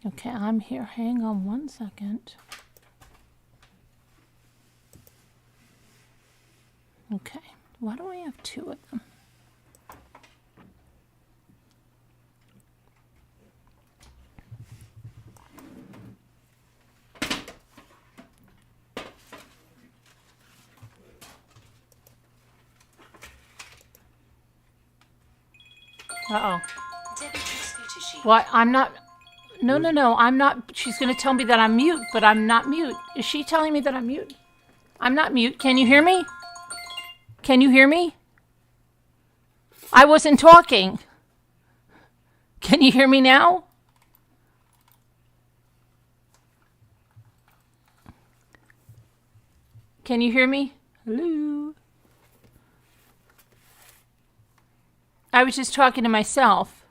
Okay, I'm here. Hang on 1 second. Okay, why do I have two of them? Uh-oh. What? I'm not... No, I'm not... She's going to tell me that I'm mute, but I'm not mute. Is she telling me that I'm mute? I'm not mute. Can you hear me? Can you hear me? I wasn't talking. Can you hear me now? Can you hear me? Hello? I was just talking to myself.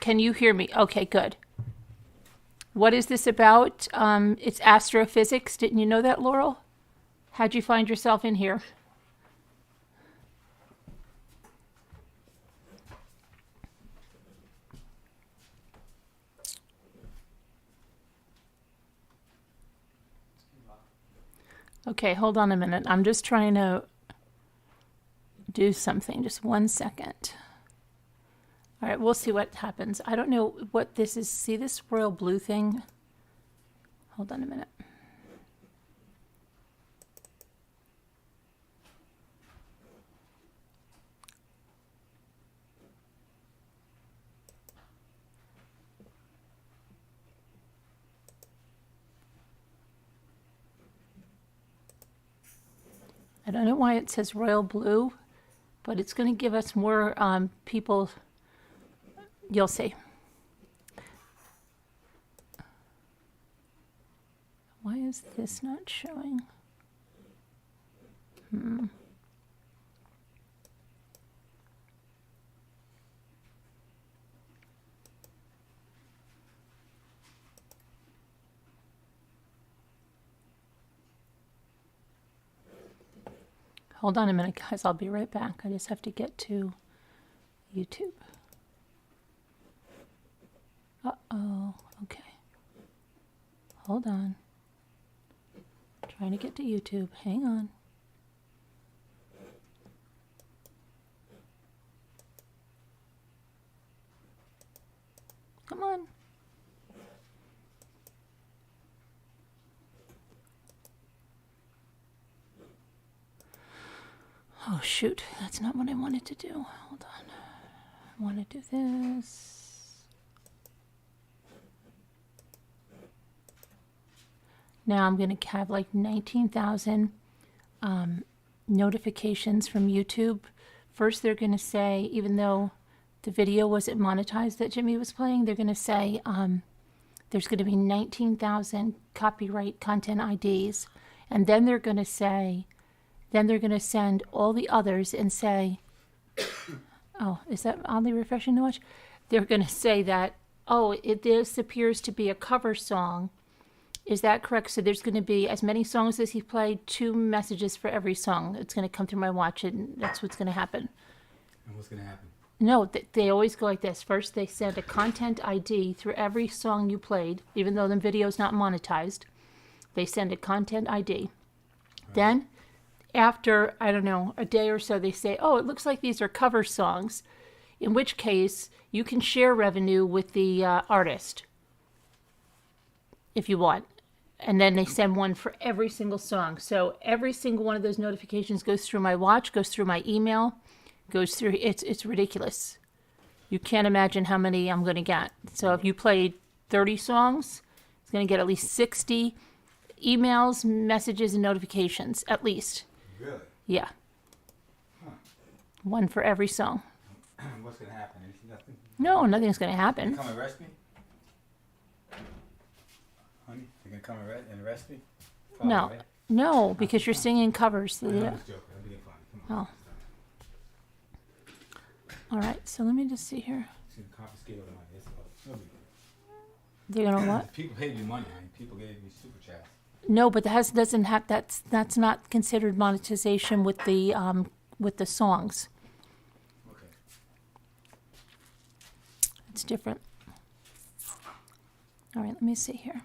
Can you hear me? Okay, good. What is this about? It's astrophysics. Didn't you know that, Laurel? How'd you find yourself in here? Okay, hold on a minute. I'm just trying to do something. Just 1 second. All right, we'll see what happens. I don't know what this is. See this royal blue thing? Hold on a minute. I don't know why it says royal blue, but it's going to give us more people. You'll see. Why is this not showing? Hold on a minute, guys. I'll be right back. I just have to get to YouTube. Uh-oh. Okay. Hold on. Trying to get to YouTube. Hang on. Come on. Oh, shoot. That's not what I wanted to do. Hold on. I want to do this. Now I'm going to have like 19,000 notifications from YouTube. First, they're going to say, even though the video wasn't monetized that Jimmy was playing, they're going to say there's going to be 19,000 copyright content IDs. And then they're going to say... Then they're going to send all the others and say, oh, is that oddly refreshing to watch? They're going to say that, oh, this appears to be a cover song. Is that correct? So there's going to be as many songs as he played, 2 messages for every song. It's going to come through my watch, and that's what's going to happen. And what's going to happen? No, they always go like this. First, they send a content ID through every song you played, even though the video's not monetized. They send a content ID. Right. Then... after, I don't know, a day or so, they say, oh, it looks like these are cover songs, in which case you can share revenue with the artist if you want. And then they send one for every single song. So every single one of those notifications goes through my watch, goes through my email, goes through, it's ridiculous. You can't imagine how many I'm going to get. So if you played 30 songs, it's going to get at least 60 emails, messages, and notifications, at least. Really? Yeah. Huh. One for every song. What's going to happen? Nothing? No, nothing's going to happen. They come and arrest me? Honey, they're going to come and arrest me? Probably, No. right? No, because you're singing covers. I'm just joking. I'm being funny. Come on. Oh. All right, so let me just see here. It's going to confiscate all the money. That's all. They're going to what? People paid me money, honey. People gave me super chats. No, but doesn't have that's not considered monetization with the songs. Okay. it's different. All right, let me see here.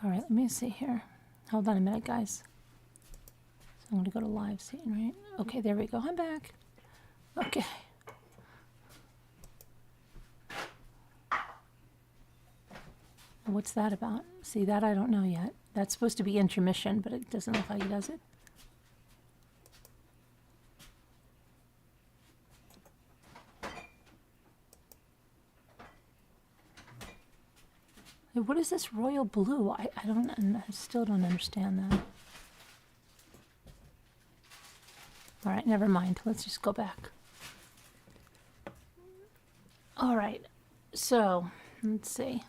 All right, let me see here. Hold on a minute, guys. So I'm going to go to live scene, right? Okay, there we go. I'm back. Okay. What's that about? See, that I don't know yet. That's supposed to be intermission, but it doesn't look like he does it. Hey, what is this royal blue? I still don't understand that. All right, never mind. Let's just go back. All right, so let's see.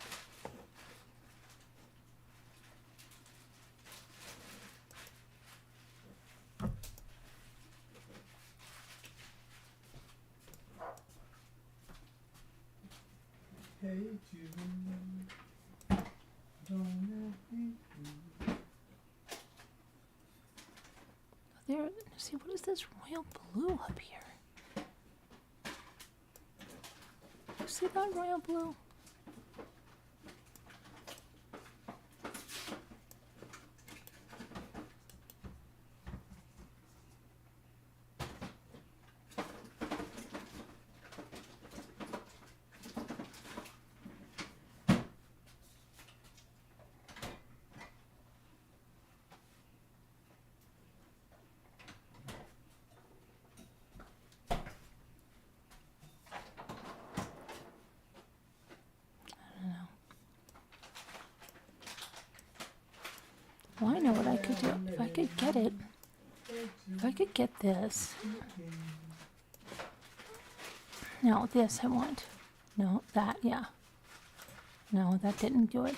Hey Jude, don't let me go. There, see, what is this royal blue up here? See that royal blue? Well, I know what I could do. If I could get it, if I could get this. No, this I want. No, that, yeah. No, that didn't do it.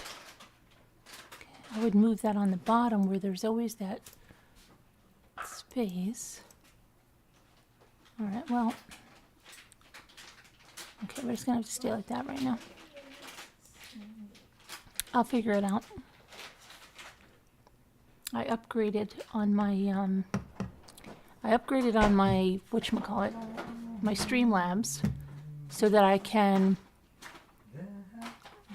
Okay, I would move that on the bottom where there's always that space. All right, well. Okay, we're just going to have to stay like that right now. I'll figure it out. I upgraded on my whatchamacallit, my Streamlabs, so that I can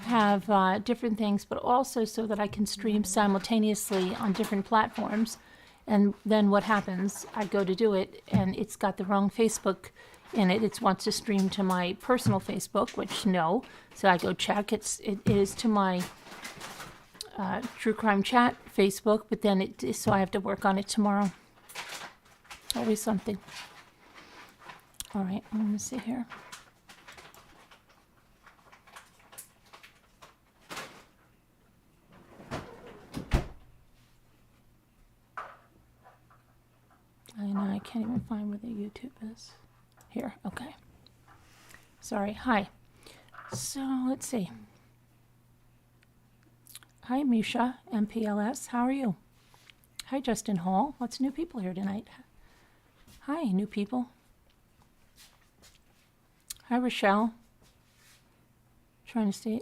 have different things, but also so that I can stream simultaneously on different platforms. And then what happens, I go to do it, and it's got the wrong Facebook in it. It wants to stream to my personal Facebook, which no. So I go check. It is to my True Crime Chat Facebook, but then so I have to work on it tomorrow. Always something. All right, let me see here. I know I can't even find where the YouTube is. Here, okay. Sorry, hi. So let's see. Hi, Misha, MPLS. How are you? Hi, Justin Hall. Lots of new people here tonight. Hi, new people. Hi, Rochelle. Trying to stay.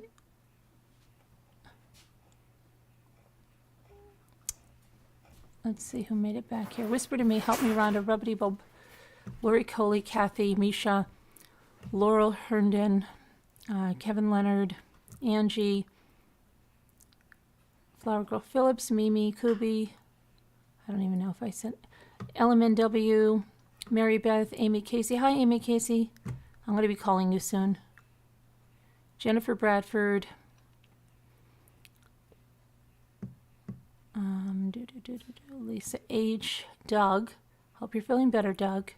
Let's see who made it back here. Whisper to me, help me, Rhonda, Rubbity Bob, Lori Coley, Kathy, Misha, Laurel Herndon, Kevin Leonard, Angie, Flower Girl Phillips, Mimi, Kubi, I don't even know if I said, LMNW, Mary Beth, Amy Casey. Hi, Amy Casey. I'm going to be calling you soon. Jennifer Bradford. Lisa H. Doug. Hope you're feeling better, Doug.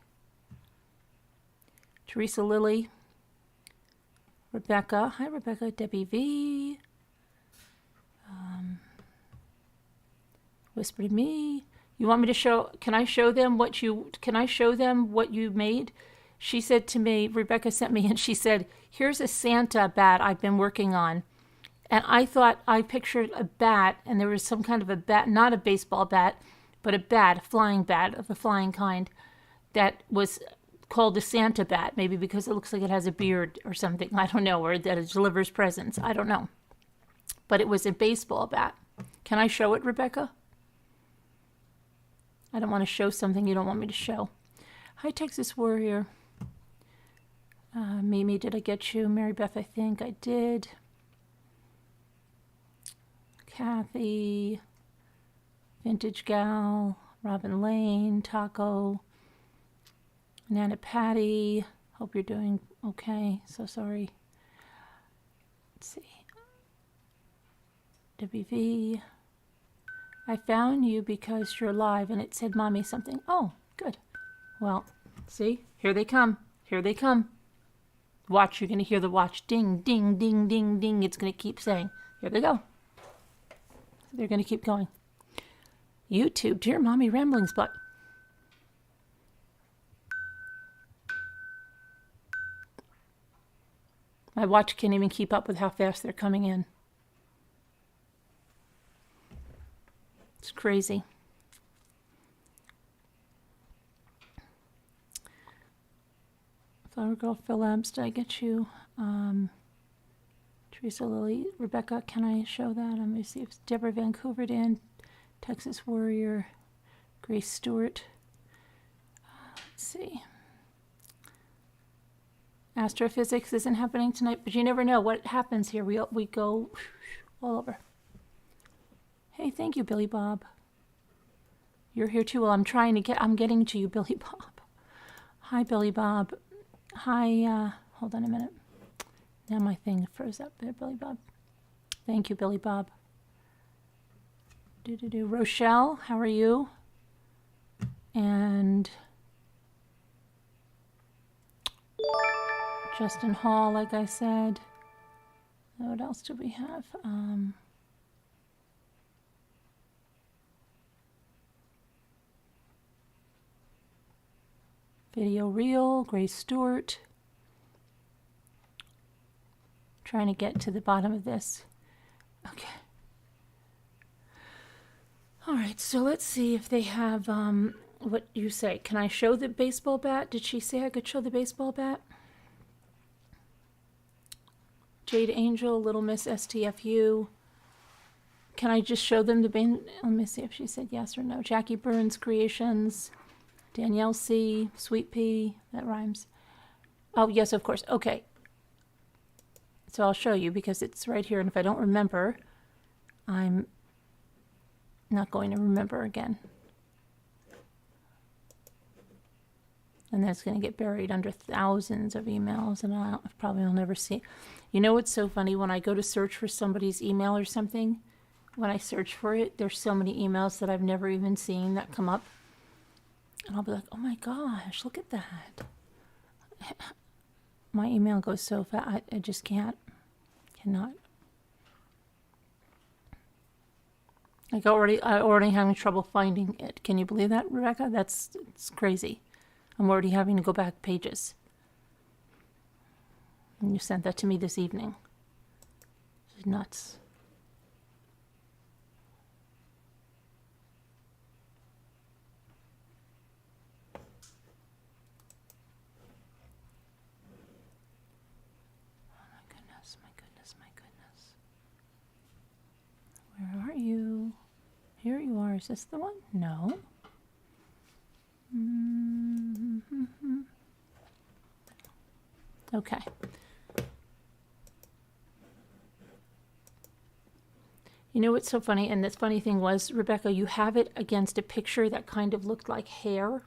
Teresa Lilly. Rebecca. Hi, Rebecca. Debbie V. Whisper to me. You want me to show? Can I show them what you made? She said to me, Rebecca sent me, and she said, here's a Santa bat I've been working on. And I thought, I pictured a bat, and there was some kind of a bat, not a baseball bat, but a bat, a flying bat of a flying kind, that was called a Santa bat, maybe because it looks like it has a beard or something. I don't know, or that it delivers presents. I don't know. but it was a baseball bat. Can I show it, Rebecca? I don't want to show something you don't want me to show. Hi, Texas Warrior. Mimi, did I get you? Mary Beth, I think I did. Kathy, Vintage Gal, Robin Lane, Taco, Nana Patty. Hope you're doing okay. So sorry. Let's see. WV. I found you because you're live and it said mommy something. Oh, good. Well, see? Here they come. Here they come. Watch, you're going to hear the watch ding, ding, ding, ding, ding. It's going to keep saying. Here they go. They're going to keep going. YouTube, dear mommy ramblings, but my watch can't even keep up with how fast they're coming in. It's crazy. Flower Girl, Phillips, did I get you? Teresa Lily, Rebecca, can I show that? Let me see if Deborah Vancouver in, Texas Warrior, Grace Stewart. Let's see. Astrophysics isn't happening tonight, but you never know what happens here. We go all over. Hey, thank you, Billy Bob. You're here too. Well, I'm getting to you, Billy Bob. Hi, Billy Bob. Hi, hold on a minute. Now my thing froze up there, Billy Bob. Thank you, Billy Bob. Rochelle, how are you? And Justin Hall, like I said. What else do we have? Video Reel, Grace Stewart. Trying to get to the bottom of this. Okay. All right, so let's see if they have what you say. Can I show the baseball bat? Did she say I could show the baseball bat? Jade Angel, Little Miss STFU. Can I just show them the band? Let me see if she said yes or no. Jackie Burns Creations. Danielle C. Sweet Pea. That rhymes. Oh, yes, of course. Okay. So I'll show you because it's right here. And if I don't remember, I'm not going to remember again. And that's going to get buried under thousands of emails, and I probably will never see. You know what's so funny? When I go to search for somebody's email or something, when I search for it, there's so many emails that I've never even seen that come up. And I'll be like, oh my gosh, look at that. My email goes so fast, I just cannot. Like I already having trouble finding it. Can you believe that, Rebecca? It's crazy. I'm already having to go back pages. And you sent that to me this evening. It's nuts. Oh my goodness, my goodness, my goodness. Where are you? Here you are. Is this the one? No. Mm-hmm. Okay. You know what's so funny? And this funny thing was, Rebecca, you have it against a picture that kind of looked like hair.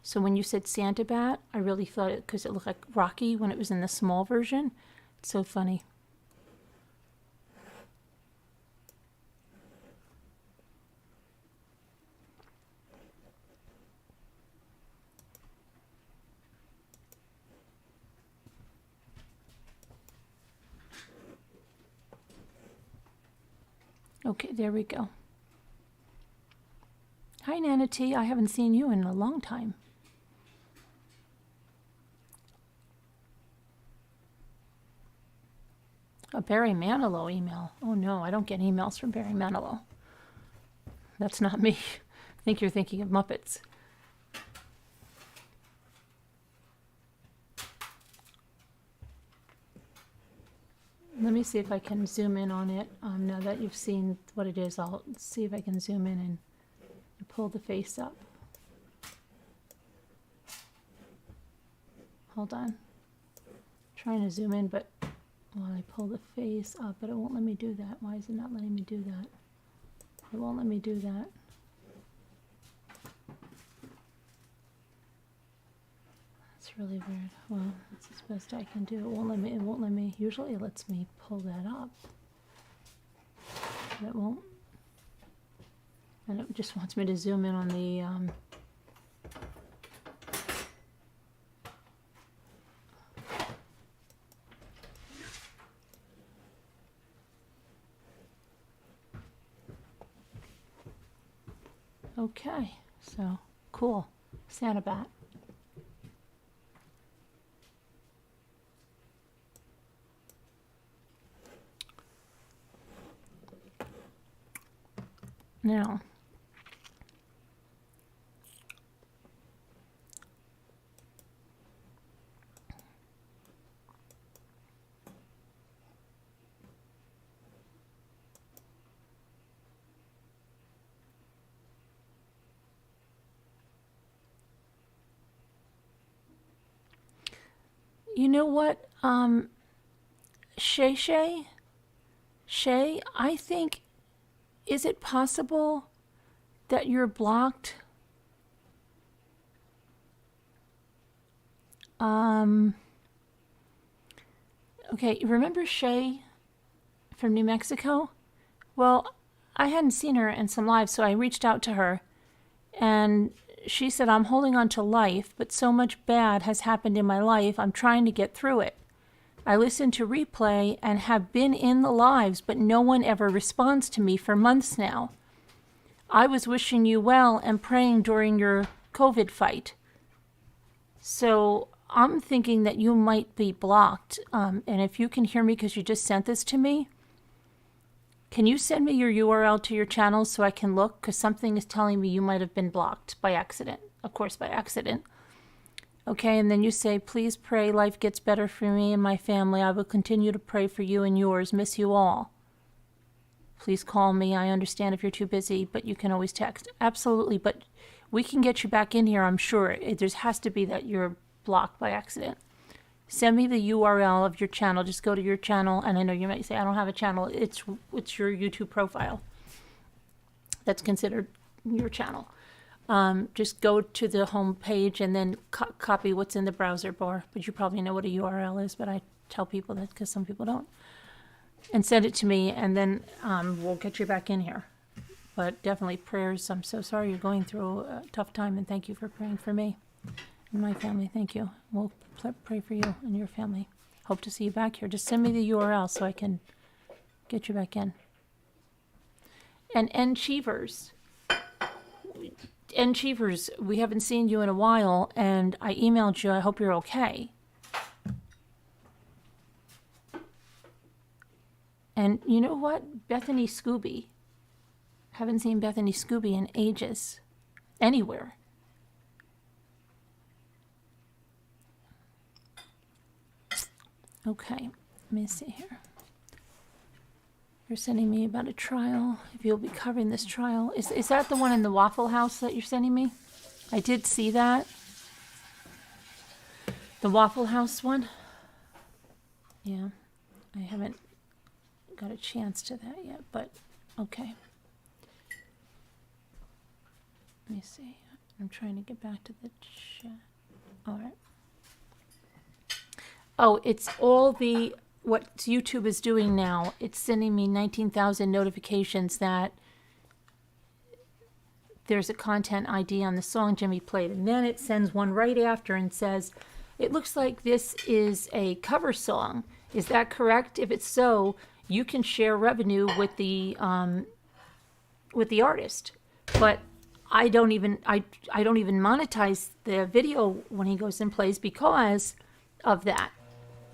So when you said Santa Bat, I really thought it, because it looked like Rocky when it was in the small version. It's so funny. Okay, there we go. Hi, Nana T. I haven't seen you in a long time. A Barry Manilow email. Oh no, I don't get emails from Barry Manilow. That's not me. I think you're thinking of Muppets. Let me see if I can zoom in on it. Now that you've seen what it is, I'll see if I can zoom in and pull the face up. Hold on. Trying to zoom in, but well, I pull the face up, but it won't let me do that. Why is it not letting me do that? It won't let me do that. That's really weird. Well, that's as best I can do. It won't let me. It won't let me. Usually, it lets me pull that up. But it won't. And it just wants me to zoom in on the. Okay, so cool. Santa bat. Now, you know what, Shay, I think, is it possible that you're blocked? Okay, remember Shay from New Mexico? Well, I hadn't seen her in some lives, so I reached out to her, and she said, I'm holding on to life, but so much bad has happened in my life, I'm trying to get through it. I listen to replay and have been in the lives, but no one ever responds to me for months now. I was wishing you well and praying during your COVID fight. So I'm thinking that you might be blocked. And if you can hear me because you just sent this to me, can you send me your URL to your channel so I can look? Because something is telling me you might have been blocked by accident. Of course, by accident. Okay, and then you say, please pray life gets better for me and my family. I will continue to pray for you and yours. Miss you all. Please call me. I understand if you're too busy, but you can always text. Absolutely, but we can get you back in here, I'm sure. There has to be that you're blocked by accident. Send me the URL of your channel. Just go to your channel, and I know you might say, I don't have a channel. It's your YouTube profile. That's considered your channel. Just go to the home page and then copy what's in the browser bar. But you probably know what a URL is, but I tell people that because some people don't. And send it to me, and then we'll get you back in here. But definitely prayers. I'm so sorry you're going through a tough time, and thank you for praying for me and my family. Thank you. We'll pray for you and your family. Hope to see you back here. Just send me the URL so I can get you back in. And N. Cheevers. N. Cheevers, we haven't seen you in a while, and I emailed you. I hope you're okay. And you know what? Bethany Scooby. Haven't seen Bethany Scooby in ages. Anywhere. Okay, let me see here. You're sending me about a trial. If you'll be covering this trial. Is that the one in the Waffle House that you're sending me? I did see that. The Waffle House one? Yeah, I haven't got a chance to that yet, but okay. Let me see. I'm trying to get back to the chat. All right. Oh, it's all what YouTube is doing now. It's sending me 19,000 notifications that there's a content ID on the song Jimmy played. And then it sends one right after and says, it looks like this is a cover song. Is that correct? If it's so, you can share revenue with the artist. But I don't even monetize the video when he goes and plays because of that.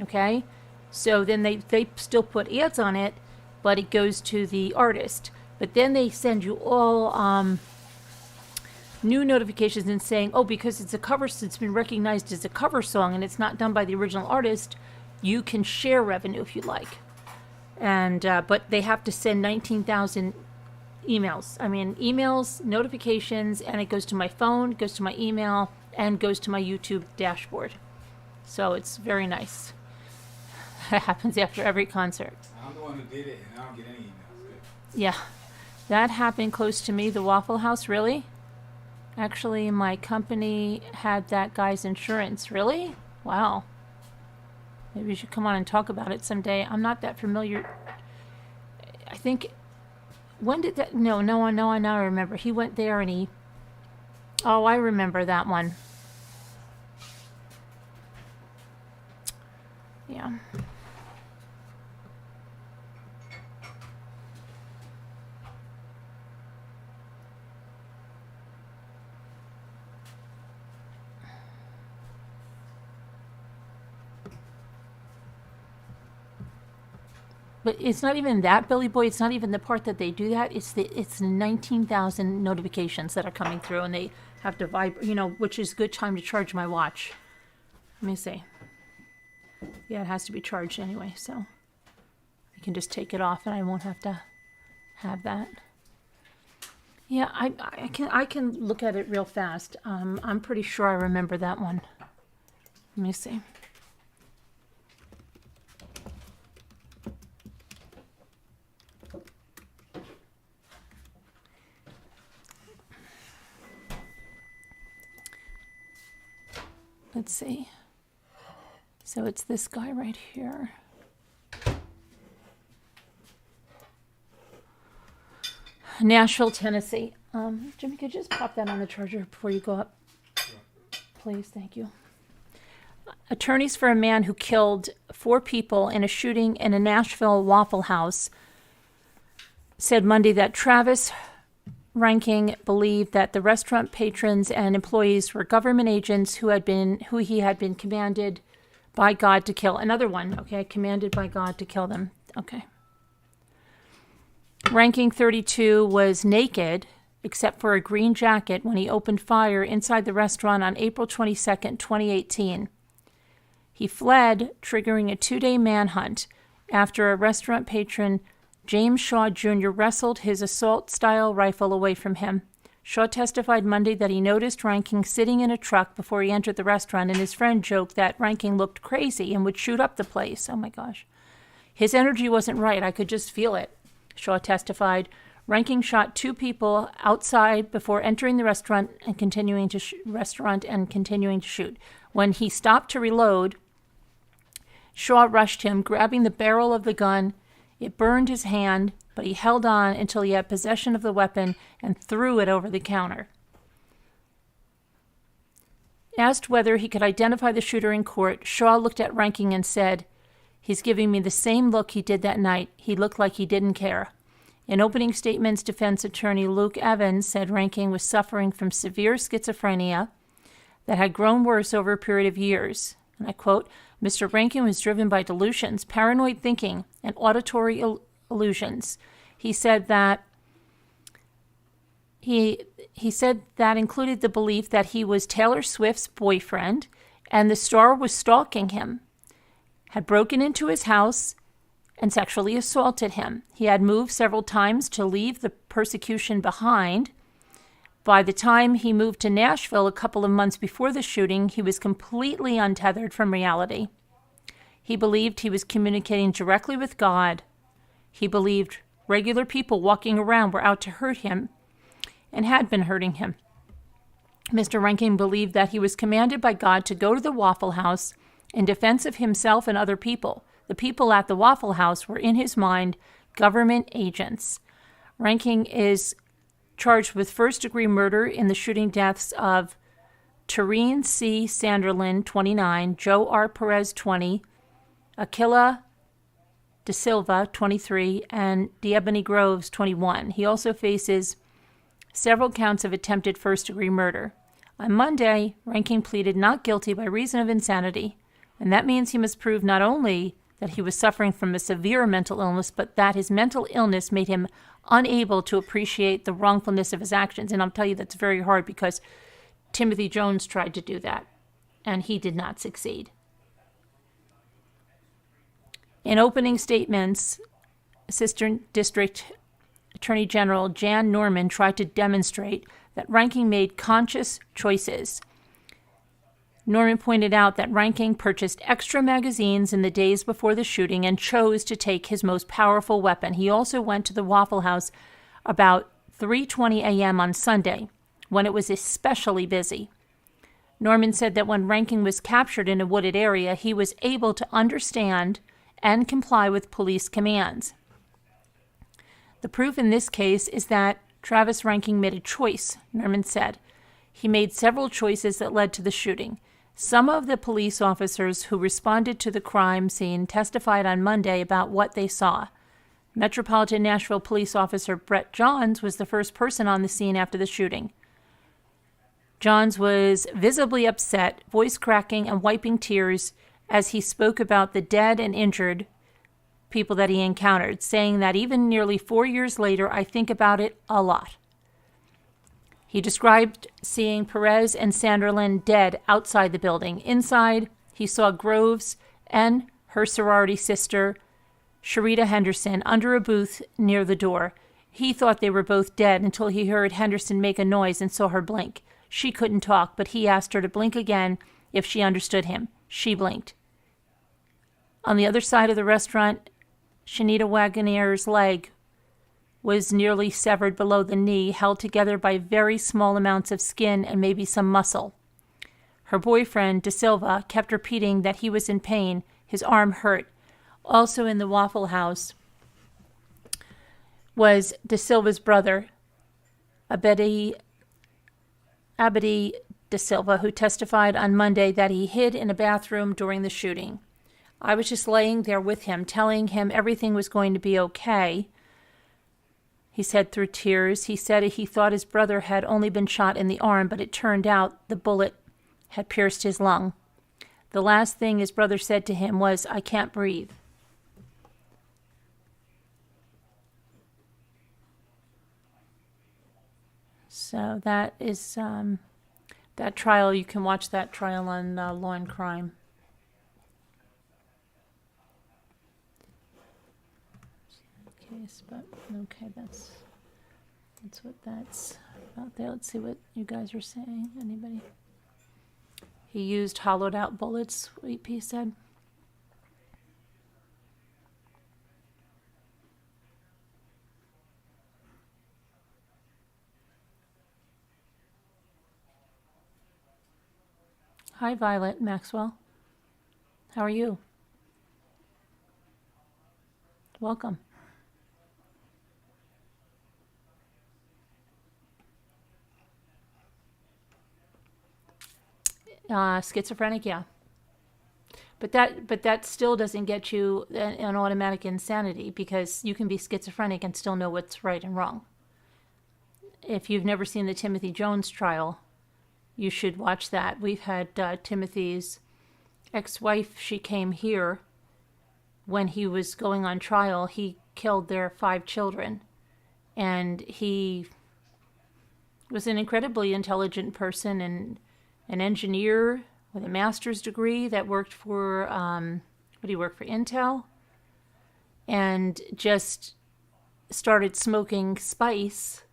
Okay? So then they still put ads on it, but it goes to the artist. But then they send you all new notifications and saying, oh, because it's been recognized as a cover song and it's not done by the original artist, you can share revenue if you like. And but they have to send 19,000 emails. I mean, emails, notifications, and it goes to my phone, goes to my email, and goes to my YouTube dashboard. So it's very nice. That happens after every concert. I'm the one who did it, and I don't get any emails. Yeah, that happened close to me, the Waffle House, really? Actually, my company had that guy's insurance. Really? Wow. Maybe you should come on and talk about it someday. I'm not that familiar. I think, when did that, no, I now remember. He went there and he, oh, I remember that one. Yeah. But it's not even that, Billy Boy. It's not even the part that they do that. It's the 19,000 notifications that are coming through, and they have to vibrate. You know, which is a good time to charge my watch. Let me see. Yeah, it has to be charged anyway, so I can just take it off, and I won't have to have that. Yeah, I can look at it real fast. I'm pretty sure I remember that one. Let me see. Let's see. So it's this guy right here. Nashville, Tennessee. Jimmy, could you just pop that on the charger before you go up? Sure. Please, thank you. Attorneys for a man who killed 4 people in a shooting in a Nashville Waffle House said Monday that Travis Ranking believed that the restaurant patrons and employees were government agents who he had been commanded by God to kill. Another one, okay, commanded by God to kill them. Okay. Ranking 32 was naked except for a green jacket when he opened fire inside the restaurant on April 22nd, 2018. He fled, triggering a 2-day manhunt after a restaurant patron, James Shaw Jr., wrestled his assault-style rifle away from him. Shaw testified Monday that he noticed Ranking sitting in a truck before he entered the restaurant, and his friend joked that Ranking looked crazy and would shoot up the place. Oh, my gosh. His energy wasn't right. I could just feel it, Shaw testified. Ranking shot 2 people outside before entering the restaurant and continuing to shoot. When he stopped to reload, Shaw rushed him, grabbing the barrel of the gun. It burned his hand, but he held on until he had possession of the weapon and threw it over the counter. Asked whether he could identify the shooter in court, Shaw looked at Ranking and said, "He's giving me the same look he did that night. He looked like he didn't care." In opening statements, defense attorney Luke Evans said Ranking was suffering from severe schizophrenia that had grown worse over a period of years. And I quote, "Mr. Rankin was driven by delusions, paranoid thinking, and auditory illusions." He said that included the belief that he was Taylor Swift's boyfriend and the star was stalking him, had broken into his house and sexually assaulted him. He had moved several times to leave the persecution behind. By the time he moved to Nashville a couple of months before the shooting, he was completely untethered from reality. He believed he was communicating directly with God. He believed regular people walking around were out to hurt him and had been hurting him. Mr. Rankin believed that he was commanded by God to go to the Waffle House in defense of himself and other people. The people at the Waffle House were, in his mind, government agents. Rankin is charged with first-degree murder in the shooting deaths of Tareen C. Sanderlin, 29, Joe R. Perez, 20, Aquila De Silva, 23, and D'Ebony Groves, 21. He also faces several counts of attempted first-degree murder. On Monday, Rankin pleaded not guilty by reason of insanity, and that means he must prove not only that he was suffering from a severe mental illness, but that his mental illness made him unable to appreciate the wrongfulness of his actions. And I'll tell you that's very hard because Timothy Jones tried to do that, and he did not succeed. In opening statements, Assistant District Attorney General Jan Norman tried to demonstrate that Ranking made conscious choices. Norman pointed out that Ranking purchased extra magazines in the days before the shooting and chose to take his most powerful weapon. He also went to the Waffle House about 3:20 a.m. on Sunday, when it was especially busy. Norman said that when Ranking was captured in a wooded area, he was able to understand and comply with police commands. The proof in this case is that Travis Ranking made a choice, Norman said. He made several choices that led to the shooting. Some of the police officers who responded to the crime scene testified on Monday about what they saw. Metropolitan Nashville Police Officer Brett Johns was the first person on the scene after the shooting. Johns was visibly upset, voice cracking and wiping tears as he spoke about the dead and injured people that he encountered, saying that even nearly 4 years later, I think about it a lot. He described seeing Perez and Sanderlin dead outside the building. Inside, he saw Groves and her sorority sister, Sharita Henderson, under a booth near the door. He thought they were both dead until he heard Henderson make a noise and saw her blink. She couldn't talk, but he asked her to blink again if she understood him. She blinked. On the other side of the restaurant, Shanita Wagoner's leg was nearly severed below the knee, held together by very small amounts of skin and maybe some muscle. Her boyfriend, De Silva, kept repeating that he was in pain. His arm hurt. Also in the Waffle House was De Silva's brother, Abedi De Silva, who testified on Monday that he hid in a bathroom during the shooting. I was just laying there with him, telling him everything was going to be okay, he said through tears. He said he thought his brother had only been shot in the arm, but it turned out the bullet had pierced his lung. The last thing his brother said to him was, I can't breathe. So that is that trial. You can watch that trial on Law and Crime. Case, but okay, that's what that's about there. Let's see what you guys are saying. Anybody? He used hollowed out bullets, EP said. Hi, Violet Maxwell. How are you? Welcome. Schizophrenic, yeah. But that still doesn't get you an automatic insanity, because you can be schizophrenic and still know what's right and wrong. If you've never seen the Timothy Jones trial, you should watch that. We've had Timothy's ex-wife. She came here when he was going on trial. He killed their 5 children, and he was an incredibly intelligent person and an engineer with a master's degree that worked for, he worked for Intel, and just started smoking spice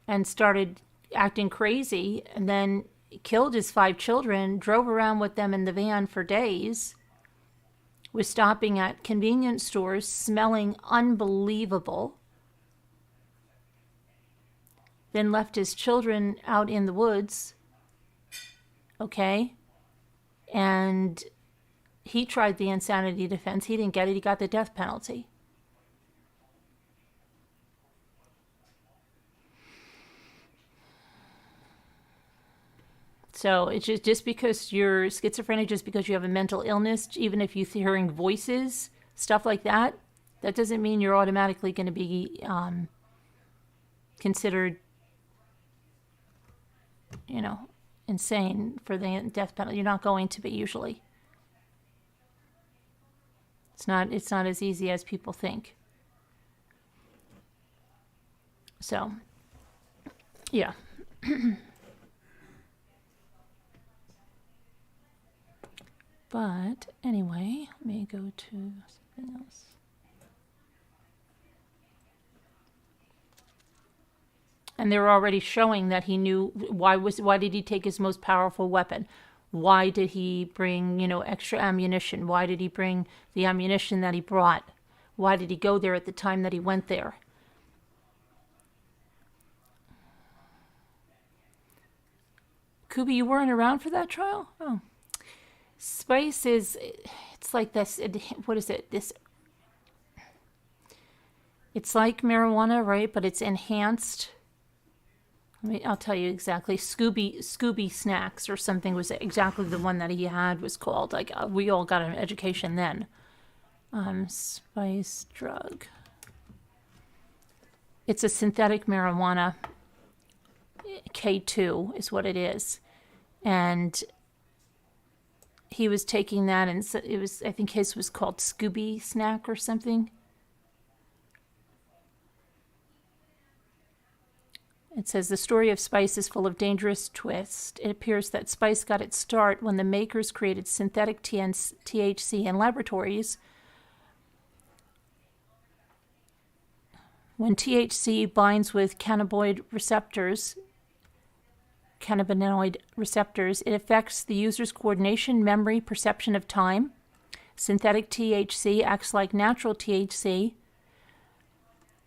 and started acting crazy, and then killed his 5 children, drove around with them in the van for days, was stopping at convenience stores, smelling unbelievable, then left his children out in the woods. Okay, and he tried the insanity defense. He didn't get it. He got the death penalty. So it's just because you're schizophrenic, just because you have a mental illness, even if you're hearing voices, stuff like that, that doesn't mean you're automatically going to be considered, insane for the death penalty. You're not going to be usually. It's not as easy as people think. So, yeah. But anyway, let me go to something else. and they're already showing that he knew. Why did he take his most powerful weapon? Why did he bring, extra ammunition? Why did he bring the ammunition that he brought? Why did he go there at the time that he went there? Kubi, you weren't around for that trial? Oh. Spice it's like this, what is it? It's like marijuana, right? But it's enhanced. I'll tell you exactly. Scooby Snacks or something was exactly the one that he had was called. Like we all got an education then. Spice drug. It's a synthetic marijuana. K2 is what it is, and he was taking that, and it was. I think his was called Scooby Snack or something. It says the story of Spice is full of dangerous twists. It appears that Spice got its start when the makers created synthetic THC in laboratories. When THC binds with cannabinoid receptors, it affects the user's coordination, memory, perception of time. Synthetic THC acts like natural THC.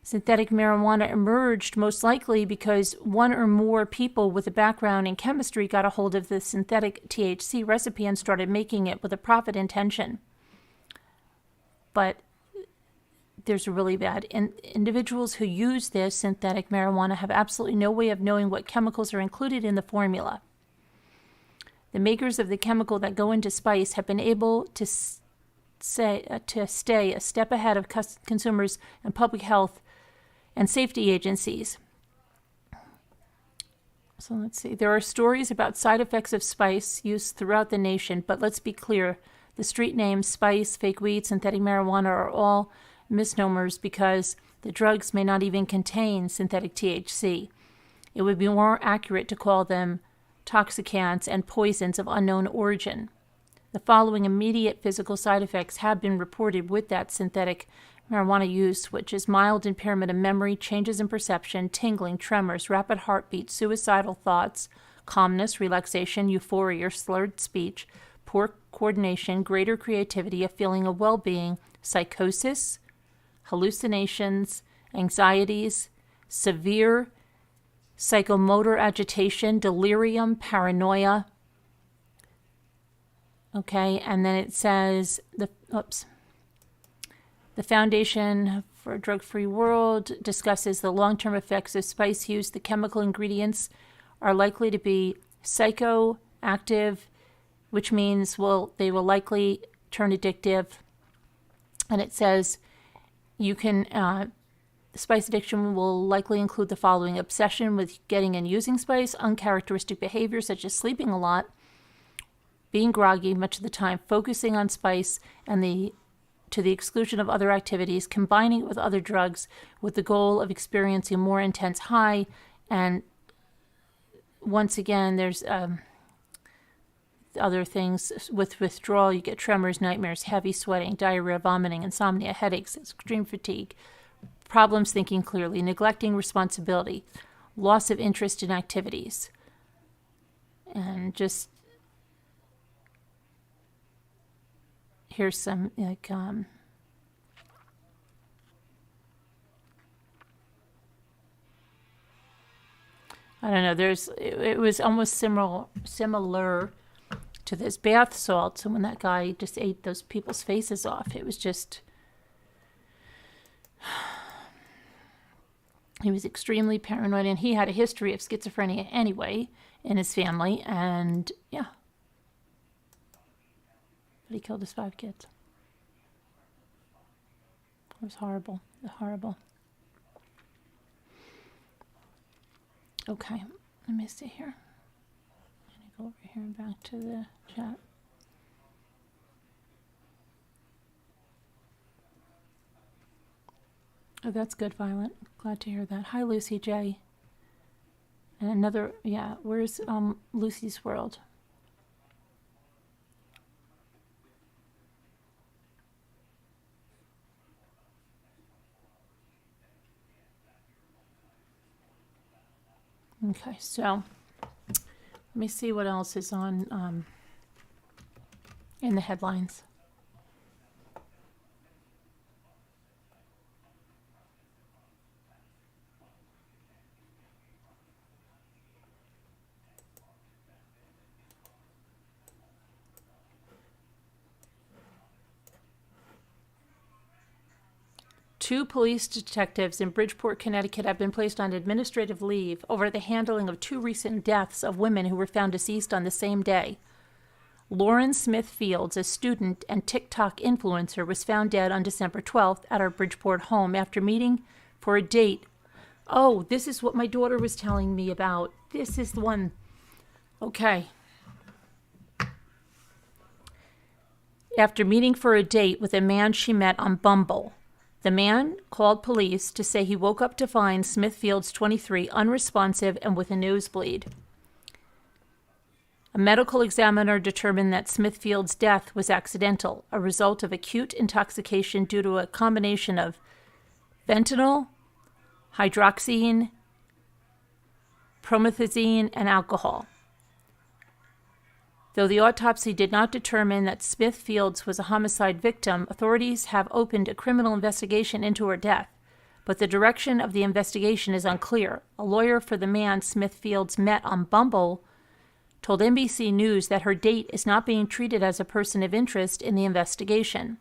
Synthetic marijuana emerged most likely because one or more people with a background in chemistry got a hold of the synthetic THC recipe and started making it with a profit intention. But there's a really bad. Individuals who use this synthetic marijuana have absolutely no way of knowing what chemicals are included in the formula. The makers of the chemical that go into Spice have been able to stay a step ahead of consumers and public health and safety agencies. So let's see. There are stories about side effects of Spice used throughout the nation, but let's be clear. The street names Spice, fake weed, synthetic marijuana are all misnomers because the drugs may not even contain synthetic THC. It would be more accurate to call them toxicants and poisons of unknown origin. The following immediate physical side effects have been reported with that synthetic marijuana use, which is mild impairment of memory, changes in perception, tingling, tremors, rapid heartbeat, suicidal thoughts, calmness, relaxation, euphoria, slurred speech, poor coordination, greater creativity, a feeling of well-being, psychosis, hallucinations, anxieties, severe psychomotor agitation, delirium, paranoia. Okay, and then it says the Foundation for a Drug-Free World discusses the long-term effects of spice use. The chemical ingredients are likely to be psychoactive, which means they will likely turn addictive. And it says spice addiction will likely include the following: obsession with getting and using spice, uncharacteristic behavior such as sleeping a lot, being groggy much of the time, focusing on spice and to the exclusion of other activities, combining it with other drugs with the goal of experiencing more intense high. And once again, there's other things. With withdrawal, you get tremors, nightmares, heavy sweating, diarrhea, vomiting, insomnia, headaches, extreme fatigue, problems thinking clearly, neglecting responsibility, loss of interest in activities, and just here's some I don't know. It was almost similar to this bath salts, and when that guy just ate those people's faces off, it was just he was extremely paranoid, and he had a history of schizophrenia anyway in his family, and yeah. But he killed his 5 kids. It was horrible. Horrible. Okay, let me see here. I'm going to go over here and back to the chat. Oh, that's good, Violet. Glad to hear that. Hi, Lucy J. And another, where's Lucy's World? Okay, so let me see what else is on in the headlines. Two police detectives in Bridgeport, Connecticut have been placed on administrative leave over the handling of two recent deaths of women who were found deceased on the same day. Lauren Smith Fields, a student and TikTok influencer, was found dead on December 12th at her Bridgeport home after meeting for a date. Oh, this is what my daughter was telling me about. This is the one. Okay. After meeting for a date with a man she met on Bumble. The man called police to say he woke up to find Smith Fields, 23, unresponsive and with a nosebleed. A medical examiner determined that Smith Fields' death was accidental, a result of acute intoxication due to a combination of fentanyl, hydroxyzine, promethazine, and alcohol. Though the autopsy did not determine that Smith Fields was a homicide victim, authorities have opened a criminal investigation into her death, but the direction of the investigation is unclear. A lawyer for the man Smith Fields met on Bumble told NBC News that her date is not being treated as a person of interest in the investigation.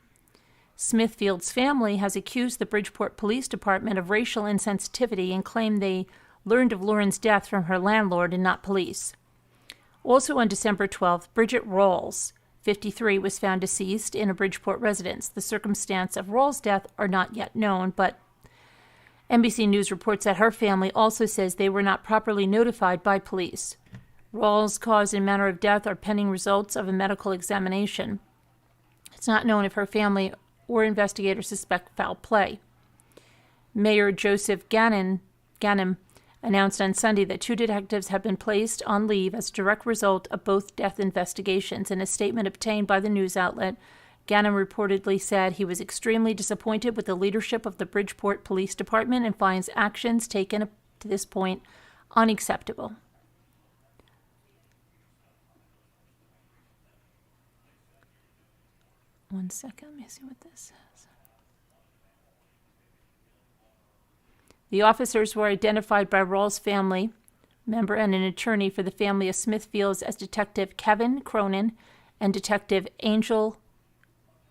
Smith Fields' family has accused the Bridgeport Police Department of racial insensitivity and claimed they learned of Lauren's death from her landlord and not police. Also on December 12th, Bridget Rawls, 53, was found deceased in a Bridgeport residence. The circumstance of Rawls' death are not yet known, but NBC News reports that her family also says they were not properly notified by police. Rawls' cause and manner of death are pending results of a medical examination. It's not known if her family or investigators suspect foul play. Mayor Joseph Ganim announced on Sunday that two detectives have been placed on leave as a direct result of both death investigations. In a statement obtained by the news outlet, Ganim reportedly said he was extremely disappointed with the leadership of the Bridgeport Police Department and finds actions taken up to this point unacceptable. One second, let me see what this says. The officers were identified by Rawls' family member and an attorney for the family of Smith Fields as Detective Kevin Cronin and Detective Angel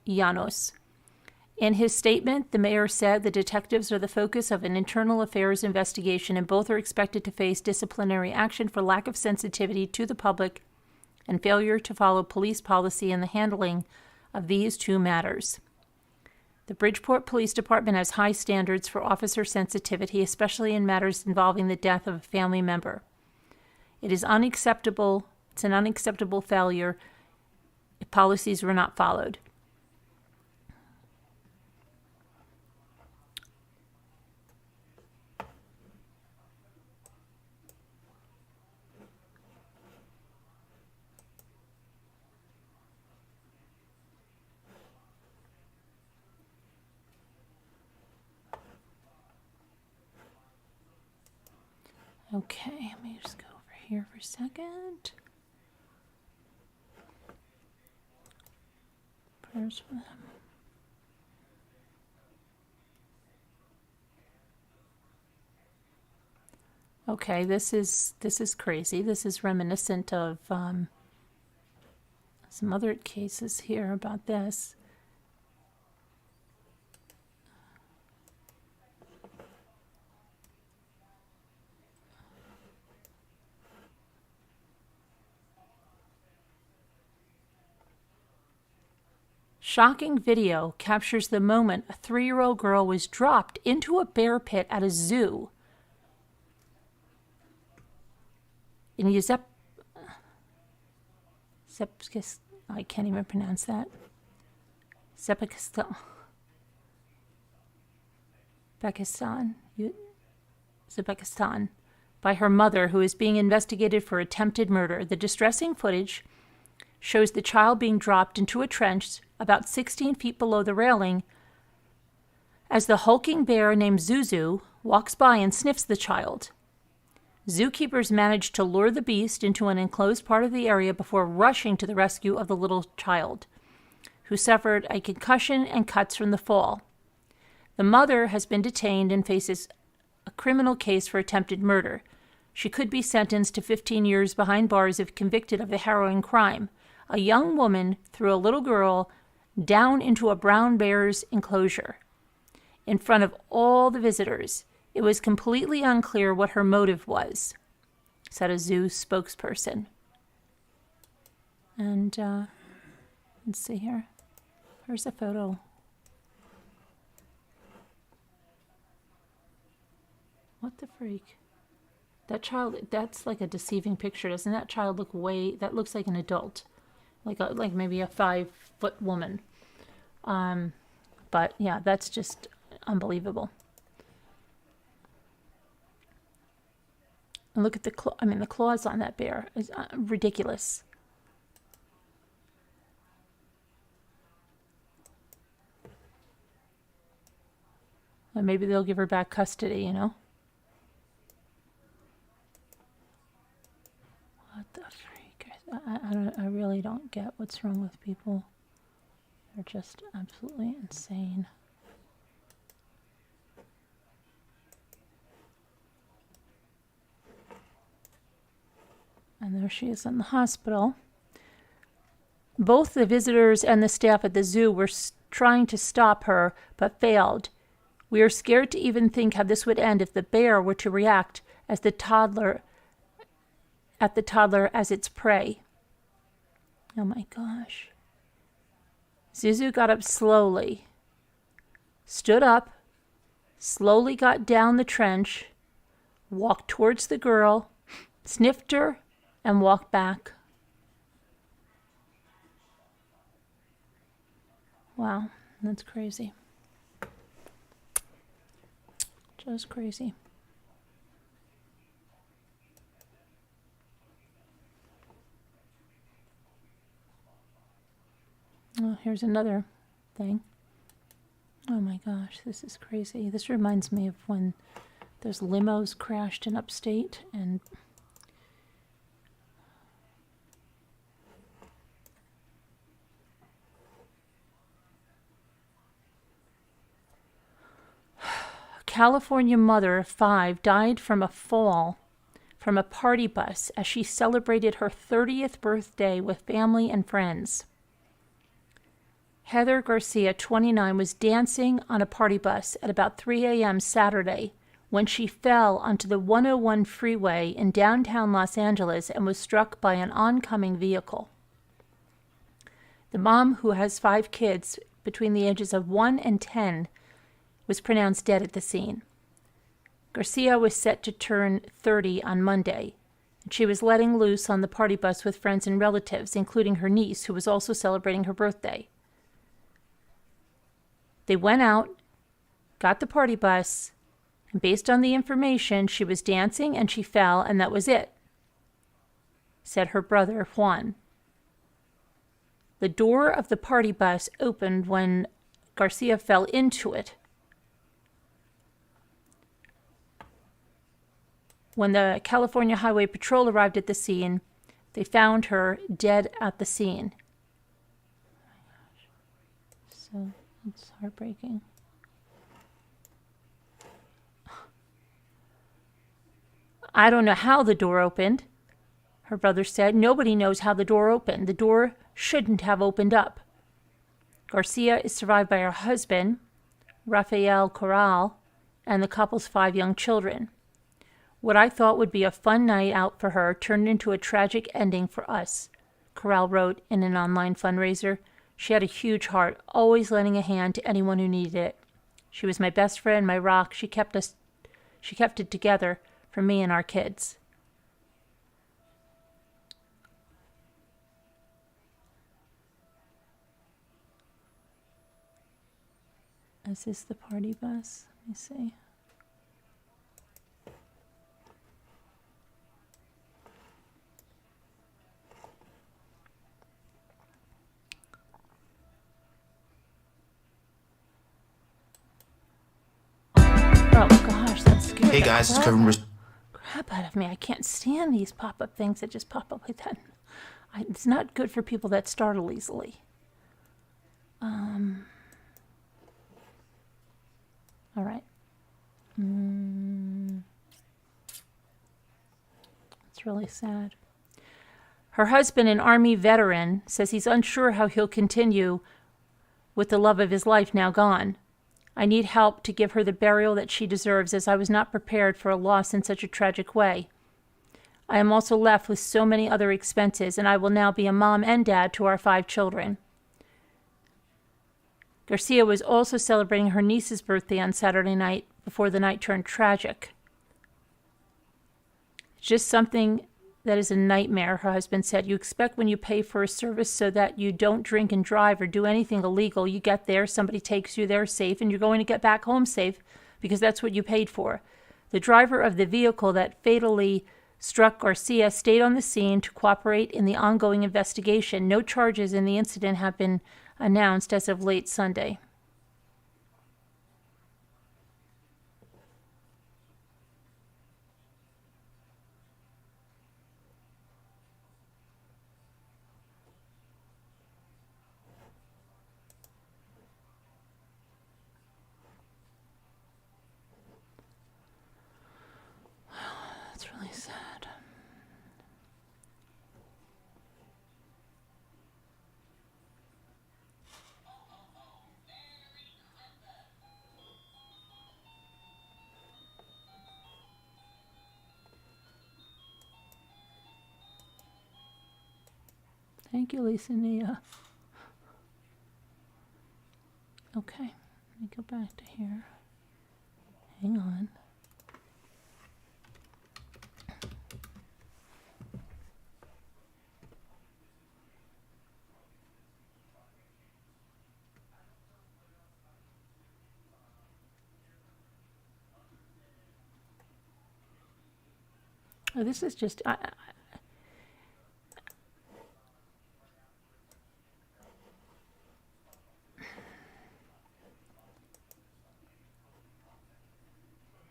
Llanos. In his statement, the mayor said the detectives are the focus of an internal affairs investigation and both are expected to face disciplinary action for lack of sensitivity to the public and failure to follow police policy in the handling of these two matters. The Bridgeport Police Department has high standards for officer sensitivity, especially in matters involving the death of a family member. It's an unacceptable failure if policies were not followed. Okay, let me just go over here for a second. Prayers for them. Okay, this is crazy. This is reminiscent of some other cases here about this. Shocking video captures the moment a 3-year-old girl was dropped into a bear pit at a zoo in I can't even pronounce that. Uzbekistan, by her mother, who is being investigated for attempted murder. The distressing footage shows the child being dropped into a trench about 16 feet below the railing as the hulking bear named Zuzu walks by and sniffs the child. Zookeepers managed to lure the beast into an enclosed part of the area before rushing to the rescue of the little child, who suffered a concussion and cuts from the fall. The mother has been detained and faces a criminal case for attempted murder. She could be sentenced to 15 years behind bars if convicted of the harrowing crime. A young woman threw a little girl down into a brown bear's enclosure in front of all the visitors. It was completely unclear what her motive was, said a zoo spokesperson. And let's see here. Here's a photo. What the freak? That child, that's like a deceiving picture. Doesn't that child look that looks like an adult. Like maybe a 5-foot woman. But yeah, that's just unbelievable. And look at the claws on that bear is ridiculous. And maybe they'll give her back custody, you know? What the freak? I really don't get what's wrong with people. They're just absolutely insane. And there she is in the hospital. Both the visitors and the staff at the zoo were trying to stop her, but failed. We are scared to even think how this would end if the bear were to react at the toddler as its prey. Oh my gosh. Zuzu got up slowly, stood up, slowly got down the trench, walked towards the girl, sniffed her, and walked back. Wow, that's crazy. Just crazy. Oh, here's another thing. Oh my gosh, this is crazy. This reminds me of when those limos crashed in upstate and California mother of 5 died from a fall from a party bus as she celebrated her 30th birthday with family and friends. Heather Garcia, 29, was dancing on a party bus at about 3 a.m. Saturday when she fell onto the 101 freeway in downtown Los Angeles and was struck by an oncoming vehicle. The mom, who has 5 kids between the ages of 1 and 10, was pronounced dead at the scene. Garcia was set to turn 30 on Monday, and she was letting loose on the party bus with friends and relatives, including her niece, who was also celebrating her birthday. They went out, got the party bus, and based on the information, she was dancing and she fell, and that was it, said her brother, Juan. The door of the party bus opened when Garcia fell into it. When the California Highway Patrol arrived at the scene, they found her dead at the scene. Oh my gosh. So it's heartbreaking. I don't know how the door opened, her brother said. Nobody knows how the door opened. The door shouldn't have opened up. Garcia is survived by her husband, Rafael Corral, and the couple's 5 young children. What I thought would be a fun night out for her turned into a tragic ending for us, Corral wrote in an online fundraiser. She had a huge heart, always lending a hand to anyone who needed it. She was my best friend, my rock. She kept it together for me and our kids. Is this the party bus? Let me see. Oh gosh, that's scary. Hey guys, it's Kevin. Crap, out of me. I can't stand these pop-up things that just pop up like that. It's not good for people that startle easily. All right. It's really sad. Her husband, an Army veteran, says he's unsure how he'll continue with the love of his life now gone. I need help to give her the burial that she deserves, as I was not prepared for a loss in such a tragic way. I am also left with so many other expenses, and I will now be a mom and dad to our 5 children. Garcia was also celebrating her niece's birthday on Saturday night before the night turned tragic. It's just something that is a nightmare, her husband said. You expect when you pay for a service so that you don't drink and drive or do anything illegal. You get there, somebody takes you there safe, and you're going to get back home safe because that's what you paid for. The driver of the vehicle that fatally struck Garcia stayed on the scene to cooperate in the ongoing investigation. No charges in the incident have been announced as of late Sunday. That's really sad. Thank you, Lisa Nia. Okay, let me go back to here. Hang on. Oh, this is just...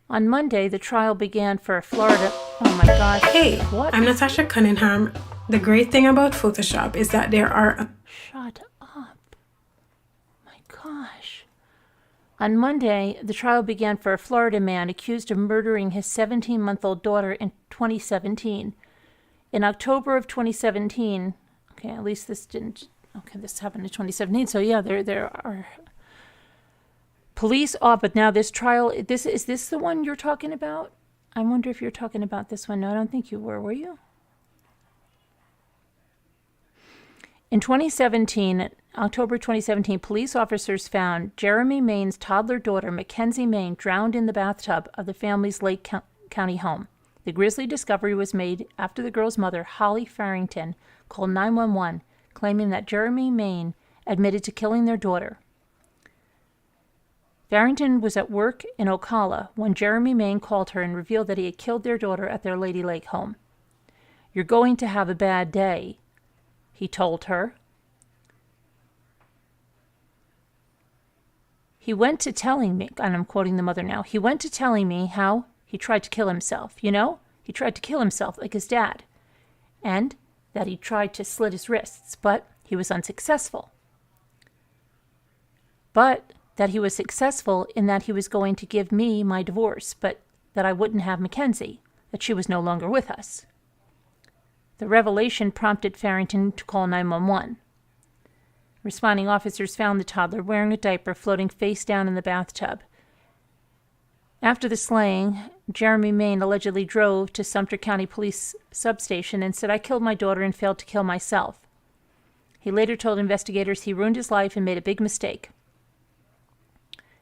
On Monday, the trial began for Florida. Oh my God. Hey, What? I'm Natasha Cunningham. The great thing about Photoshop is that there are... Shut up. My gosh. On Monday, the trial began for a Florida man accused of murdering his 17-month-old daughter in 2017. In October of 2017, okay, at least this didn't, okay, this happened in 2017, so yeah, there are... Police, but now this trial, is this the one you're talking about? I wonder if you're talking about this one. No, I don't think you were you? In 2017, October 2017, police officers found Jeremy Maine's toddler daughter, Mackenzie Maine, drowned in the bathtub of the family's Lake County home. The grisly discovery was made after the girl's mother, Holly Farrington, called 911, claiming that Jeremy Maine admitted to killing their daughter. Farrington was at work in Ocala when Jeremy Maine called her and revealed that he had killed their daughter at their Lady Lake home. "You're going to have a bad day," he told her. He went to telling me, and I'm quoting the mother now, he went to telling me how he tried to kill himself. You know, he tried to kill himself like his dad. And that he tried to slit his wrists, but he was unsuccessful. But that he was successful in that he was going to give me my divorce, but that I wouldn't have Mackenzie, that she was no longer with us. The revelation prompted Farrington to call 911. Responding officers found the toddler wearing a diaper floating face down in the bathtub. After the slaying, Jeremy Maine allegedly drove to Sumter County Police substation and said, "I killed my daughter and failed to kill myself." He later told investigators he ruined his life and made a big mistake.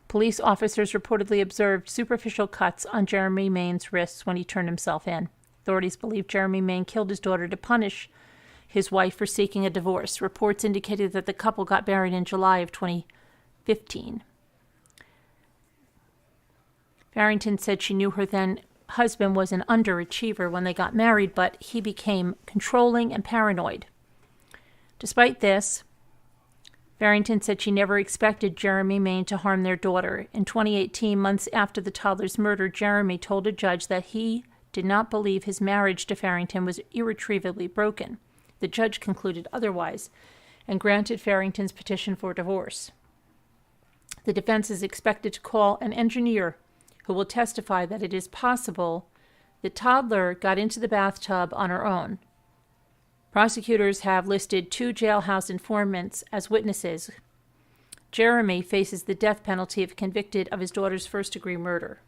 Police officers reportedly observed superficial cuts on Jeremy Maine's wrists when he turned himself in. Authorities believe Jeremy Maine killed his daughter to punish his wife for seeking a divorce. Reports indicated that the couple got married in July of 2015. Farrington said she knew her then husband was an underachiever when they got married, but he became controlling and paranoid. Despite this, Farrington said she never expected Jeremy Maine to harm their daughter. In 2018, months after the toddler's murder, Jeremy told a judge that he did not believe his marriage to Farrington was irretrievably broken. The judge concluded otherwise and granted Farrington's petition for divorce. The defense is expected to call an engineer who will testify that it is possible the toddler got into the bathtub on her own. Prosecutors have listed 2 jailhouse informants as witnesses. Jeremy faces the death penalty if convicted of his daughter's first-degree murder.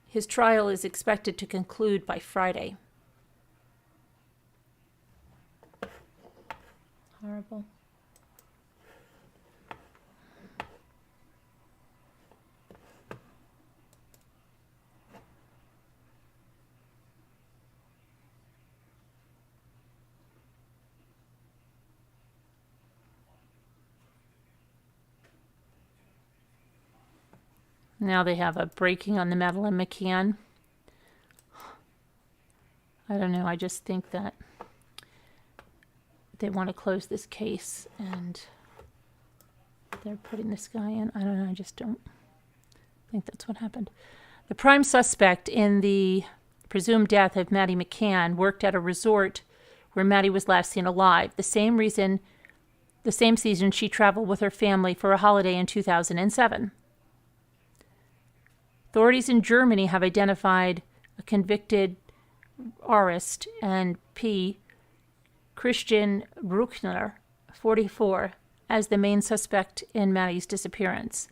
His trial is expected to conclude by Friday. Horrible. Now they have a breaking on the Madeleine McCann. I don't know. I just think that they want to close this case and they're putting this guy in. I don't know. I just don't think that's what happened. The prime suspect in the presumed death of Maddie McCann worked at a resort where Maddie was last seen alive. The same season she traveled with her family for a holiday in 2007. Authorities in Germany have identified a convicted arsonist and Christian Bruckner, 44, as the main suspect in Maddie's disappearance.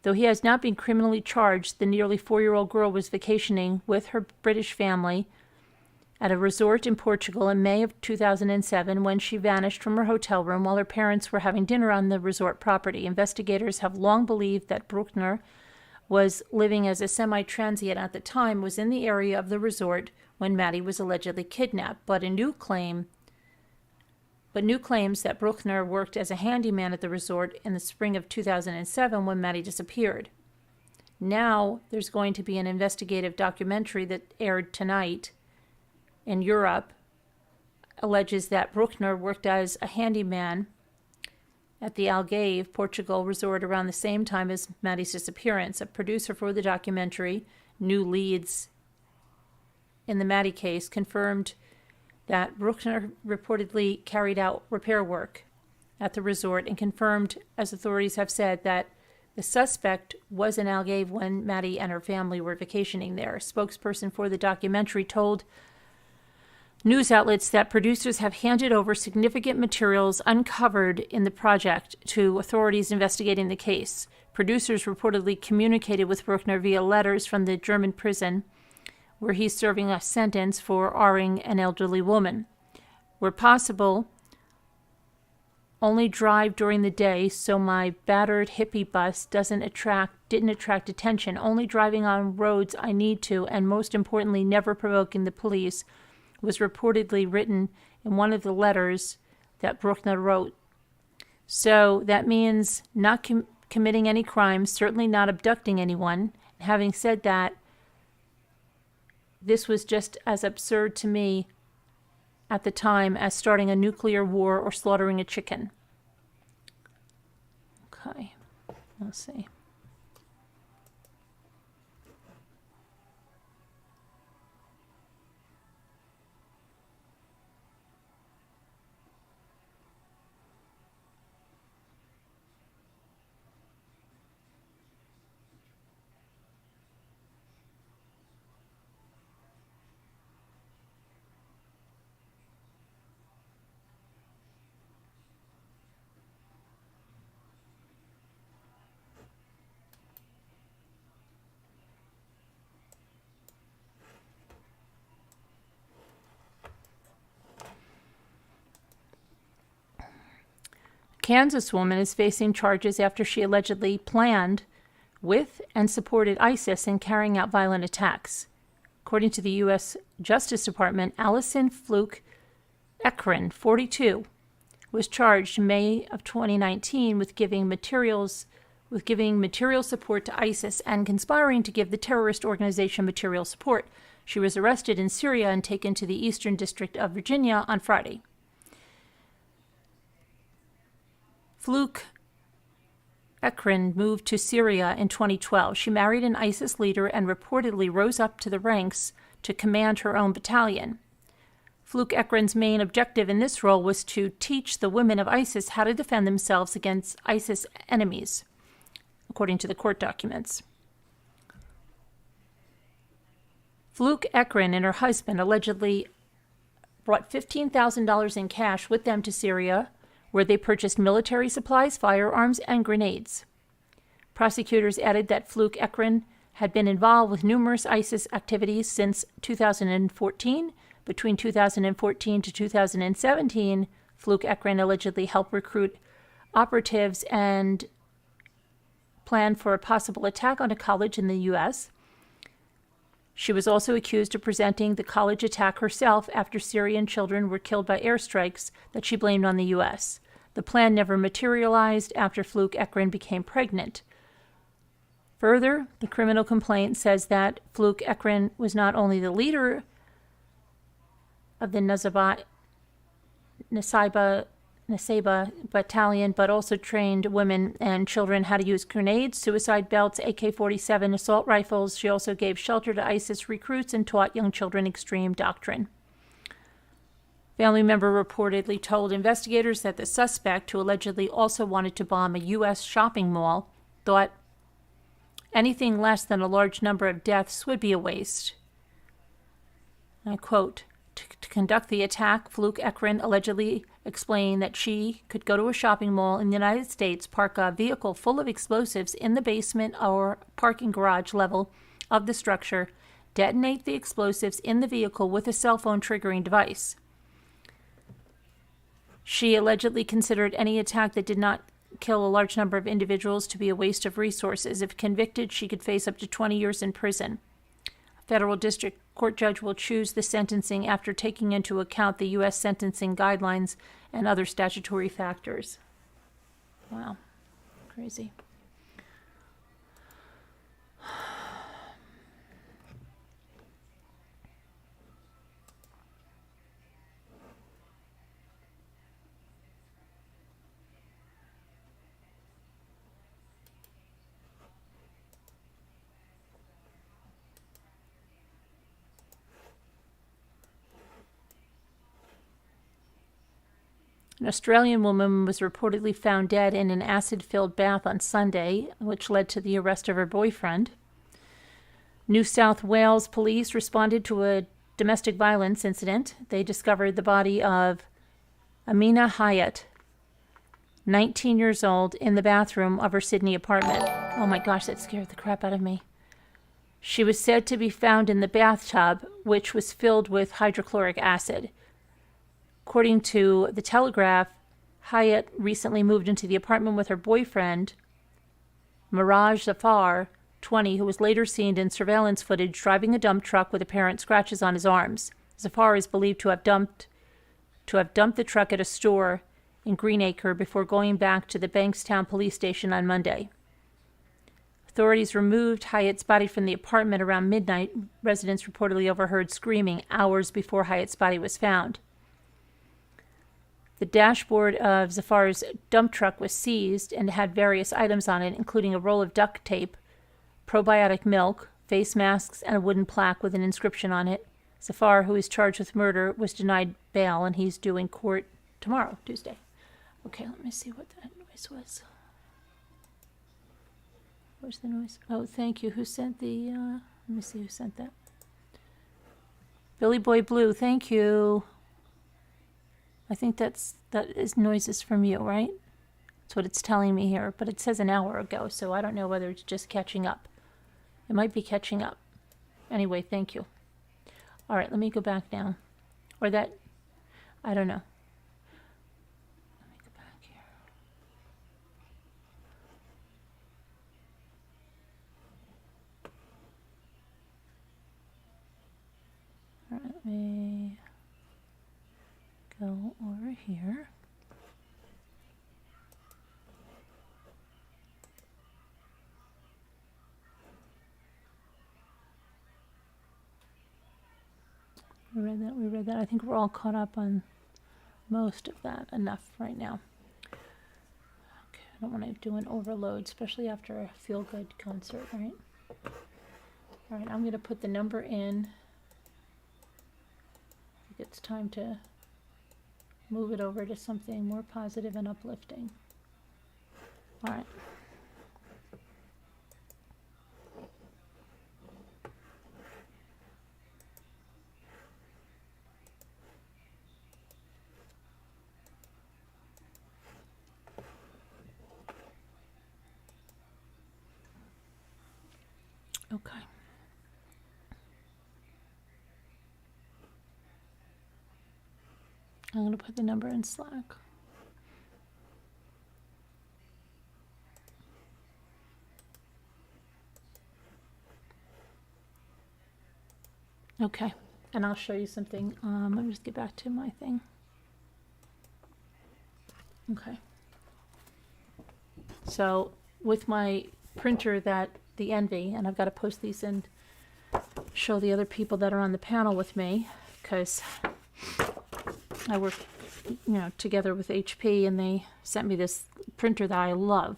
Though he has not been criminally charged, the nearly 4-year-old girl was vacationing with her British family at a resort in Portugal in May of 2007 when she vanished from her hotel room while her parents were having dinner on the resort property. Investigators have long believed that Bruckner was living as a semi-transient at the time, was in the area of the resort when Maddie was allegedly kidnapped. But new claims that Bruckner worked as a handyman at the resort in the spring of 2007 when Maddie disappeared. Now there's going to be an investigative documentary that aired tonight in Europe, alleges that Bruckner worked as a handyman at the Algarve, Portugal resort around the same time as Maddie's disappearance. A producer for the documentary, New Leads in the Maddie case, confirmed that Bruckner reportedly carried out repair work at the resort and confirmed, as authorities have said, that the suspect was in Algarve when Maddie and her family were vacationing there. A spokesperson for the documentary told news outlets that producers have handed over significant materials uncovered in the project to authorities investigating the case. Producers reportedly communicated with Bruckner via letters from the German prison where he's serving a sentence for arring an elderly woman. Where possible, only drive during the day so my battered hippie bus didn't attract attention. Only driving on roads I need to, and most importantly, never provoking the police, was reportedly written in one of the letters that Bruckner wrote. So that means not committing any crimes, certainly not abducting anyone. Having said that, this was just as absurd to me at the time as starting a nuclear war or slaughtering a chicken. Okay, let's see. Kansas woman is facing charges after she allegedly planned with and supported ISIS in carrying out violent attacks. According to the U.S. Justice Department, Allison Fluke Ekren, 42, was charged in May of 2019 with giving material support to ISIS and conspiring to give the terrorist organization material support. She was arrested in Syria and taken to the Eastern District of Virginia on Friday. Fluke Ekren moved to Syria in 2012. She married an ISIS leader and reportedly rose up to the ranks to command her own battalion. Fluke Ekren's main objective in this role was to teach the women of ISIS how to defend themselves against ISIS enemies, according to the court documents. Fluke Ekren and her husband allegedly brought $15,000 in cash with them to Syria, where they purchased military supplies, firearms, and grenades. Prosecutors added that Fluke Ekren had been involved with numerous ISIS activities since 2014. Between 2014 to 2017, Fluke Ekren allegedly helped recruit operatives and planned for a possible attack on a college in the U.S. She was also accused of presenting the college attack herself after Syrian children were killed by airstrikes that she blamed on the U.S. The plan never materialized after Fluke Ekren became pregnant. Further, the criminal complaint says that Fluke Ekren was not only the leader of the Nasaiba battalion, but also trained women and children how to use grenades, suicide belts, AK-47 assault rifles. She also gave shelter to ISIS recruits and taught young children extreme doctrine. Family member reportedly told investigators that the suspect, who allegedly also wanted to bomb a U.S. shopping mall, thought anything less than a large number of deaths would be a waste. I quote, to conduct the attack, Fluke Ekren allegedly explained that she could go to a shopping mall in the United States, park a vehicle full of explosives in the basement or parking garage level of the structure, detonate the explosives in the vehicle with a cell phone triggering device. She allegedly considered any attack that did not kill a large number of individuals to be a waste of resources. If convicted, she could face up to 20 years in prison. A federal district court judge will choose the sentencing after taking into account the U.S. sentencing guidelines and other statutory factors. Wow, crazy. An Australian woman was reportedly found dead in an acid-filled bath on Sunday, which led to the arrest of her boyfriend. New South Wales police responded to a domestic violence incident. They discovered the body of Amina Hyatt, 19 years old, in the bathroom of her Sydney apartment. Oh my gosh, that scared the crap out of me. She was said to be found in the bathtub, which was filled with hydrochloric acid. According to The Telegraph, Hyatt recently moved into the apartment with her boyfriend, Miraj Zafar, 20, who was later seen in surveillance footage driving a dump truck with apparent scratches on his arms. Zafar is believed to have dumped the truck at a store in Greenacre before going back to the Bankstown police station on Monday. Authorities removed Hyatt's body from the apartment around midnight. Residents reportedly overheard screaming hours before Hyatt's body was found. The dashboard of Zafar's dump truck was seized and had various items on it, including a roll of duct tape, probiotic milk, face masks, and a wooden plaque with an inscription on it. Zafar, who is charged with murder, was denied bail, and he's due in court tomorrow, Tuesday. Okay, let me see what that noise was. Where's the noise? Oh, thank you. Who sent the, let me see who sent that. Billy Boy Blue, thank you. I think that is noises from you, right? That's what it's telling me here, but it says an hour ago, so I don't know whether it's just catching up. It might be catching up. Anyway, thank you. All right, let me go back now. Or that, I don't know. Let me go back here. All right, let me go over here. We read that. I think we're all caught up on most of that enough right now. Okay, don't want to do an overload, especially after a feel-good concert, right? All right, I'm going to put the number in. I think it's time to move it over to something more positive and uplifting. All right. Okay. I'm going to put the number in Slack. Okay, and I'll show you something. Let me just get back to my thing. Okay. So with my printer the Envy, and I've got to post these and show the other people that are on the panel with me, because I work, together with HP, and they sent me this printer that I love,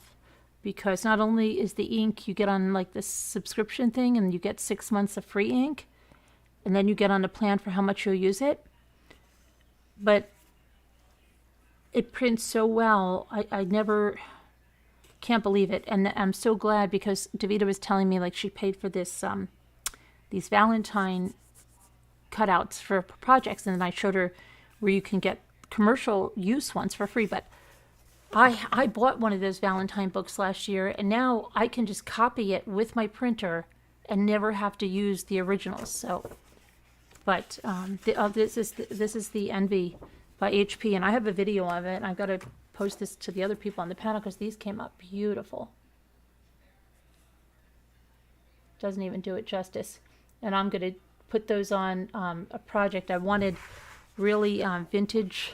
because not only is the ink you get on like this subscription thing, and you get 6 months of free ink, and then you get on a plan for how much you'll use it, but it prints so well. I never can't believe it, and I'm so glad, because Davita was telling me like she paid for this these Valentine cutouts for projects, and then I showed her where you can get commercial use ones for free. But I bought one of those Valentine books last year, and now I can just copy it with my printer and never have to use the originals. So, but this is the Envy by HP, and I have a video of it. I've got to post this to the other people on the panel, because these came up beautiful. Doesn't even do it justice. And I'm going to put those on a project. I wanted really vintage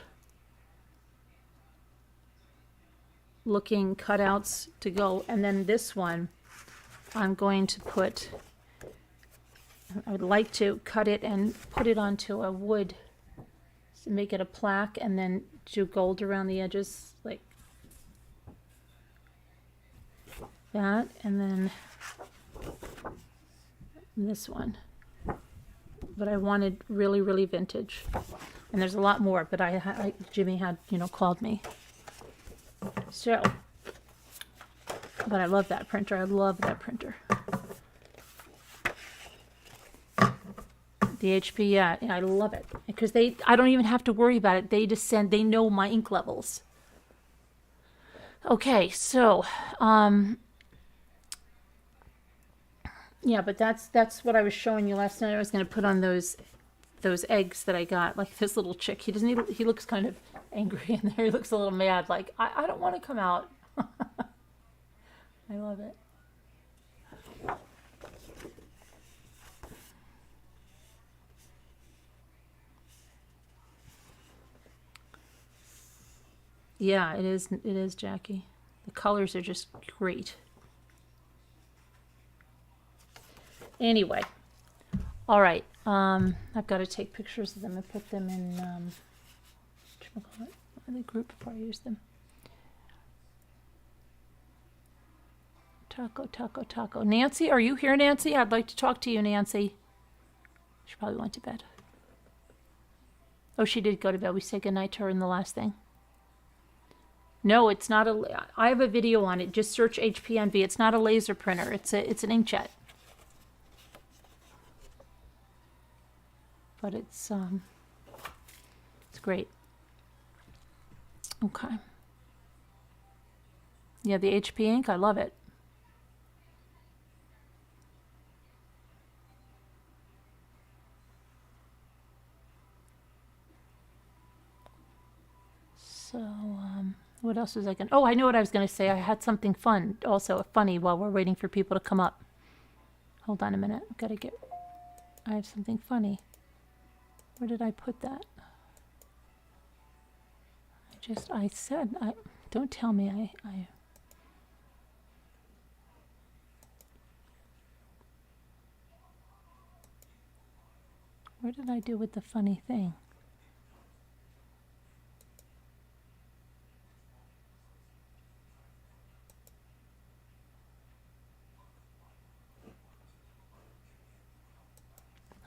looking cutouts to go, and then this one I'm going to put, I would like to cut it and put it onto a wood, so make it a plaque, and then do gold around the edges like that, and then this one. But I wanted really, really vintage, and there's a lot more, but Jimmy had called me. So, but I love that printer. I love that printer. The HP, yeah, I love it, because I don't even have to worry about it. They just they know my ink levels. Okay, so, yeah, but that's what I was showing you last night. I was going to put on those eggs that I got, like this little chick. He looks kind of angry in there. He looks a little mad, like, I don't want to come out. I love it. Yeah, it is, Jackie. The colors are just great. Anyway, all right. I've got to take pictures of them and put them in the group before I use them. Taco. Nancy, are you here, Nancy? I'd like to talk to you, Nancy. She probably went to bed. Oh, she did go to bed. We said goodnight to her in the last thing. No, it's not I have a video on it. Just search HP Envy. It's not a laser printer. It's an inkjet. But it's great. Okay. Yeah, the HP ink, I love it. So, what else was I going to... Oh, I know what I was going to say. I had something fun, also funny, while we're waiting for people to come up. Hold on a minute. I have something funny. Where did I put that? Don't tell me where did I do with the funny thing?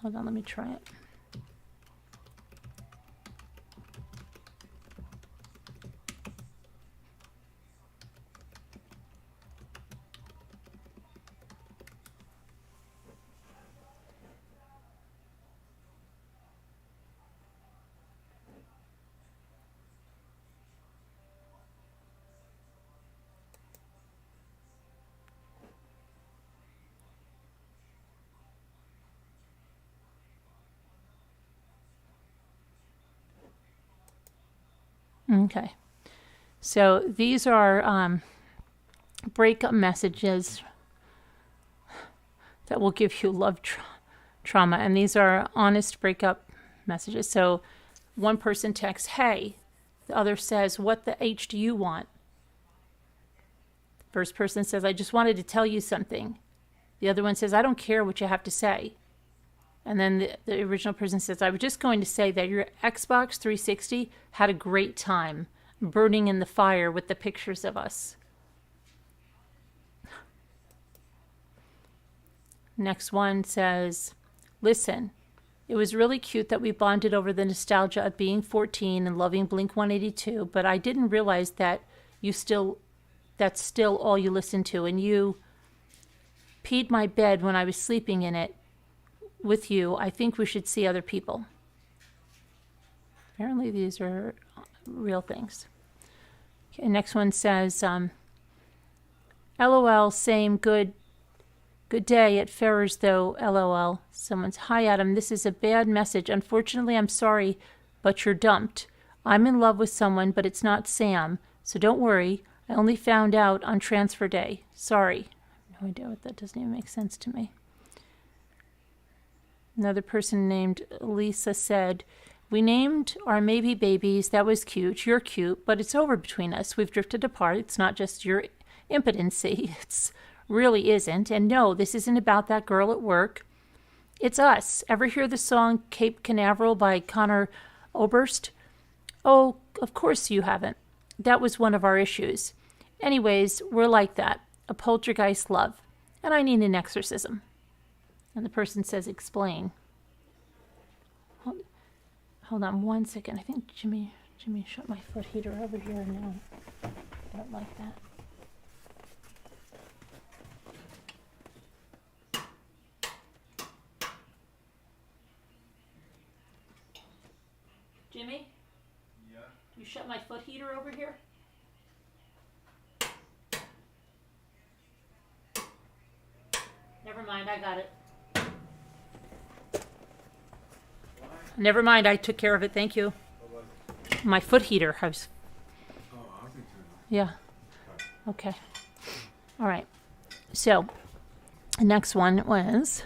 Hold on, let me try it. Okay. So these are breakup messages that will give you love trauma. And these are honest breakup messages. So one person texts, hey. The other says, what the H do you want? First person says, I just wanted to tell you something. The other one says, I don't care what you have to say. And then the original person says, I was just going to say that your Xbox 360 had a great time burning in the fire with the pictures of us. Next one says, listen, it was really cute that we bonded over the nostalgia of being 14 and loving Blink 182, but I didn't realize that that's still all you listen to, and you peed my bed when I was sleeping in it with you. I think we should see other people. Apparently these are real things. Okay, next one says, LOL, same, good day at Ferrers though, LOL. Someone's, hi Adam, this is a bad message. Unfortunately, I'm sorry, but you're dumped. I'm in love with someone, but it's not Sam, so don't worry. I only found out on transfer day. Sorry. I have no idea what that doesn't even make sense to me. Another person named Lisa said, we named our maybe babies. That was cute. You're cute, but it's over between us. We've drifted apart. It's not just your impotency. It's really isn't. And no, this isn't about that girl at work. It's us. Ever hear the song Cape Canaveral by Connor Oberst? Oh, of course you haven't. That was one of our issues. Anyways, we're like that. A poltergeist love. And I need an exorcism. And the person says, explain. Hold on 1 second. I think Jimmy shut my foot heater over here now. I don't like that. Jimmy? Yeah. You shut my foot heater over here? Never mind, I got it. Never mind, I took care of it, thank you. My foot heater. Oh, I'll take Yeah. Okay. All right. So, the next one was,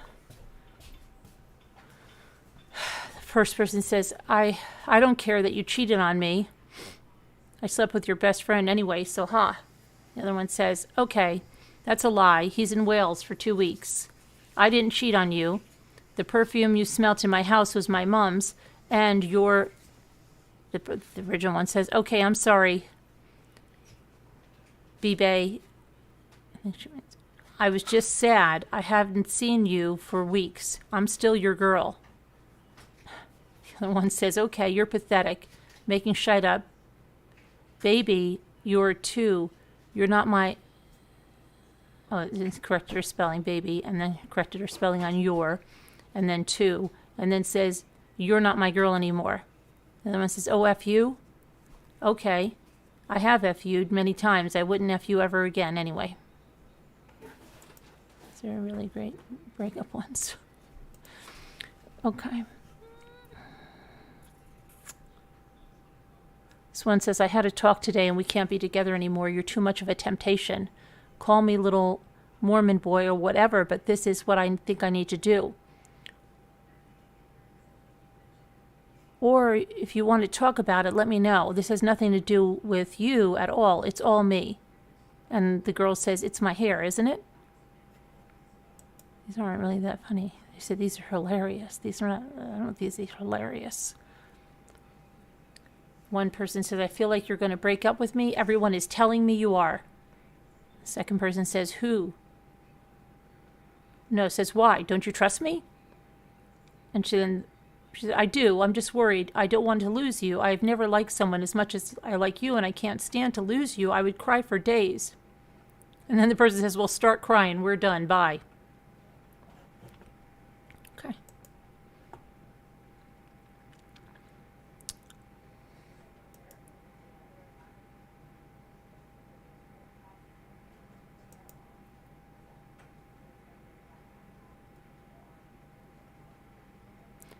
the first person says, I don't care that you cheated on me. I slept with your best friend anyway, so ha. The other one says, okay, that's a lie. He's in Wales for 2 weeks. I didn't cheat on you. The perfume you smelt in my house was my mom's, and the original one says, okay, I'm sorry, B-Bay. I was just sad. I haven't seen you for weeks. I'm still your girl. The other one says, okay, you're pathetic, making shit up. Baby, you're two. You're not my... Oh, it corrected her spelling, baby, and then corrected her spelling on your, and then two, and then says, you're not my girl anymore. And then one says, oh, F you? Okay. I have F you'd many times. I wouldn't F you ever again anyway. These are really great breakup ones. Okay. This one says, I had a talk today and we can't be together anymore. You're too much of a temptation. Call me little Mormon boy or whatever, but this is what I think I need to do. Or if you want to talk about it, let me know. This has nothing to do with you at all. It's all me. And the girl says, it's my hair, isn't it? These aren't really that funny. They said these are hilarious. These are not, I don't know if these are hilarious. One person says, I feel like you're going to break up with me. Everyone is telling me you are. The second person says, who? No, says, why? Don't you trust me? And she said, I do. I'm just worried. I don't want to lose you. I've never liked someone as much as I like you, and I can't stand to lose you. I would cry for days. And then the person says, well, start crying. We're done. Bye. Okay.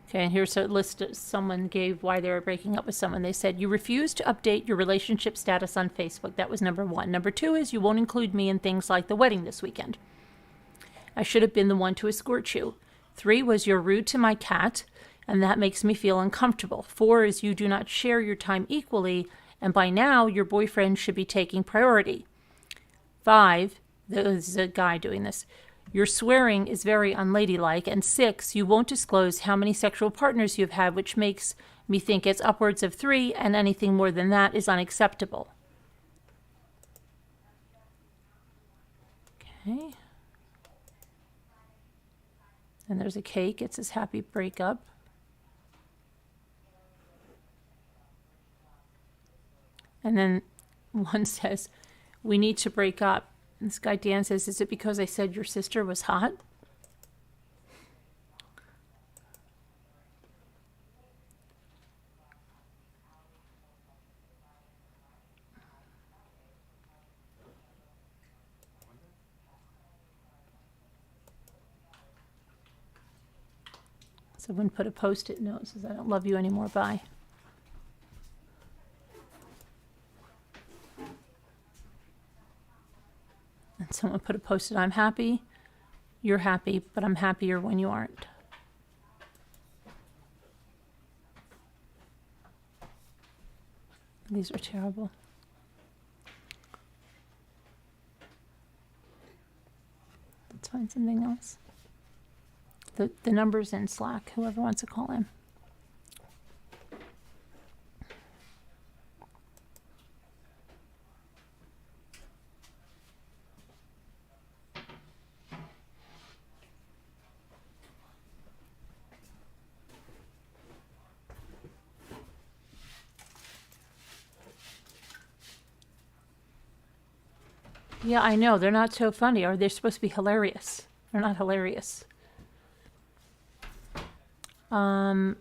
Okay, and here's a list that someone gave why they were breaking up with someone. They said, you refuse to update your relationship status on Facebook. That was number 1. Number 2 is you won't include me in things like the wedding this weekend. I should have been the one to escort you. 3 was you're rude to my cat, and that makes me feel uncomfortable. 4 is you do not share your time equally, and by now your boyfriend should be taking priority. 5, this is a guy doing this. Your swearing is very unladylike. And 6, you won't disclose how many sexual partners you've had, which makes me think it's upwards of 3, and anything more than that is unacceptable. Okay. And there's a cake. It says happy breakup. And then one says, we need to break up. And this guy Dan says, is it because I said your sister was hot? Someone put a post-it note that says, I don't love you anymore, bye. And someone put a post-it, I'm happy, you're happy, but I'm happier when you aren't. These are terrible. Let's find something else. The number's in Slack, whoever wants to call in. Yeah, I know. They're not so funny. Or they're supposed to be hilarious. They're not hilarious. Hi,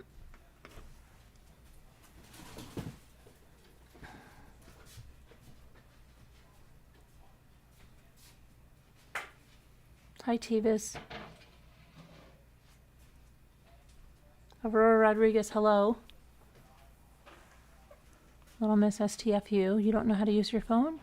Tevis. Aurora Rodriguez, hello. Little Miss STFU, you don't know how to use your phone?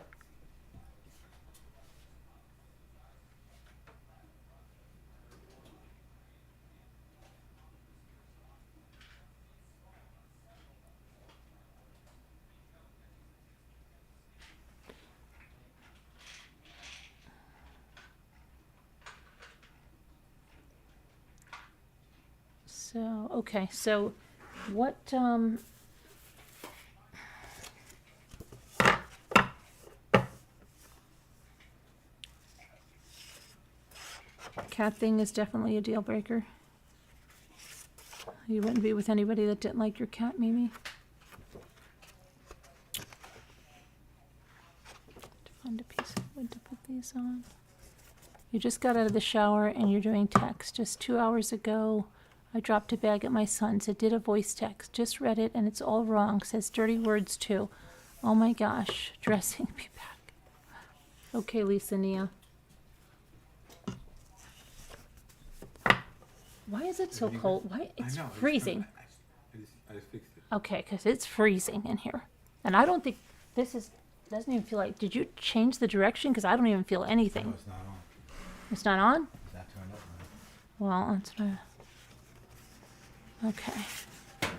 So, okay, so what, cat thing is definitely a deal breaker. You wouldn't be with anybody that didn't like your cat, Mimi? To find a piece of wood to put these on. You just got out of the shower and you're doing text. Just 2 hours ago, I dropped a bag at my son's. It did a voice text. Just read it and it's all wrong. Says dirty words too. Oh my gosh. Dressing me back. Okay, Lisa Nia. Why is it so cold? Why? It's freezing. I just fixed it. Okay, because it's freezing in here. And I don't think this is, doesn't even feel like, did you change the direction? Because I don't even feel anything. No, it's not on. It's not on? It's not turned up. Well, that's what I... Okay. I thought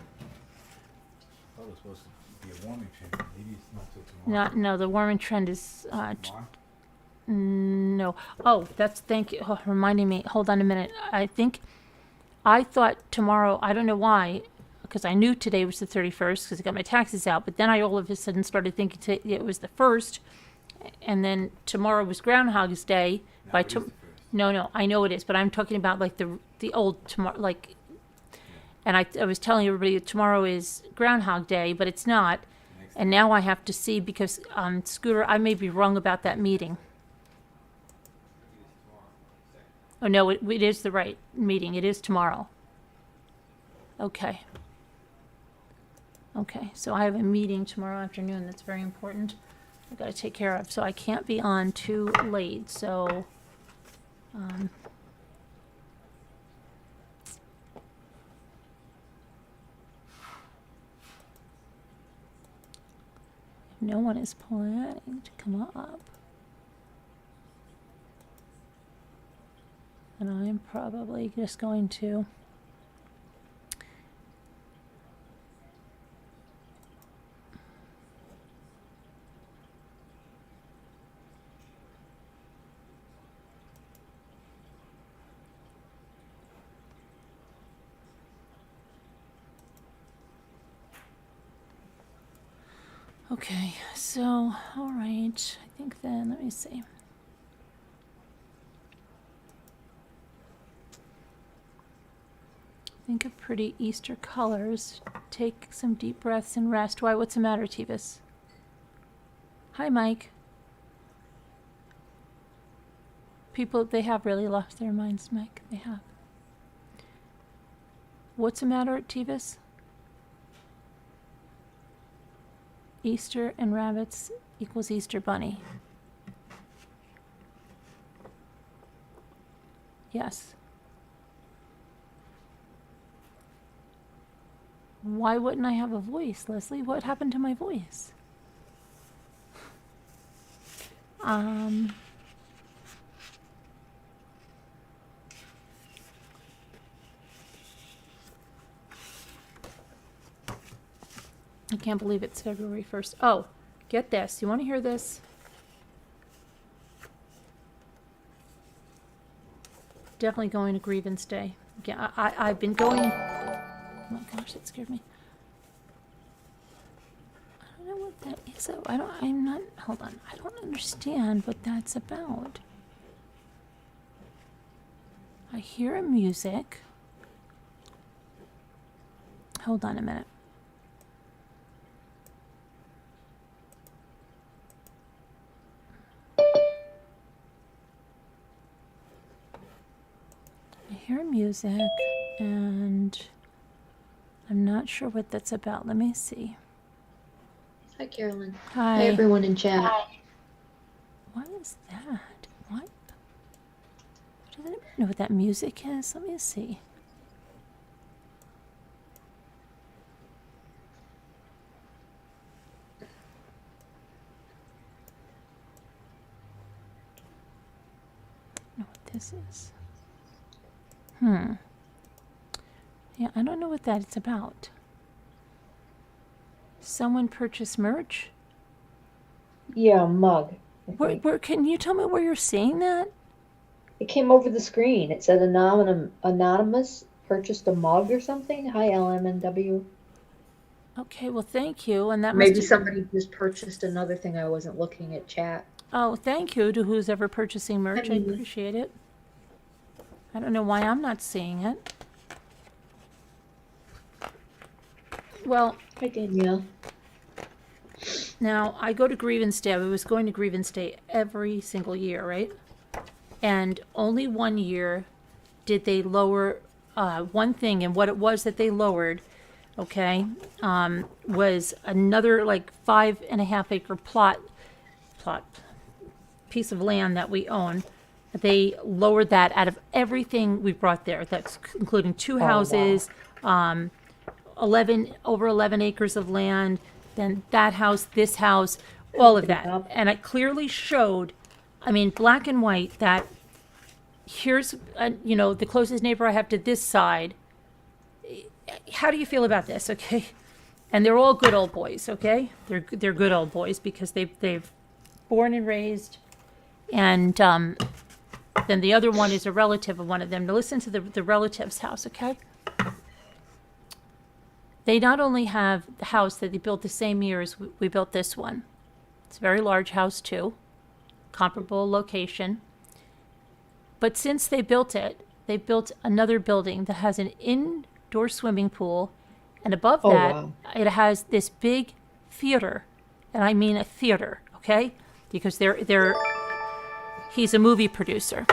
it was supposed to be a warming trend. Maybe it's not till tomorrow. No, the warming trend is... Tomorrow? No. Oh, that's, thank you. Oh, reminding me. Hold on a minute. I thought tomorrow, I don't know why, because I knew today was the 31st because I got my taxes out, but then I all of a sudden started thinking it was the 1st, and then tomorrow was Groundhog's Day. No, it is the first. No, I know it is, but I'm talking about like the old tomorrow, like... And I was telling everybody that tomorrow is Groundhog Day, but it's not. And now I have to see because, Scooter, I may be wrong about that meeting. Oh, no, it is the right meeting. It is tomorrow. Okay. Okay, so I have a meeting tomorrow afternoon that's very important. I've got to take care of, so I can't be on too late, so, no one is planning to come up. And I'm probably just going to. Okay, so, all right, I think then, let me see. Think of pretty Easter colors. Take some deep breaths and rest. Why, what's the matter, Tevis? Hi, Mike. People, they have really lost their minds, Mike. They have. What's the matter, Tevis? Easter and rabbits equals Easter bunny. Yes. Why wouldn't I have a voice, Leslie? What happened to my voice? I can't believe it's February 1st. Oh, get this. You want to hear this? Definitely going to Grievance Day. Yeah, I've been going. Oh my gosh, that scared me. I don't know what that is. I'm not. Hold on. I don't understand what that's about. I hear a music. Hold on a minute. I hear music, and I'm not sure what that's about. Let me see. Hi, Carolyn. Hi. Hi, everyone in chat. What is that? What? Does anybody know what that music is? Let me see. I don't know what this is. Yeah, I don't know what that's about. Someone purchased merch? Yeah, a mug. I think. Where can you tell me where you're seeing that? It came over the screen. It said anonymous purchased a mug or something. Hi, LMNW. Okay, well, thank you. And that Maybe must. somebody just purchased another thing. I wasn't looking at chat. Oh, thank you to who's ever purchasing merch. I appreciate it. I don't know why I'm not seeing it. Well, Hi, Danielle. now I go to Grievance Day. I was going to Grievance Day every single year, right? And only one year did they lower one thing, and what it was that they lowered, okay, was another like 5.5 acre plot piece of land that we own. They lowered that out of everything we brought there. That's including two houses, 11 acres of land, then that house, this house, all of that. And it clearly showed, I mean, black and white, that here's, the closest neighbor I have to this side. How do you feel about this, okay? And they're all good old boys, okay? They're good old boys because they've born and raised, and then the other one is a relative of one of them. Now listen to the relative's house, okay? They not only have the house that they built the same year as we built this one. It's a very large house too, comparable location. But since they built it, they built another building that has an outdoor swimming pool, and above Oh, that, wow. it has this big theater, and I mean a theater, okay? Because he's a movie producer,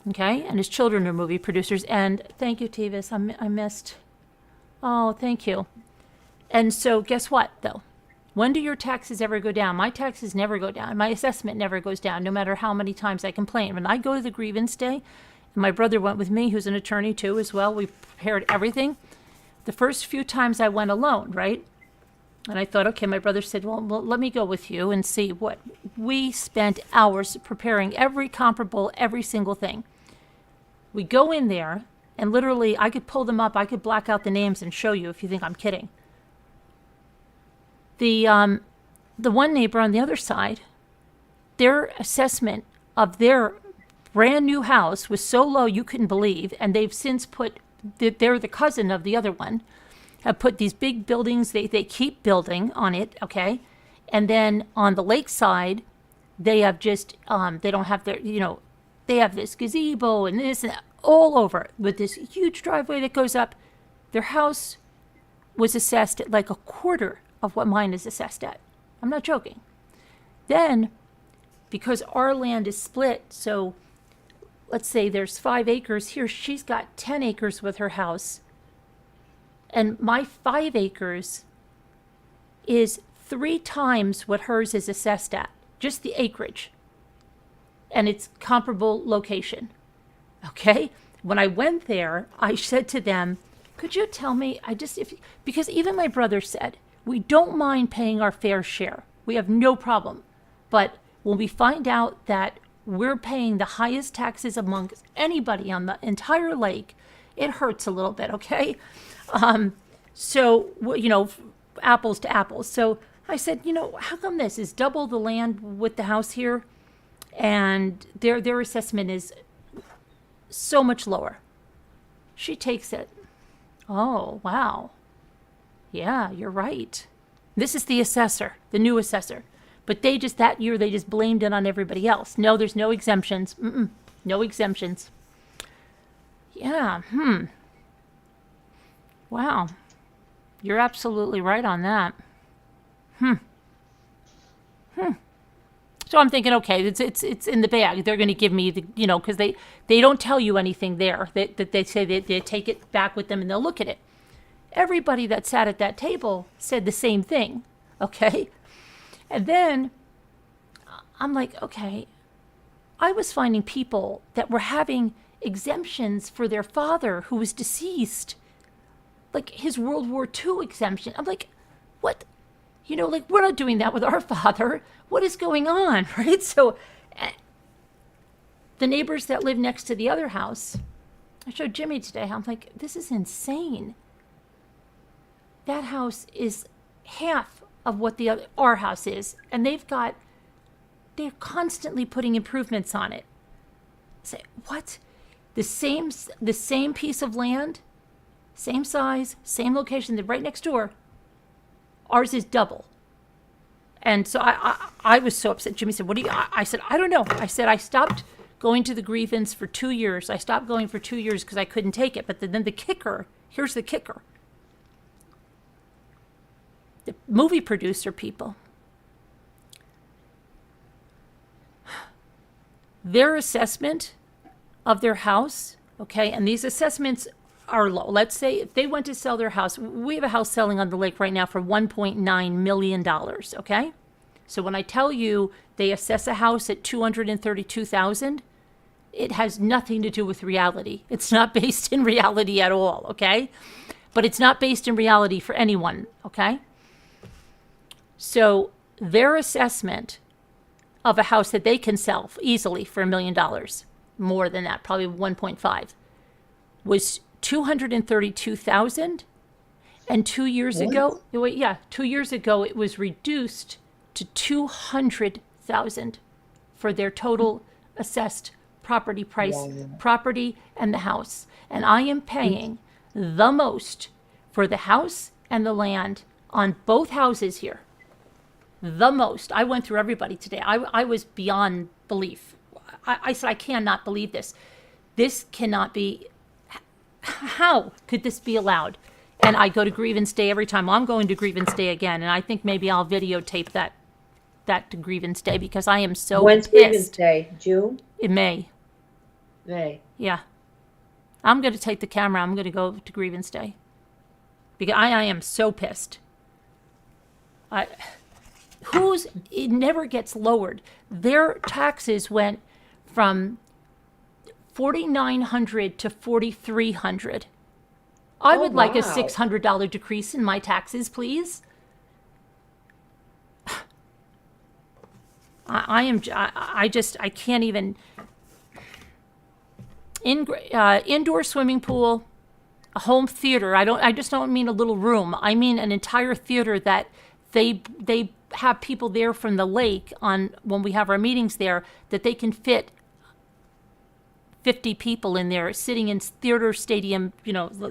okay? And his children are movie producers. And thank you, Tevis. I missed. Oh, thank you. And so, guess what, though? When do your taxes ever go down? My taxes never go down. My assessment never goes down, no matter how many times I complain. When I go to the grievance day, and my brother went with me, who's an attorney too as well, we prepared everything. The first few times I went alone, right? And I thought, okay, my brother said, well, let me go with you and see what. We spent hours preparing every comparable, every single thing. We go in there, and literally, I could pull them up. I could black out the names and show you if you think I'm kidding. The one neighbor on the other side, their assessment of their brand new house was so low you couldn't believe, and they've since put, they're the cousin of the other one, have put these big buildings, they keep building on it, okay? And then on the lakeside, they have just, they don't have their, they have this gazebo and this and that, all over with this huge driveway that goes up. Their house was assessed at like a quarter of what mine is assessed at. I'm not joking. Then, because our land is split, so let's say there's 5 acres here, she's got 10 acres with her house. And my 5 acres is 3 times what hers is assessed at, just the acreage. And it's comparable location. Okay? When I went there, I said to them, could you tell me, because even my brother said, we don't mind paying our fair share. We have no problem. But when we find out that we're paying the highest taxes amongst anybody on the entire lake, it hurts a little bit, okay? So, apples to apples. So I said, how come this is double the land with the house here? And their assessment is so much lower. She takes it. Oh, wow. Yeah, you're right. This is the assessor, the new assessor. But that year, they just blamed it on everybody else. No, there's no exemptions. No exemptions. Yeah, Wow. You're absolutely right on that. So I'm thinking, okay, it's in the bag. They're going to give me because they don't tell you anything there. That they say they take it back with them and they'll look at it. Everybody that sat at that table said the same thing, okay? And then I'm like, okay, I was finding people that were having exemptions for their father who was deceased, like his World War II exemption. I'm like, what? We're not doing that with our father. What is going on, right? So the neighbors that live next to the other house, I showed Jimmy today, I'm like, this is insane. That house is half of what our house is, and they're constantly putting improvements on it. Say, what? The same piece of land, same size, same location, they're right next door. Ours is double. And so I was so upset. Jimmy said, what do you, I said, I don't know. I said, I stopped going to the grievance for 2 years. I stopped going for 2 years because I couldn't take it. But then the kicker, here's the kicker. The movie producer people, their assessment of their house, okay, and these assessments are low. Let's say if they went to sell their house, we have a house selling on the lake right now for $1.9 million, okay? So when I tell you they assess a house at $232,000, it has nothing to do with reality. It's not based in reality at all, okay? But it's not based in reality for anyone, okay? So their assessment of a house that they can sell easily for $1 million, more than that, probably 1.5, was $232,000. And 2 years ago, 2 years ago, it was reduced to $200,000 for their total assessed property price, property and the house. And I am paying the most for the house and the land on both houses here. The most. I went through everybody today. I was beyond belief. I said, I cannot believe this. This cannot be. how could this be allowed? And I go to grievance day every time. I'm going to grievance day again, and I think maybe I'll videotape that to grievance day because I am so When's grievance pissed. day? June? In May. May. Yeah. I'm going to take the camera. I'm going to go to grievance day. Because I am so pissed. It never gets lowered. Their taxes went from $4,900 to $4,300. I would like a wow. $600 decrease in my taxes, please. I can't even. Indoor swimming pool, a home theater. I just don't mean a little room. I mean an entire theater that they have people there from the lake when we have our meetings there, that they can fit 50 people in there sitting in theater stadium,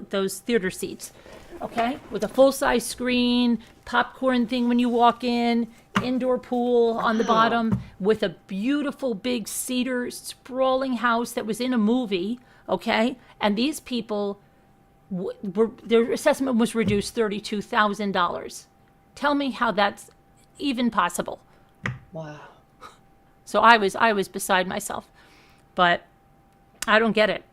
those theater seats, okay? With a full-size screen, popcorn thing when you walk in, indoor pool on the bottom, with a beautiful big cedar sprawling house that was in a movie, okay? And these people, their assessment was reduced $32,000. Tell me how that's even possible. Wow. So I was beside myself, but I don't get it.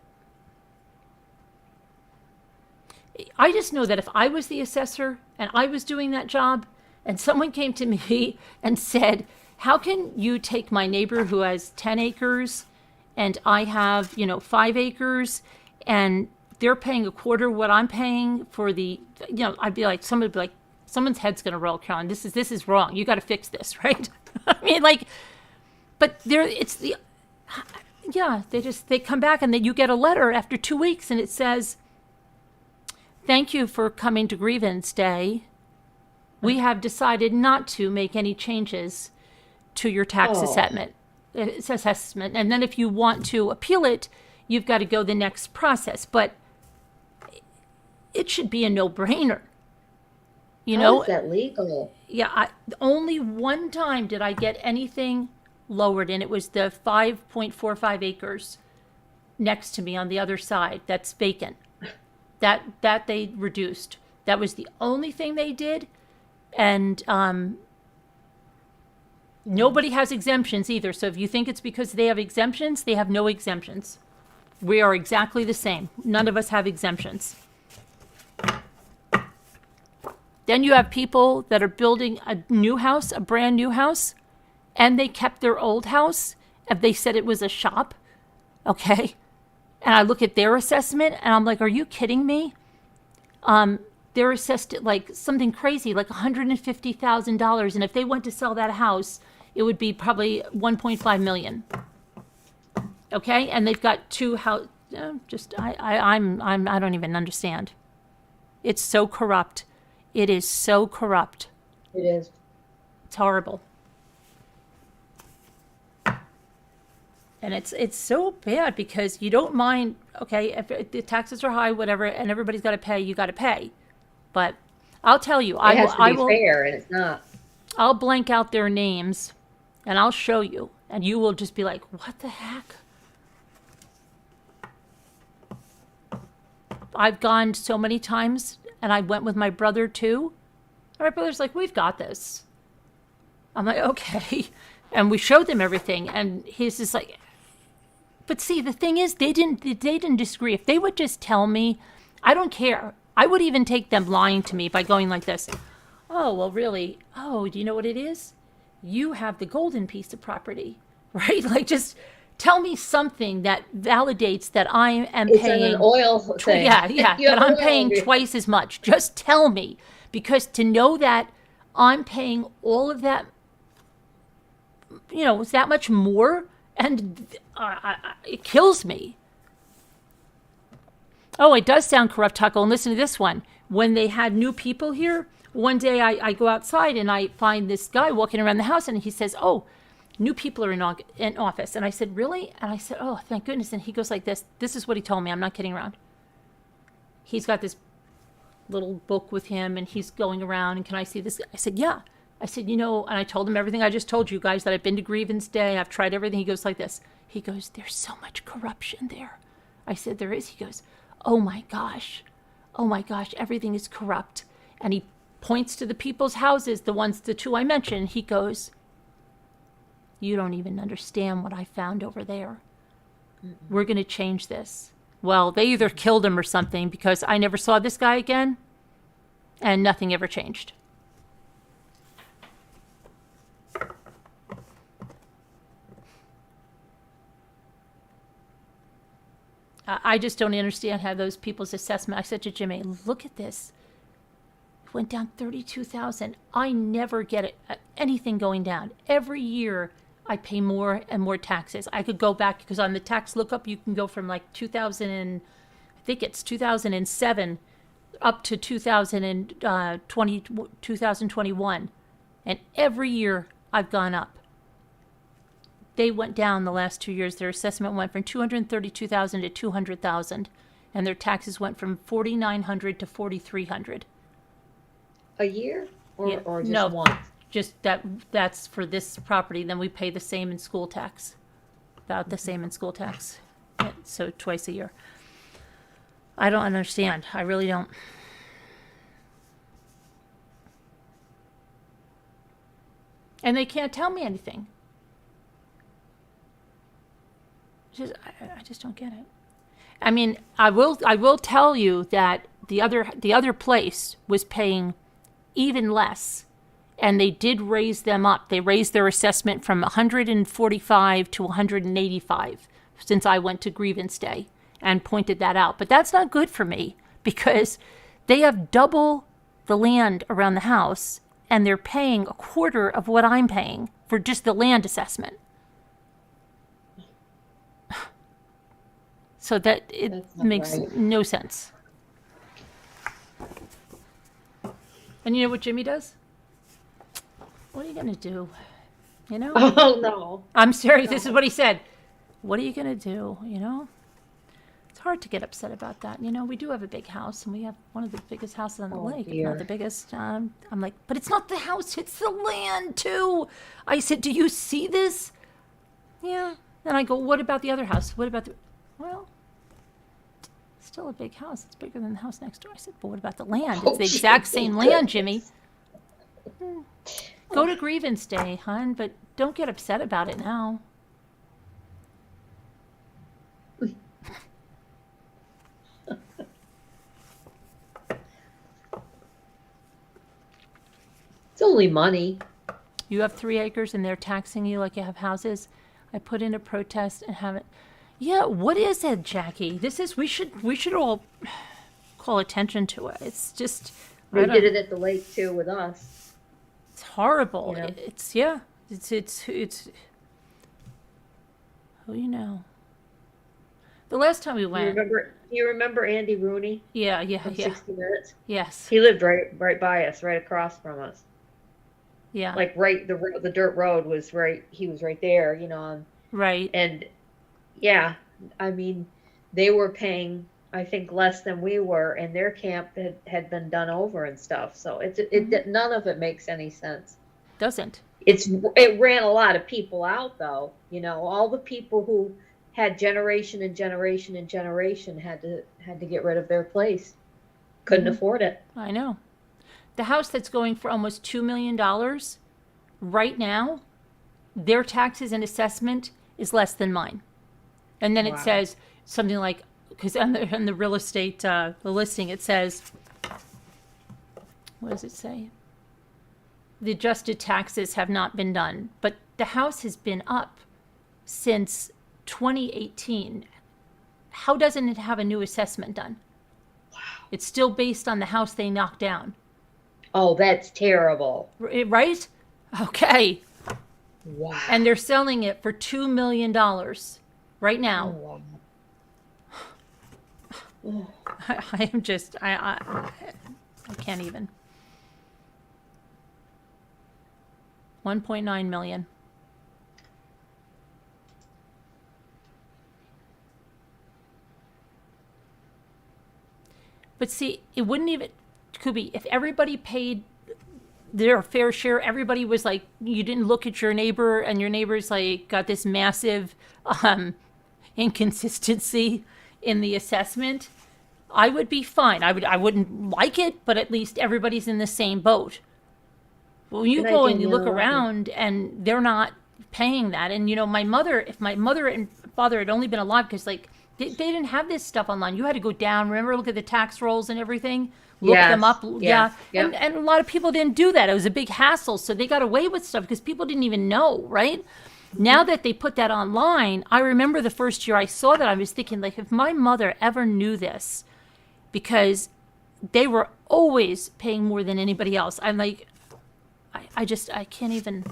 I just know that if I was the assessor and I was doing that job and someone came to me and said, how can you take my neighbor who has 10 acres and I have, 5 acres and they're paying a quarter what I'm paying for I'd be like, someone would be like, someone's head's going to roll, Caroline. This is wrong. You got to fix this, right? I mean, but they come back and then you get a letter after 2 weeks and it says, thank you for coming to grievance day. We have decided not to make any changes to your tax assessment. And then if you want to appeal it, you've got to go the next process. But it should be a no-brainer. How is that legal? Yeah, only one time did I get anything lowered, and it was the 5.45 acres next to me on the other side that's vacant. That they reduced. That was the only thing they did, and nobody has exemptions either. So if you think it's because they have exemptions, they have no exemptions. We are exactly the same. None of us have exemptions. Then you have people that are building a new house, a brand new house, and they kept their old house and they said it was a shop, okay? And I look at their assessment and I'm like, are you kidding me? They're assessed at like something crazy, like $150,000. And if they went to sell that house, it would be probably $1.5 million. Okay? And they've got two houses. I don't even understand. It's so corrupt. It is so corrupt. It is. It's horrible. And it's so bad because you don't mind, okay, if the taxes are high, whatever, and everybody's got to pay, you got to pay. But I'll tell you, It has to be fair, and it's not. I'll blank out their names and I'll show you, and you will just be like, what the heck? I've gone so many times, and I went with my brother too. And my brother's like, we've got this. I'm like, okay. And we showed them everything, and he's just like, but see, the thing is, they didn't disagree. If they would just tell me, I don't care. I would even take them lying to me by going like this. Oh, well, really? Oh, do you know what it is? You have the golden piece of property, right? Like, just tell me something that validates that I am paying. It's an oil thing. Yeah, that I'm paying twice as much. Just tell me. Because to know that I'm paying all of that, is that much more? And it kills me. Oh, it does sound corrupt, Tuckle. And listen to this one. When they had new people here, one day I go outside and I find this guy walking around the house and he says, oh, new people are in office. And I said, really? And I said, oh, thank goodness. And he goes like this. This is what he told me. I'm not kidding around. He's got this little book with him and he's going around and can I see this? I said, yeah. I said, and I told him everything I just told you guys, that I've been to grievance day. I've tried everything. He goes like this. He goes, there's so much corruption there. I said, there is. He goes, oh my gosh, everything is corrupt. And he points to the people's houses, the two I mentioned. He goes, you don't even understand what I found over there. We're going to change this. Well, they either killed him or something, because I never saw this guy again, and nothing ever changed. I just don't understand how those people's assessment. I said to Jimmy, look at this. It went down 32,000. I never get it, anything going down. Every year I pay more and more taxes. I could go back, because on the tax lookup you can go from like 2007 up to 2021. And every year I've gone up. They went down the last 2 years. Their assessment went from 232,000 to 200,000, and their taxes went from 4,900 to 4,300. A year? Or, Yeah. or just No. once? Just that's for this property. Then we pay the same in school tax, about the same in school tax. Yeah, so twice a year. I don't understand. I really don't. And they can't tell me anything. I just don't get it. I mean, I will tell you that the other place was paying even less, and they did raise them up. They raised their assessment from 145 to 185 since I went to grievance day and pointed that out. But that's not good for me, because they have double the land around the house, and they're paying a quarter of what I'm paying for just the land assessment. So that it That's not makes right. no sense. And you know what Jimmy does? What are you going to do? You know? Oh, no. I'm serious. This is what he said. What are you going to do? You know? It's hard to get upset about that. You know, we do have a big house, and we have one of the biggest houses on the Oh, lake. If dear. not the biggest. I'm like, but it's not the house. It's the land, too. I said, do you see this? Yeah. Then I go, what about the other house? What about the... Well, it's still a big house. It's bigger than the house next door. I said, but what about the land? It's the exact same land, Jimmy. Go to grievance day, hon, but don't get upset about it now. It's only money. You have 3 acres and they're taxing you like you have houses. I put in a protest and have it. Yeah, what is it, Jackie? This is we should all call attention to it. It's just They did it at the lake too with us. It's horrible. You know? It's who you know. The last time we went, You remember Andy Rooney yeah, from yeah, 60 Minutes? yes, He lived right by us, right across from us. yeah, Like the dirt road was right. He was right there, you know. right. And yeah, I mean, they were paying, I think, less than we were, and their camp had been done over and stuff. So none of it makes any sense. Doesn't. It ran a lot of people out, though. You know, all the people who had generation and generation and generation had to get rid of their place. Couldn't afford it. I know. The house that's going for almost $2 million right now, their taxes and assessment is less than mine. And then it Wow. says something like, because on the real estate, the listing, it says, what does it say? The adjusted taxes have not been done, but the house has been up since 2018. How doesn't it have a new assessment done? Wow. It's still based on the house they knocked down. Oh, that's terrible. Right? Okay. Wow. And they're selling it for $2 million right now. Wow. I am just, I can't even. 1.9 million. But see, it wouldn't even, Kubi, if everybody paid their fair share, everybody was like, you didn't look at your neighbor, and your neighbor's like got this massive inconsistency in the assessment. I would be fine. I wouldn't like it, but at least everybody's in the same boat. When you And I go do and you look know- around and they're not paying that, and if my mother and father had only been alive, because like they didn't have this stuff online. You had to go down. Remember, look at the tax rolls and everything. Look them Yes, up. Yeah. yeah. And a lot of people didn't do that. It was a big hassle, so they got away with stuff because people didn't even know, right? Now that they put that online, I remember the first year I saw that, I was thinking, like, if my mother ever knew this, because they were always paying more than anybody else. I'm like, I can't even.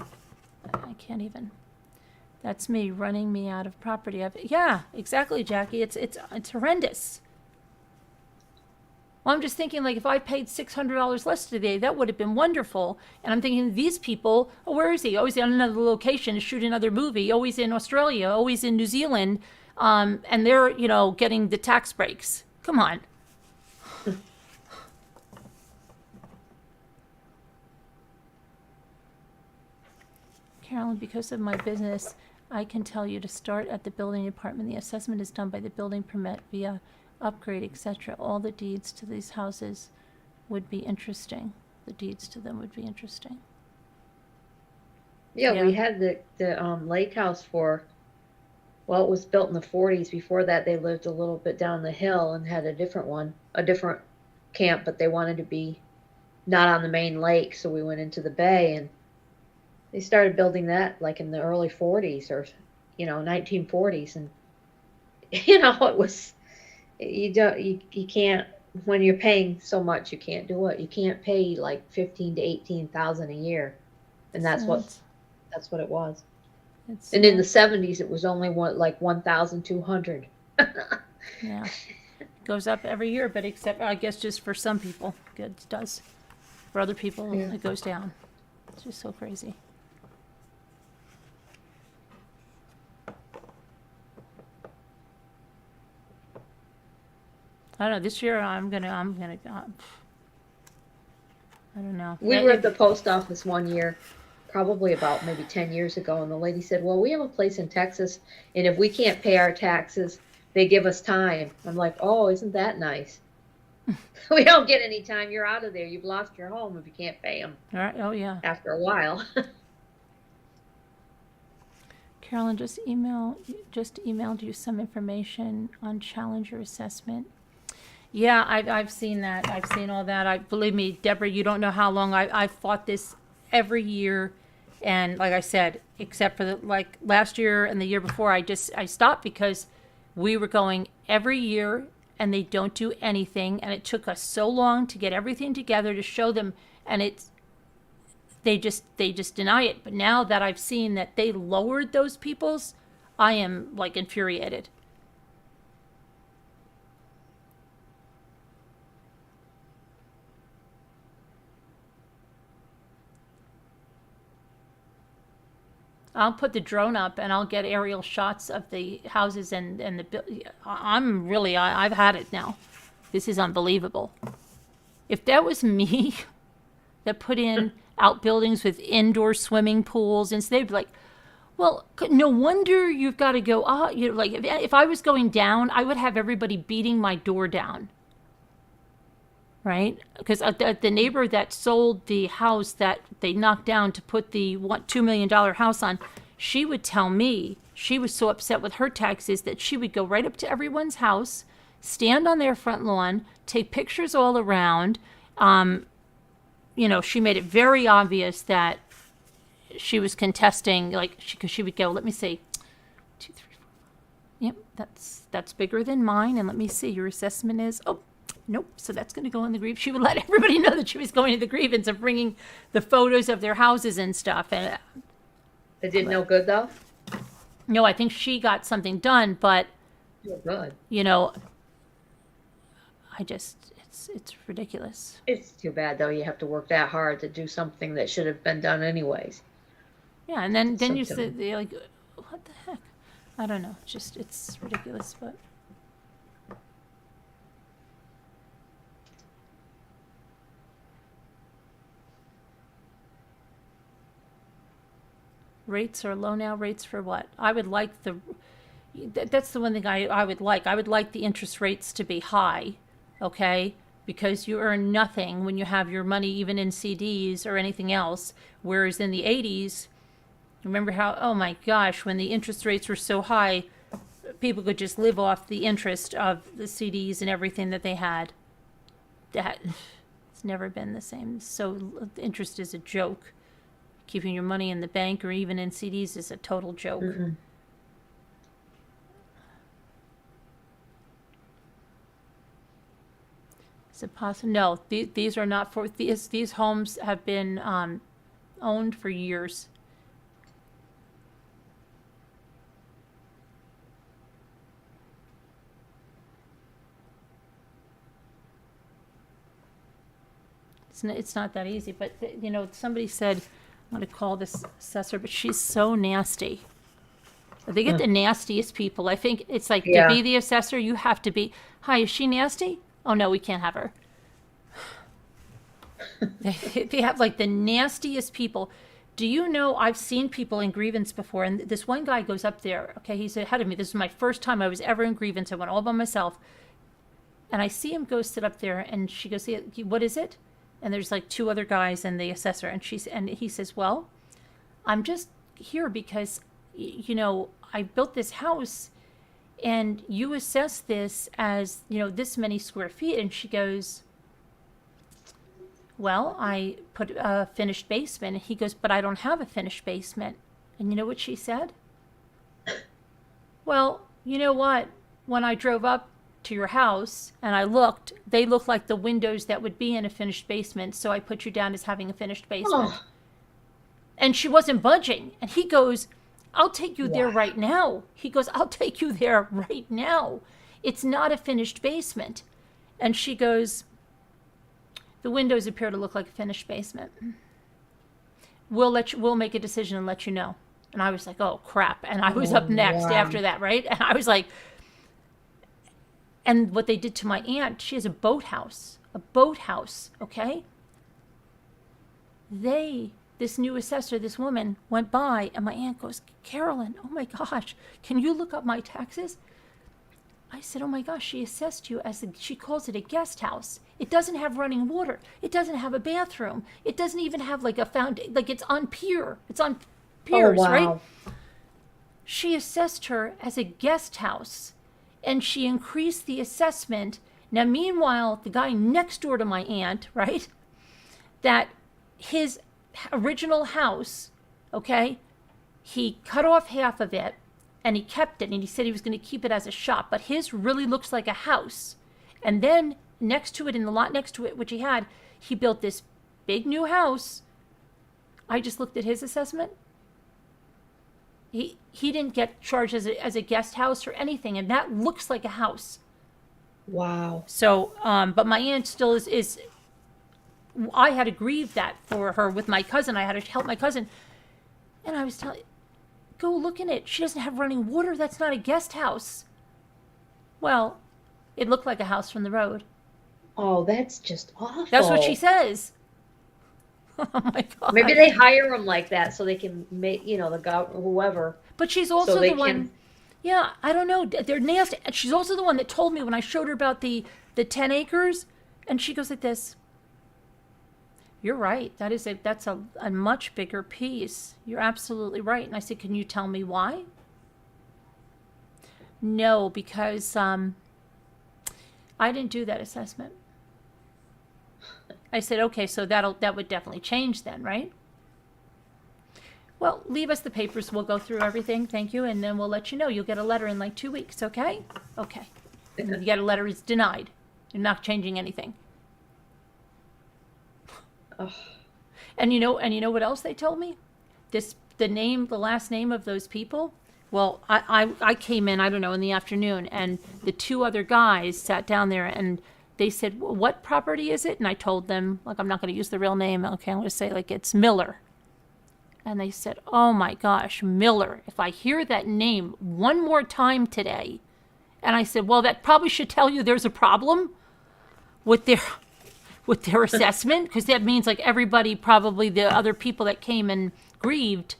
That's me running me out of property. Yeah, exactly, Jackie. It's horrendous. Well, I'm just thinking, like, if I paid $600 less today, that would have been wonderful. And I'm thinking, these people, oh, where is he? Oh, he's on another location to shoot another movie. Oh, he's in Australia. Oh, he's in New Zealand. And they're, getting the tax breaks. Come on. Carolyn, because of my business, I can tell you to start at the building department. The assessment is done by the building permit via upgrade, etc. All the deeds to these houses would be interesting. The deeds to them would be interesting. Yeah, we Yeah. had the lake house for, well, it was built in the 40s. Before that, they lived a little bit down the hill and had a different camp, but they wanted to be not on the main lake, so we went into the bay, and they started building that like in the early 40s or 1940s, and it was, you can't, when you're paying so much, you can't do it. You can't pay like 15 to 18,000 a year, and that's what it was. And in the 70s, it was only 1,200. Yeah, goes up every year, but except I guess just for some people, it does. For other people, Yeah. it goes down. It's just so crazy. I don't know. This year, I'm gonna. I don't know. We were at the post office one year, probably about maybe 10 years ago, and the lady said, well, we have a place in Texas, and if we can't pay our taxes, they give us time. I'm like, oh, isn't that nice? We don't get any time. You're out of there. You've lost your home if you can't pay them All right. Oh yeah. after a while. Carolyn just emailed you some information on Challenger assessment. Yeah, I've seen that. I've seen all that. Believe me, Deborah, you don't know how long I've fought this every year, and like I said, except for last year and the year before, I stopped because we were going every year and they don't do anything, and it took us so long to get everything together to show them, and they just deny it. But now that I've seen that they lowered those people's, I am like infuriated. I'll put the drone up and I'll get aerial shots of the houses and I've had it now. This is unbelievable. If that was me that put in outbuildings with indoor swimming pools, and so they'd be like, well, no wonder you've got to go, like if I was going down, I would have everybody beating my door down. Right? Because the neighbor that sold the house that they knocked down to put the $2 million house on, she would tell me she was so upset with her taxes that she would go right up to everyone's house, stand on their front lawn, take pictures all around. She made it very obvious that she was contesting, because she would go, let me see, 2, 3, 4. Yep, that's bigger than mine. And let me see, your assessment is, nope, so that's going to go in the grievance. She would let everybody know that she was going to the grievance and bringing the photos of their houses and stuff. And It did no good, though? no, I think she got something done, but Oh, good. it's ridiculous. It's too bad, though. You have to work that hard to do something that should have been done anyways. Yeah, and then you Something. say, they're like, what the heck? I don't know. It's ridiculous, but. Rates are low now. Rates for what? I would like that's the one thing I would like. I would like the interest rates to be high, okay? Because you earn nothing when you have your money even in CDs or anything else. Whereas in the 80s, remember how, oh my gosh, when the interest rates were so high, people could just live off the interest of the CDs and everything that they had. That it's never been the same. So interest is a joke. Keeping your money in the bank or even in CDs is a total joke. Mm-mm. Is it possible? No, these are not for these homes have been owned for years. It's not that easy, but you know, somebody said, I'm going to call this assessor, but she's so nasty. They get the nastiest people. I think it's like, Yeah. to be the assessor, you have to be, hi, is she nasty? Oh no, we can't have her. They have like the nastiest people. Do you know, I've seen people in grievance before, and this one guy goes up there, okay, he's ahead of me. This is my first time I was ever in grievance. I went all by myself. And I see him go sit up there, and she goes, what is it? And there's like two other guys and the assessor, and he says, well, I'm just here because, you know, I built this house and you assess this as, you know, this many square feet. And she goes, well, I put a finished basement. And he goes, but I don't have a finished basement. And you know what she said? Well, you know what? When I drove up to your house and I looked, they look like the windows that would be in a finished basement, so I put you down as having a finished basement. Oh. And she wasn't budging. And he goes, I'll take you there Wow. right now. He goes, I'll take you there right now. It's not a finished basement. And she goes, the windows appear to look like a finished basement. We'll make a decision and let you know. And I was like, oh crap. And I was up next wow. after that, right? And I was like, and what they did to my aunt, she has a boathouse, okay? This new assessor, this woman, went by, and my aunt goes, Carolyn, oh my gosh, can you look up my taxes? I said, oh my gosh, she assessed you she calls it a guest house. It doesn't have running water. It doesn't have a bathroom. It doesn't even have like a fountain, like it's on pier. It's on piers, wow. right? She assessed her as a guest house. And she increased the assessment. Now, meanwhile, the guy next door to my aunt, right, that his original house, okay, he cut off half of it and he kept it, and he said he was going to keep it as a shop, but his really looks like a house. And then next to it, in the lot next to it, which he had, he built this big new house. I just looked at his assessment. He didn't get charged as a guest house or anything, and that looks like a house. Wow. So, but my aunt still is. I had to grieve that for her with my cousin. I had to help my cousin, and I was telling, go look in it. She doesn't have running water. That's not a guest house. Well, it looked like a house from the road. Oh, that's just awful. That's what she says. Oh my God. Maybe they hire them like that so they can make, you know, the guy, whoever. But she's also So they the one. can- Yeah, I don't know. They're nasty. She's also the one that told me when I showed her about the 10 acres, and she goes like this. You're right. That's a much bigger piece. You're absolutely right. And I said, can you tell me why? No, because I didn't do that assessment. I said, okay, so that would definitely change then, right? Well, leave us the papers. We'll go through everything. Thank you. And then we'll let you know. You'll get a letter in like 2 weeks, okay? Okay. And you get a letter, it's denied. You're not changing anything. Ugh. And you know what else they told me? The last name of those people. Well, I came in, I don't know, in the afternoon, and the two other guys sat down there, and they said, what property is it? And I told them, like, I'm not going to use the real name. Okay, I'm going to say, like, it's Miller. And they said, oh my gosh, Miller. If I hear that name one more time today. And I said, well, that probably should tell you there's a problem with their assessment, because that means like everybody, probably the other people that came and grieved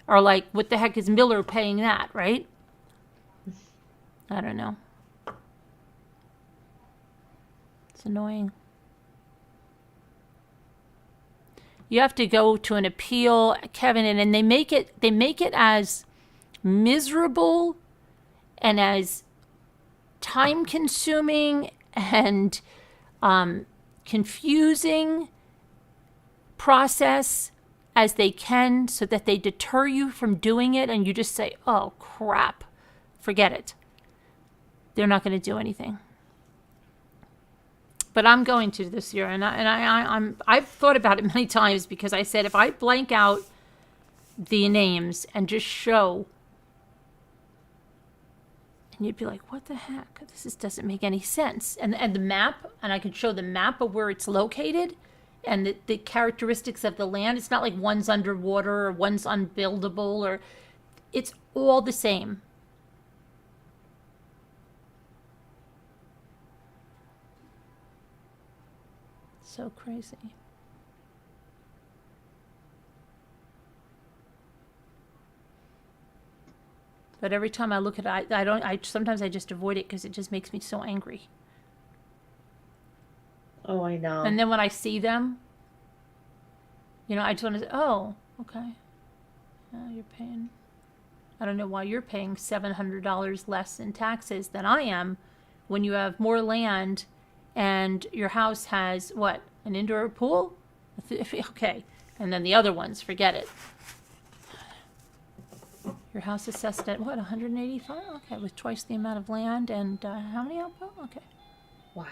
are like, what the heck is Miller paying that, right? I don't know. annoying. You have to go to an appeal, Kevin, and they make it as miserable and as time consuming and confusing process as they can, so that they deter you from doing it, and you just say, oh crap, forget it. They're not going to do anything. But I'm going to this year, and I've thought about it many times, because I said, if I blank out the names and just show, and you'd be like, what the heck? This just doesn't make any sense. And the map, and I could show the map of where it's located and the characteristics of the land. It's not like one's underwater or one's unbuildable, or it's all the same. So crazy. But every time I look at it, I sometimes I just avoid it because it just makes me so angry. Oh, I know. And then when I see them, I just want to say, oh, okay. You're paying, I don't know why you're paying $700 less in taxes than I am when you have more land and your house has, what, an indoor pool? Okay. And then the other ones, forget it. Your house assessed at, what, 185? Okay, with twice the amount of land and how many outbuilt? Okay. Wow.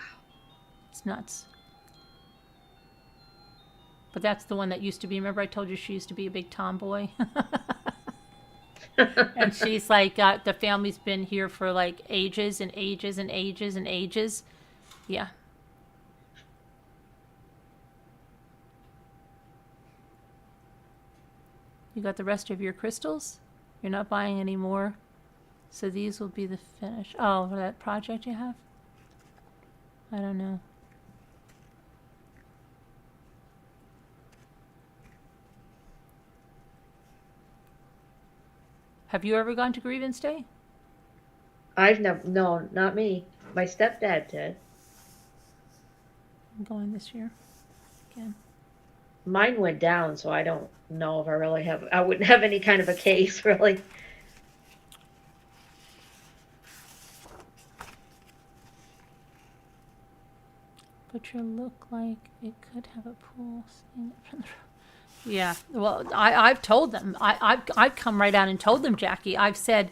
It's nuts. But that's the one that used to be, remember I told you she used to be a big tomboy? And she's like, the family's been here for like ages and ages and ages and ages. Yeah. You got the rest of your crystals? You're not buying any more? So these will be the finish. Oh, for that project you have? I don't know. Have you ever gone to Grievance Day? I've never, no, not me. My stepdad did. I'm going this year again. Mine went down, so I don't know if I wouldn't have any kind of a case, really. But you look like it could have a pool. Yeah, well, I've told them. I've come right out and told them, Jackie. I've said,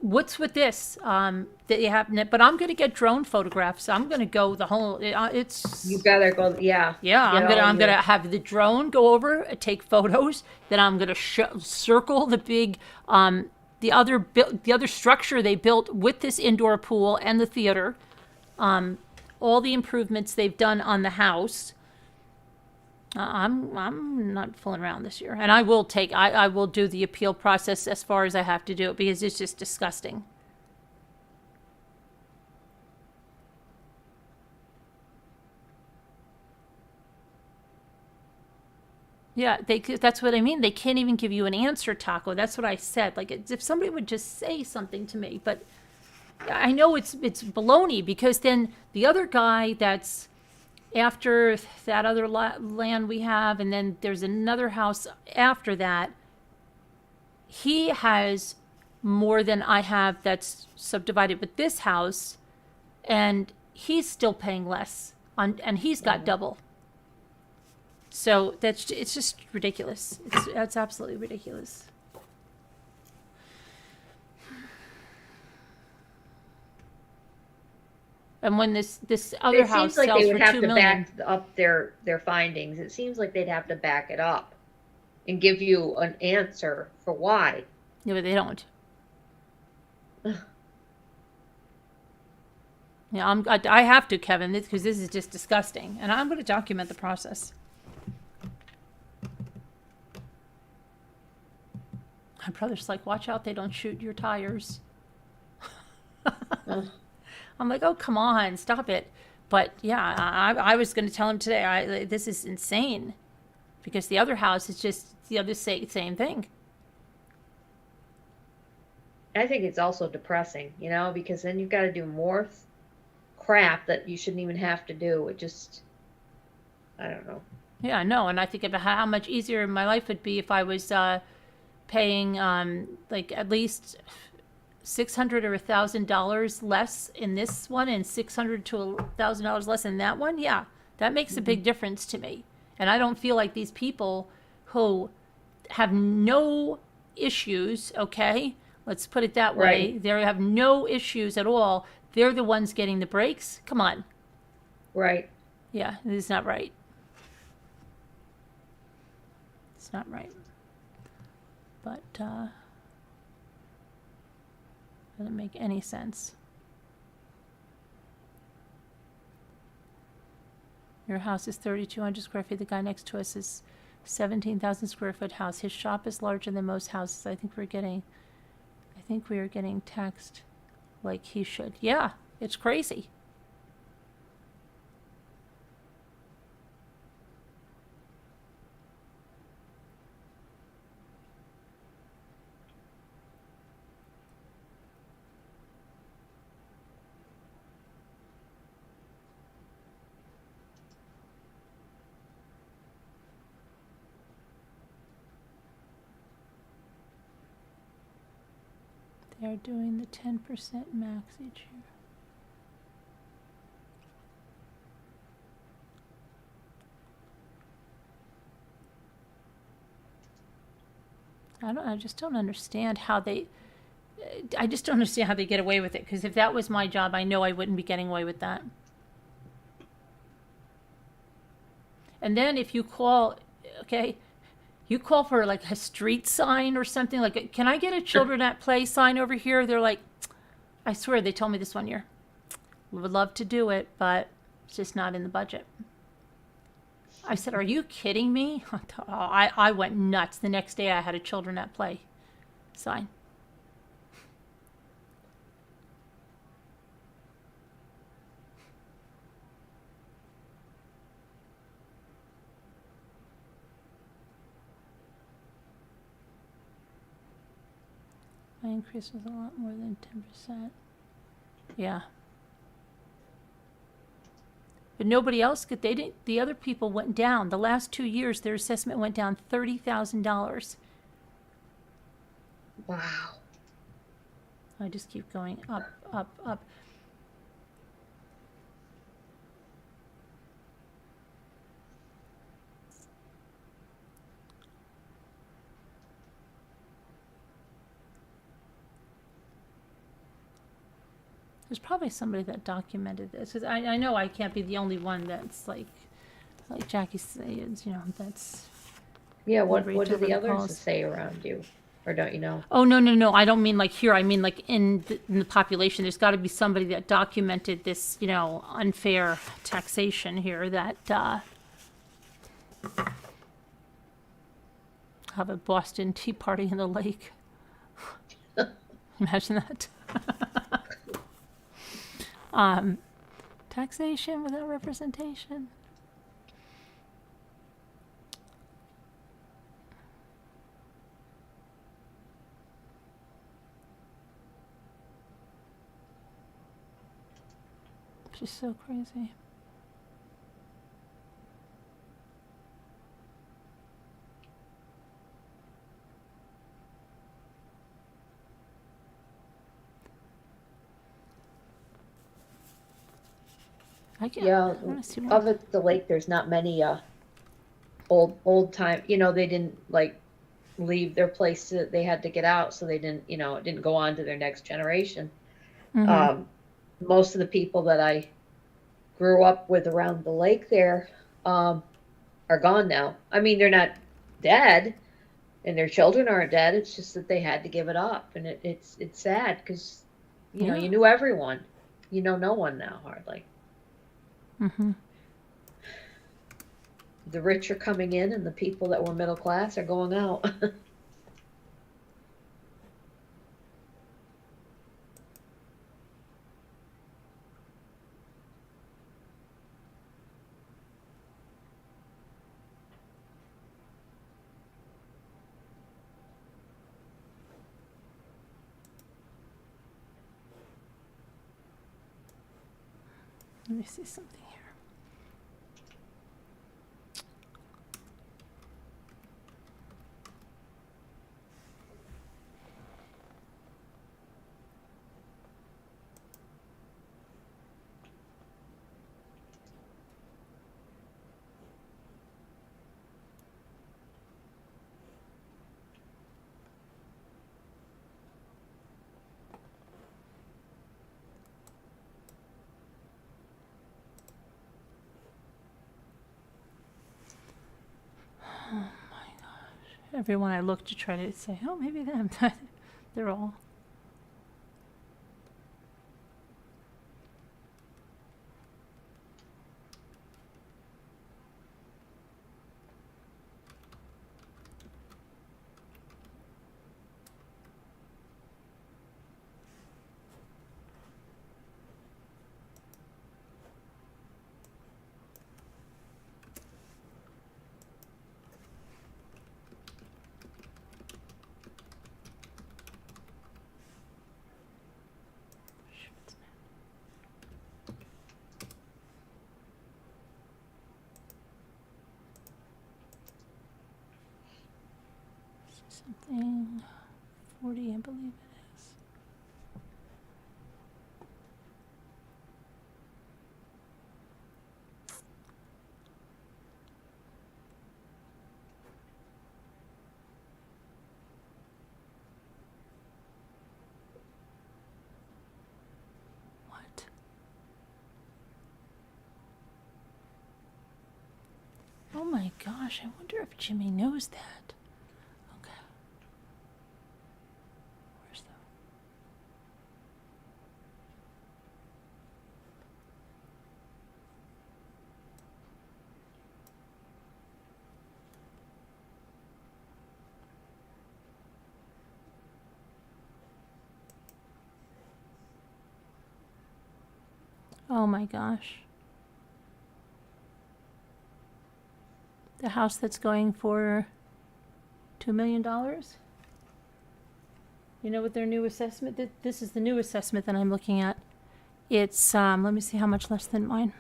what's with this? That you have, but I'm going to get drone photographs. I'm going to go the whole. It's. You better go. Yeah. Yeah, I'm gonna have the drone go over, take photos. Then I'm gonna circle the big, the other structure they built with this indoor pool and the theater, all the improvements they've done on the house. I'm not fooling around this year, and I will do the appeal process as far as I have to do it, because it's just disgusting. Yeah, that's what I mean. They can't even give you an answer, Taco. That's what I said. Like, if somebody would just say something to me, but I know it's baloney, because then the other guy that's after that other land we have, and then there's another house after that, he has more than I have that's subdivided with this house, and he's still paying less and he's got double. So it's just ridiculous. It's absolutely ridiculous. And when this other house sells for $2 million, it seems like they would have to back up their findings. It seems like they'd have to back it up and give you an answer for why. Yeah, but they don't. Yeah, I have to, Kevin, because this is just disgusting, and I'm going to document the process. My brother's like, watch out, they don't shoot your tires. I'm like, oh, come on, stop it. But yeah, I was going to tell him today, this is insane, because the other house is just the other same thing. I think it's also depressing, because then you've got to do more crap that you shouldn't even have to do. It just, I don't know. Yeah, no, and I think about how much easier my life would be if I was paying like at least $600 or $1,000 less in this one and $600 to $1,000 less in that one. Yeah, that makes a big difference to me. And I don't feel like these people who have no issues, okay? Let's put it that way. Right. They have no issues at all. They're the ones getting the breaks. Come on. Right. Yeah, it's not right. It's not right. But doesn't make any sense. Your house is 3,200 square feet. The guy next to us is 17,000 square foot house. His shop is larger than most houses. I think we are getting taxed like he should. Yeah, it's crazy. They are doing the 10% max each year. I just don't understand how they, I just don't understand how they get away with it. Because if that was my job, I know I wouldn't be getting away with that. And then if you call, okay, you call for like a street sign or something, like, can I get a children at play sign over here? They're like, I swear they told me this one year. We would love to do it, but it's just not in the budget. I said, are you kidding me? I went nuts. The next day I had a children at play sign. My increase was a lot more than 10%. Yeah. But nobody else could, they didn't, the other people went down. The last 2 years, their assessment went down $30,000. Wow. I just keep going up, up, up. There's probably somebody that documented this. 'Cause I know I can't be the only one that's like Jackie says, you know, that's. Yeah, what Whatever do the others calls. say around you? Or don't you know? Oh, no. I don't mean like here. I mean like in the population. There's got to be somebody that documented this, you know, unfair taxation here that have a Boston Tea Party in the lake. Imagine that. Taxation without representation. She's so crazy. Yeah, I wanna see more. of at the lake, there's not many old time. You know, they didn't like leave their place. They had to get out, so they didn't. You know, it didn't go on to their next generation. Mhm. Most of the people that I grew up with around the lake there are gone now. I mean, they're not dead, and their children aren't dead. It's just that they had to give it up, and it's sad because you know Yeah. you knew everyone. You know no one now hardly. Mhm. The rich are coming in, and the people that were middle class are going out. Let me see something here. Everyone I look to try to say, oh, maybe them. They're all. Something 40, I believe it is. What? Oh my gosh, I wonder if Jimmy knows that. Okay. Where's the... Oh my gosh. The house that's going for $2 million? You know what their new assessment? This is the new assessment that I'm looking at. It's, let me see how much less than mine.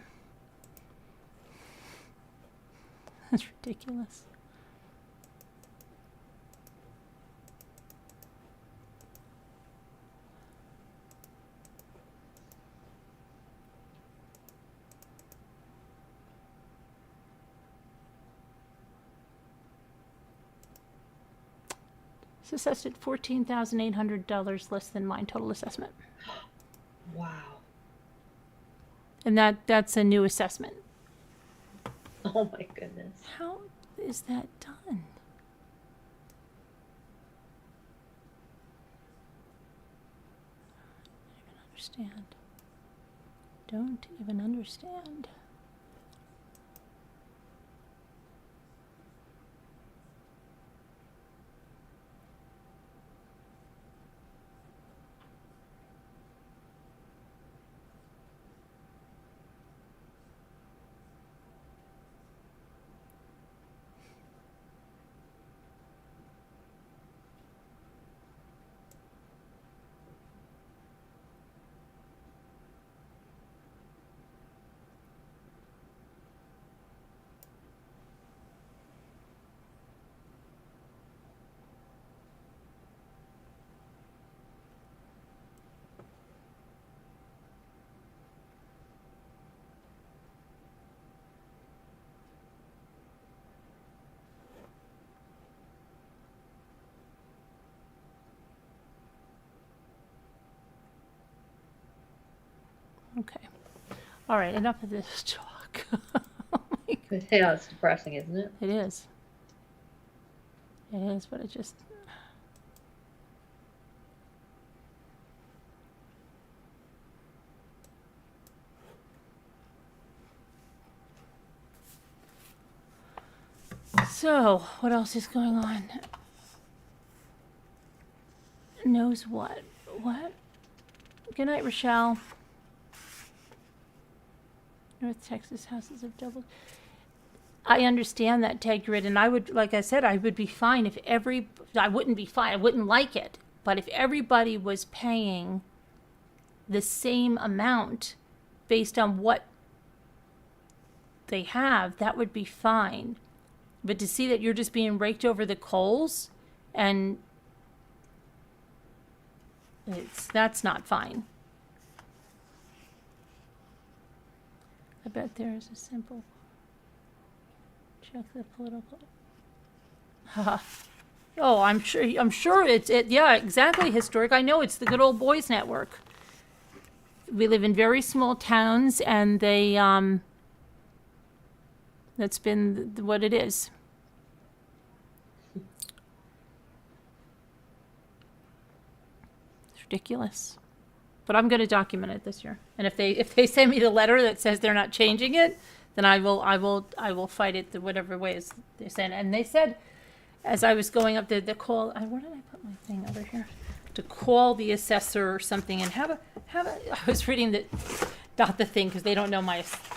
That's ridiculous. It's assessed at $14,800 less than mine total assessment. Wow. And that's a new assessment. Oh my goodness. How is that done? Don't even understand. Okay. All right, enough of this talk. Oh my God. Yeah, it's depressing, isn't it? It is. It is, but it just... So, what else is going on? Knows what? What? Good night, Rochelle. North Texas houses have doubled. I understand that, Ted Grid, and I would, like I said, I would be fine if I wouldn't be fine, I wouldn't like it, but if everybody was paying the same amount based on what they have, that would be fine. But to see that you're just being raked over the coals, and that's not fine. I bet there is a simple check the political. Oh, I'm sure yeah, exactly, historic. I know, it's the good old boys network. We live in very small towns, and they that's been what it is. It's ridiculous. But I'm going to document it this year. And if they send me the letter that says they're not changing it, then I will fight it the whatever ways they send. And they said, as I was going up the call, where did I put my thing over here? To call the assessor or something and have a. I was reading not the thing, because they don't know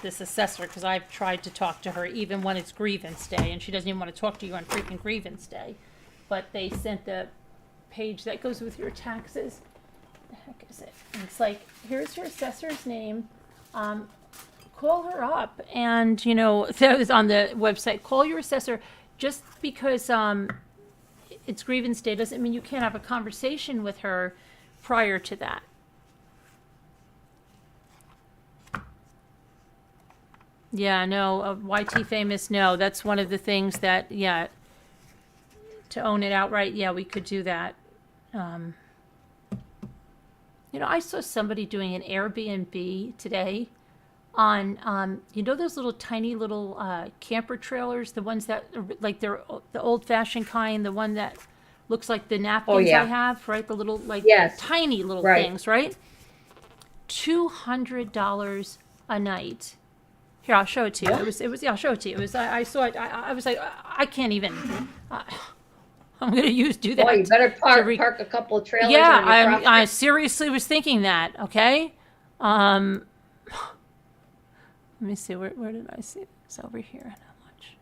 this assessor, because I've tried to talk to her even when it's grievance day, and she doesn't even want to talk to you on freaking grievance day. But they sent the page that goes with your taxes. The heck is it? And it's like, here's your assessor's name. Call her up, and that was on the website. Call your assessor. Just because it's grievance day doesn't mean you can't have a conversation with her prior to that. Yeah, no, YT famous. No, that's one of the things that, yeah, to own it outright. Yeah, we could do that. I saw somebody doing an Airbnb today on, those little tiny little camper trailers, the ones that are like they're the old-fashioned kind, the one that looks like the napkins I have, right? The little tiny little things, right? $200 a night. Here, I'll show it to you. It was. Yeah, I'll show it to you. It was. I saw it. I was like, I can't even. I'm gonna do that. Boy, you better park a couple of trailers. Yeah, on your property. I seriously was thinking that. Okay. Let me see. Where did I see it? It's over here. How much?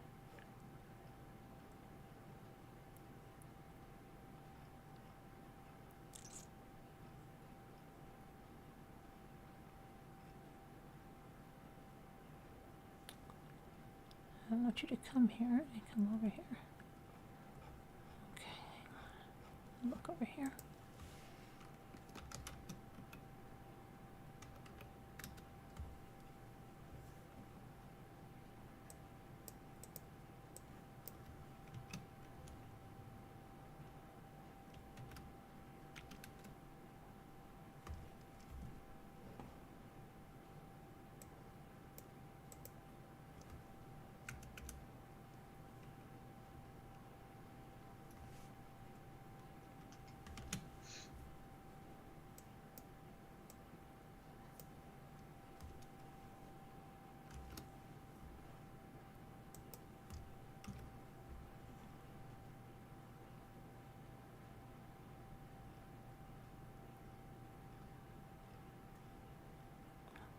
I want you to come here and come over here. Okay, hang on. Look over here.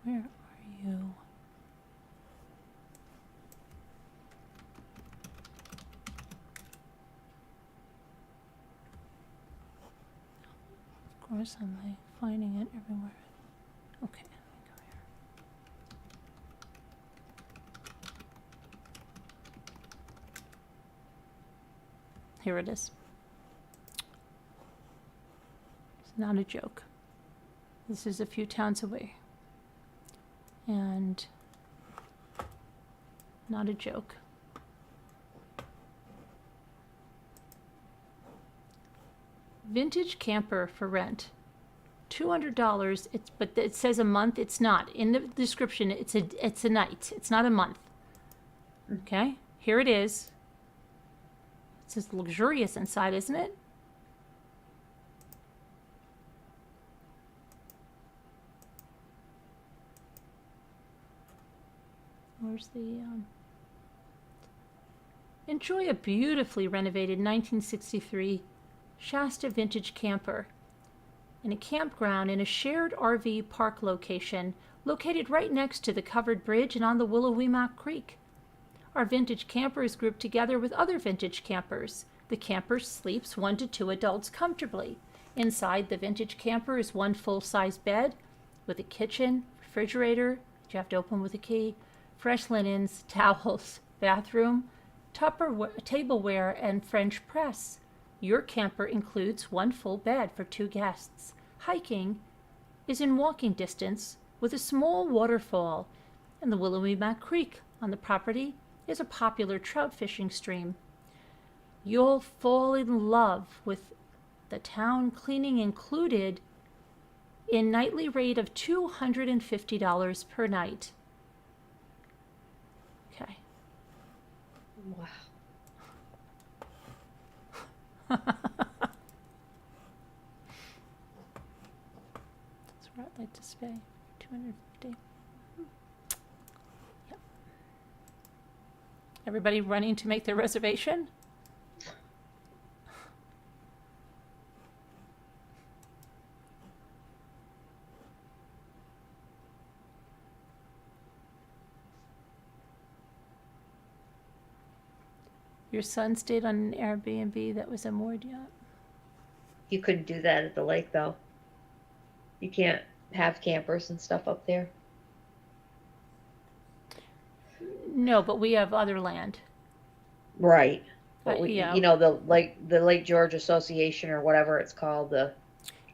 Where are you? Of course, I'm like finding it everywhere. Okay, let me go here. Here it is. It's not a joke. This is a few towns away. And not a joke. Vintage camper for rent. $200. But it says a month. It's not. In the description, it's a night. It's not a month. Okay? Here it is. It's just luxurious inside, isn't it? Where's the, enjoy a beautifully renovated 1963 Shasta vintage camper in a campground in a shared RV park location located right next to the covered bridge and on the Willowweemock Creek. Our vintage camper is grouped together with other vintage campers. The camper sleeps 1 to 2 adults comfortably. Inside the vintage camper is one full-size bed with a kitchen, refrigerator, that you have to open with a key, fresh linens, towels, bathroom, tableware, and French press. Your camper includes one full bed for 2 guests. Hiking is in walking distance with a small waterfall, and the Willowee Creek on the property is a popular trout fishing stream. You'll fall in love with the town cleaning included in nightly rate of $250 per night. Okay. Wow. That's where I'd like to stay. 250. Yep. Everybody running to make their reservation? Your son stayed on an Airbnb that was a moored yacht. You couldn't do that at the lake, though. You can't have campers and stuff up there. No, but we have other land. Right. But we, yeah. you know, the Lake George Association or whatever it's called, the,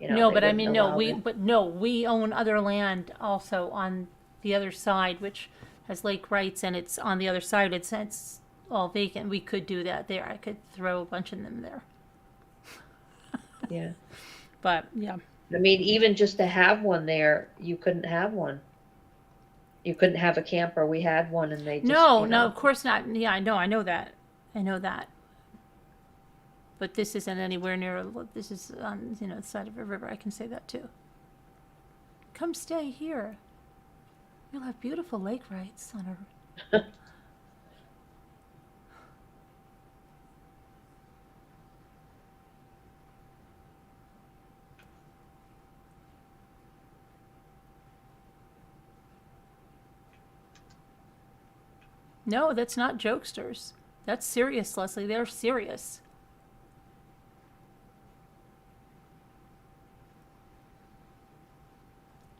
you know. No, they but I wouldn't mean, no, allow it. we own other land also on the other side, which has lake rights, and it's on the other side. It's all vacant. We could do that there. I could throw a bunch of them there. Yeah. But yeah. I mean, even just to have one there, you couldn't have one. You couldn't have a camper. We had one, and they just, No, you no, know. of course not. Yeah, I know that. But this isn't anywhere near. This is on the side of a river. I can say that too. Come stay here. You'll have beautiful lake rights on a. No, that's not jokesters. That's serious, Leslie. They're serious.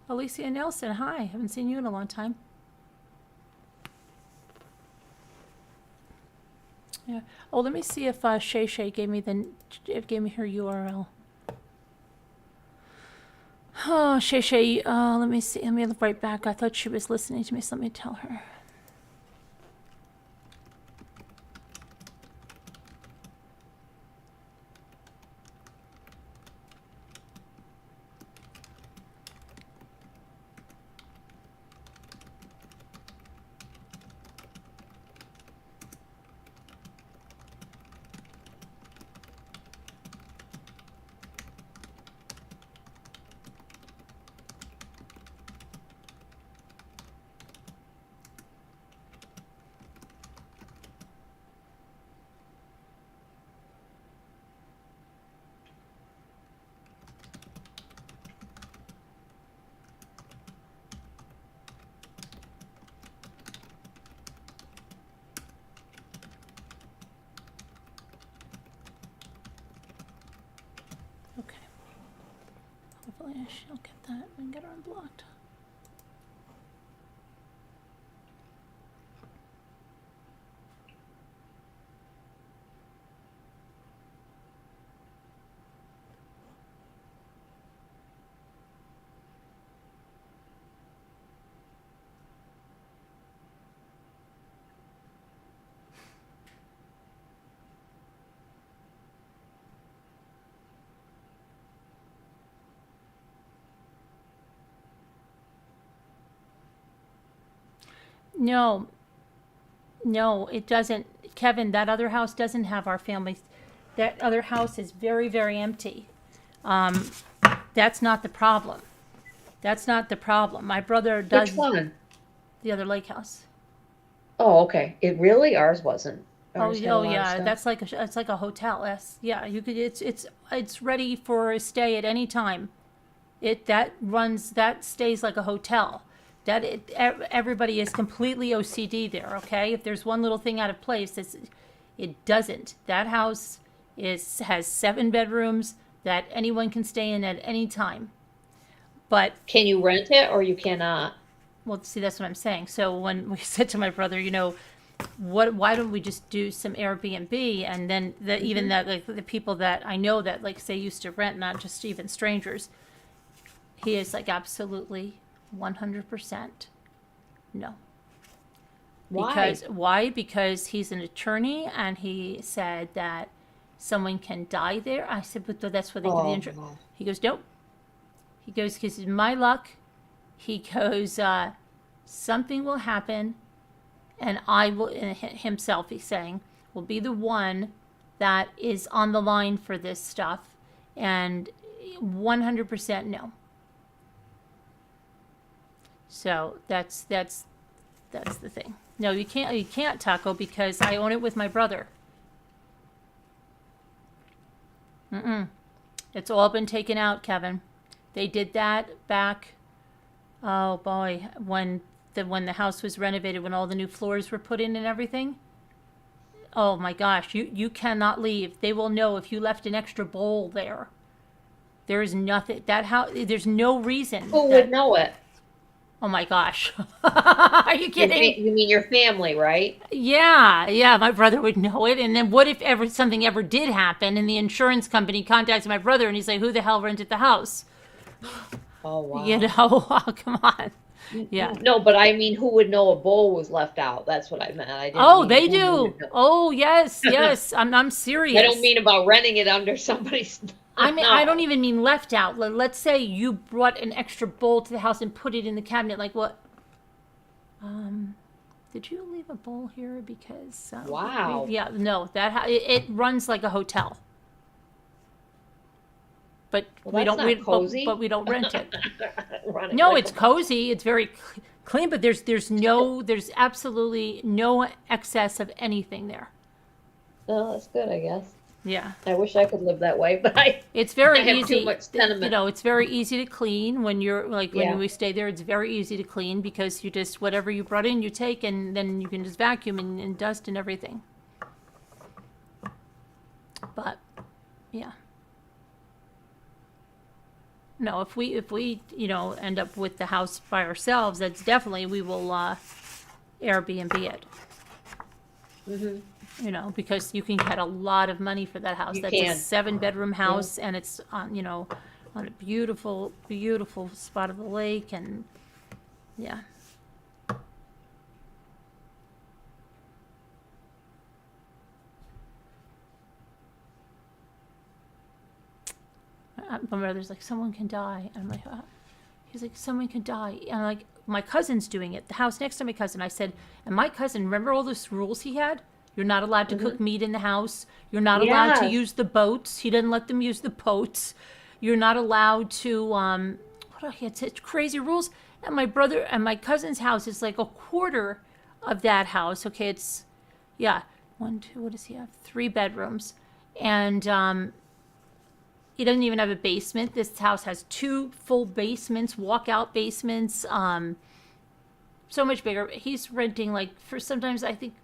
Alicia Nelson, hi. Haven't seen you in a long time. Yeah. Oh, let me see if Shay Shay gave me her URL. Oh, Shay Shay. Let me see. Let me look right back. I thought she was listening to me, so let me tell her. Okay. Hopefully she'll get that and get her unblocked. No, it doesn't. Kevin, that other house doesn't have our family. That other house is very, very empty. That's not the problem. My brother does Which one? the other lake house. Oh, okay. It really? Ours wasn't. Oh, Ours had a lot of yeah, stuff. that's like a hotel. Yes, yeah, you could. It's ready for a stay at any time. That stays like a hotel. Everybody is completely OCD there. Okay, if there's one little thing out of place, it doesn't. That house has 7 bedrooms that anyone can stay in at any time. But Can you rent it or you cannot? Well, see, that's what I'm saying. So when we said to my brother, why don't we just do some Airbnb, and then even that, like, the people that I know that, like, say, used to rent, not just even strangers, he is like, absolutely 100% no. Why? Why? Because he's an attorney, and he said that someone can die there. I said, but that's what they give the insurance. no. He goes, nope. He goes, because my luck. He goes, something will happen, and I will, himself, he's saying, will be the one that is on the line for this stuff, and 100% no. So that's the thing. No, you can't, Taco, because I own it with my brother. It's all been taken out, Kevin. They did that back, oh boy, when the house was renovated, when all the new floors were put in and everything. Oh my gosh, you cannot leave. They will know if you left an extra bowl there. There is nothing, that house, there's no reason. Who would know it? Oh my gosh. Are you kidding? You mean your family, right? Yeah, my brother would know it. And then what if something ever did happen and the insurance company contacts my brother and he's like, who the hell rented the house? Oh, wow. Oh, come on. Yeah. No, but I mean, who would know a bowl was left out? That's what I meant. I didn't Oh, mean they who do. would know. Oh, yes. I'm serious. I don't mean about renting it under somebody's. I mean, No. I don't even mean left out. Let's say you brought an extra bowl to the house and put it in the cabinet. Like what? Did you leave a bowl here? Because Wow. yeah, no, it runs like a hotel. But Well, we that's don't. not cozy. But we don't rent it. Run it No, like it's a- cozy. It's very clean. But there's absolutely no excess of anything there. Oh, that's good, I guess. Yeah. I wish I could live that way, but It's very I have easy. too much sentiment. It's very easy to clean when you're like Yeah. when we stay there. It's very easy to clean because you just whatever you brought in, you take, and then you can just vacuum and dust and everything. But yeah, no. If we end up with the house by ourselves, that's definitely we will Airbnb it. Because you can get a lot of money for that house. You That's can. a 7-bedroom house, and it's on a beautiful, beautiful spot of the lake, and yeah. My brother's like, someone can die. And I'm like, he's like, someone can die. And I'm like, my cousin's doing it. The house next to my cousin. I said, and my cousin, remember all those rules he had? You're not allowed to cook meat in the house. You're not allowed to Yes. use the boats. He didn't let them use the boats. You're not allowed to, he had such crazy rules. And my brother and my cousin's house is like a quarter of that house. Okay, it's, yeah, 1, 2, what does he have? 3 bedrooms. And he doesn't even have a basement. This house has 2 full basements, walkout basements. So much bigger. He's renting like for sometimes I think,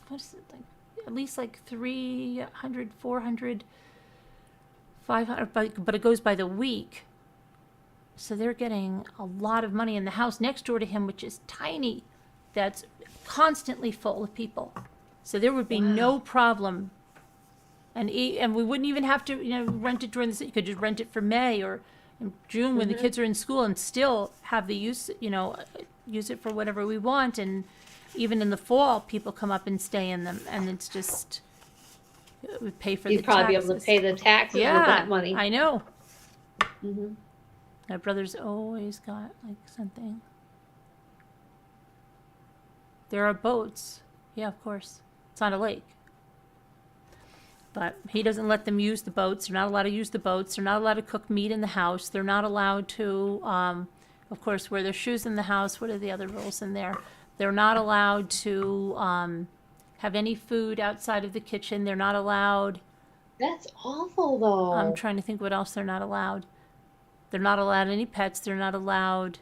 what is it, like at least like 300, 400, 500, but it goes by the week. So they're getting a lot of money in the house next door to him, which is tiny. That's constantly full of people. So there would be no problem. And we wouldn't even have to, rent it during the season. You could just rent it for May or in June when the kids are in school and still have the use it for whatever we want. And even in the fall, people come up and stay in them. And it's just, we pay for You'd the probably taxes. be able to pay the taxes with Yeah, that money. I know. Mhm. My brother's always got like something. There are boats. Yeah, of course. It's on a lake. But he doesn't let them use the boats. They're not allowed to use the boats. They're not allowed to cook meat in the house. They're not allowed to, of course, wear their shoes in the house. What are the other rules in there? They're not allowed to have any food outside of the kitchen. They're not allowed. That's awful, though. I'm trying to think what else they're not allowed. They're not allowed any pets. They're not allowed.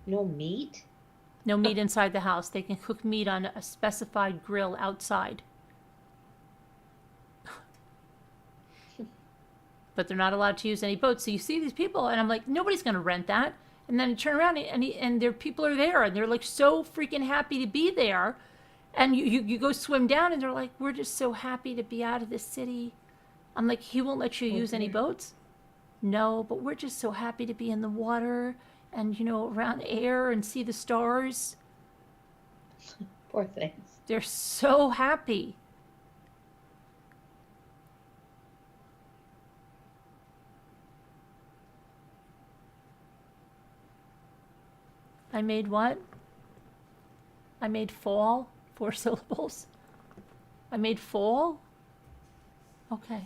No meat? No meat inside the house. They can cook meat on a specified grill outside. but they're not allowed to use any boats. So you see these people, and I'm like, nobody's going to rent that. And then you turn around, and their people are there, and they're like so freaking happy to be there. And you go swim down, and they're like, we're just so happy to be out of this city. I'm like, he won't let you use any boats? No, but we're just so happy to be in the water and, around air and see the stars. Poor things. They're so happy. I made what? I made fall, 4 syllables. I made fall? Okay.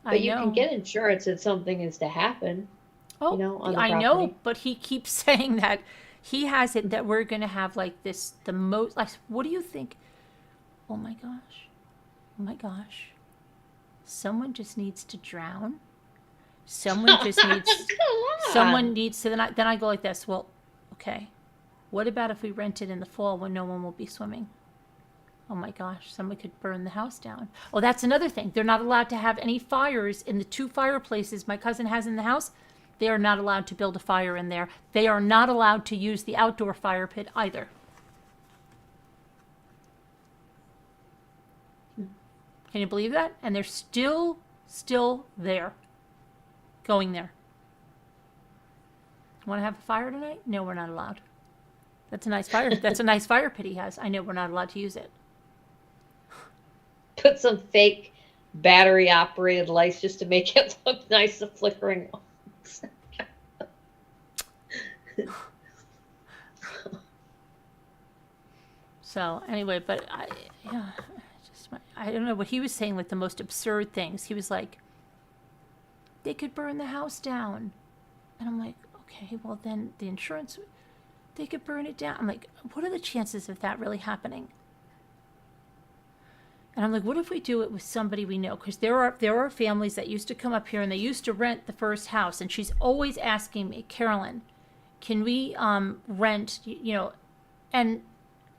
But you can get insurance if something is to happen. Oh, on the I property. know, but he keeps saying that he has it that we're going to have like this, the most, like, what do you think? Oh my gosh. Oh my gosh. Someone just needs to drown. Someone just needs, someone needs to, then I go like this. Well, okay. What about if we rent it in the fall when no one will be swimming? Oh my gosh, someone could burn the house down. Oh, that's another thing. They're not allowed to have any fires in the 2 fireplaces my cousin has in the house. They are not allowed to build a fire in there. They are not allowed to use the outdoor fire pit either. Can you believe that? And they're still there, going there. Want to have a fire tonight? No, we're not allowed. That's a nice fire. That's a nice fire pit he has. I know we're not allowed to use it. Put some fake battery operated lights just to make it look nice, the flickering ones. So anyway, but I don't know what he was saying, like the most absurd things. He was like, they could burn the house down. And I'm like, okay, well then the insurance, they could burn it down. I'm like, what are the chances of that really happening? And I'm like, what if we do it with somebody we know? Because there are families that used to come up here and they used to rent the first house. And she's always asking me, Carolyn, can we rent, and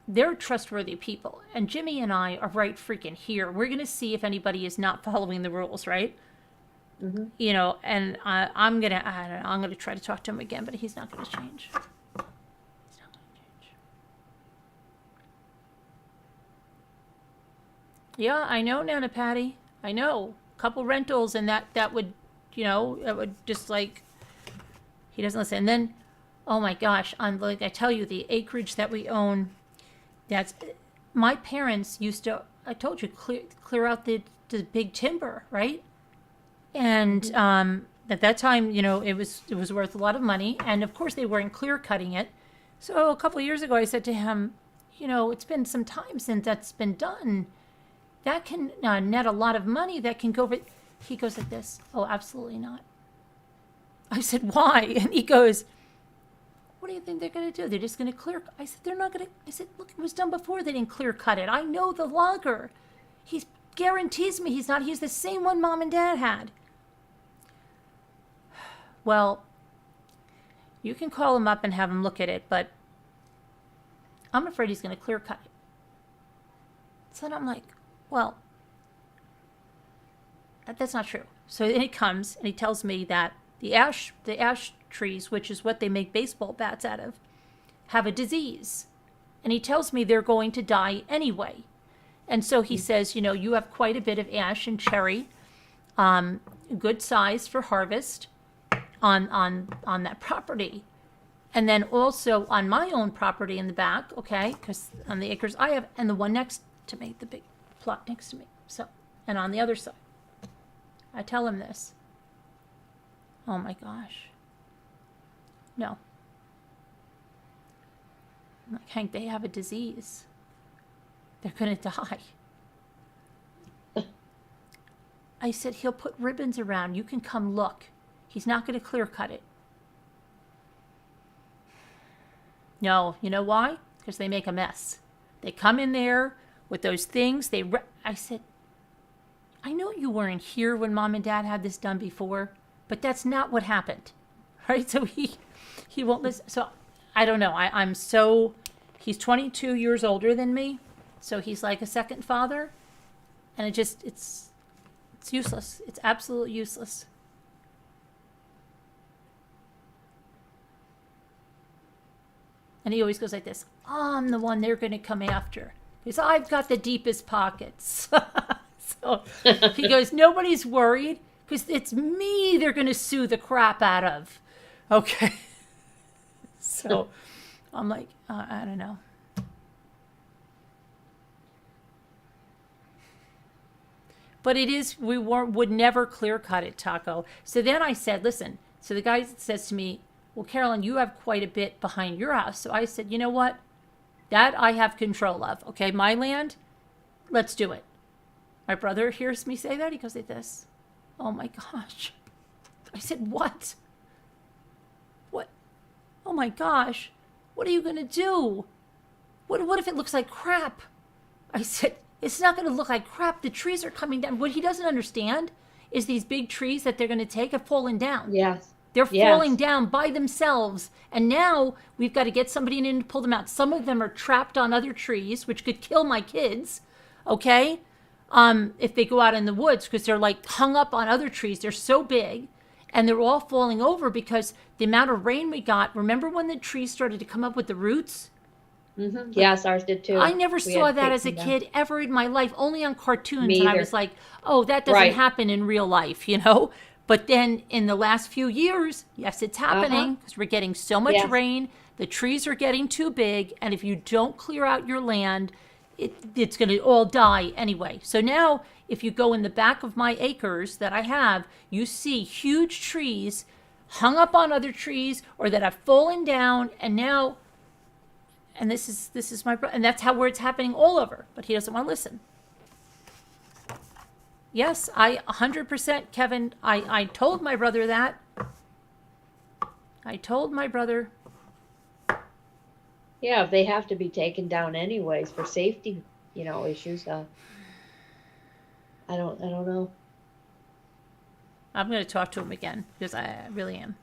they're trustworthy people. And Jimmy and I are right freaking here. We're going to see if anybody is not following the rules, right? Mm-hmm. And I'm going to, I don't know, I'm going to try to talk to him again, but he's not going to change. Yeah, I know, Nana Patty. I know. A couple rentals, and that would, it would just like, he doesn't listen. And then, oh my gosh, I tell you, the acreage that we own, my parents used to, I told you, clear out the big timber, right? And at that time, it was worth a lot of money. And of course, they weren't clear cutting it. So a couple of years ago, I said to him, it's been some time since that's been done. That can net a lot of money. That can go. But he goes like this. Oh, absolutely not. I said, why? And he goes, what do you think they're going to do? They're just going to clear. I said, they're not going to. I said, look, it was done before. They didn't clear cut it. I know the logger. He guarantees me he's not. He's the same one Mom and Dad had. Well, you can call him up and have him look at it, but I'm afraid he's going to clear cut it. So then I'm like, well, that's not true. So then he comes and he tells me that the ash trees, which is what they make baseball bats out of, have a disease. And he tells me they're going to die anyway. And so he says, you have quite a bit of ash and cherry, good size for harvest on that property. And then also on my own property in the back, okay, because on the acres I have, and the one next to me, the big plot next to me. So, and on the other side, I tell him this. Oh my gosh. No. I'm like, Hank, they have a disease. They're going to die. I said, he'll put ribbons around. You can come look. He's not going to clear cut it. No, you know why? Because they make a mess. They come in there with those things. I said, I know you weren't here when Mom and Dad had this done before, but that's not what happened, right? So he won't listen. So I don't know. I'm so, he's 22 years older than me, so he's like a second father, and it's useless. It's absolutely useless. And he always goes like this, I'm the one they're going to come after. Because I've got the deepest pockets. So he goes, nobody's worried because it's me they're going to sue the crap out of. Okay. So I'm like, I don't know. But it is, would never clear cut it, Taco. So then I said, listen, so the guy says to me, well, Carolyn, you have quite a bit behind your house. So I said, you know what? That I have control of. Okay, my land, let's do it. My brother hears me say that. He goes like this. Oh my gosh. I said, what? What? Oh my gosh. What are you going to do? What if it looks like crap? I said, it's not going to look like crap. The trees are coming down. What he doesn't understand is these big trees that they're going to take have fallen down. Yes. They're falling down by themselves. And now we've got to get somebody in to pull them out. Some of them are trapped on other trees, which could kill my kids. Okay? If they go out in the woods, because they're like hung up on other trees. They're so big. And they're all falling over because the amount of rain we got. Remember when the trees started to come up with the roots? Mm-hmm. Yes, ours did too. I never We saw had to that take as a them down. kid ever in my life, only on cartoons. Me And I either. was like, oh, that doesn't Right. happen in real life, you know? But then in the last few years, yes, it's happening because we're getting so much Yes. rain. The trees are getting too big. And if you don't clear out your land, it's going to all die anyway. So now if you go in the back of my acres that I have, you see huge trees hung up on other trees or that have fallen down. And now, and this is my brother, and that's how where it's happening all over. But he doesn't want to listen. Yes, I 100%, Kevin. I told my brother that. I told my brother. Yeah, if they have to be taken down anyways for safety, issues. I don't know. I'm going to talk to him again because I really am.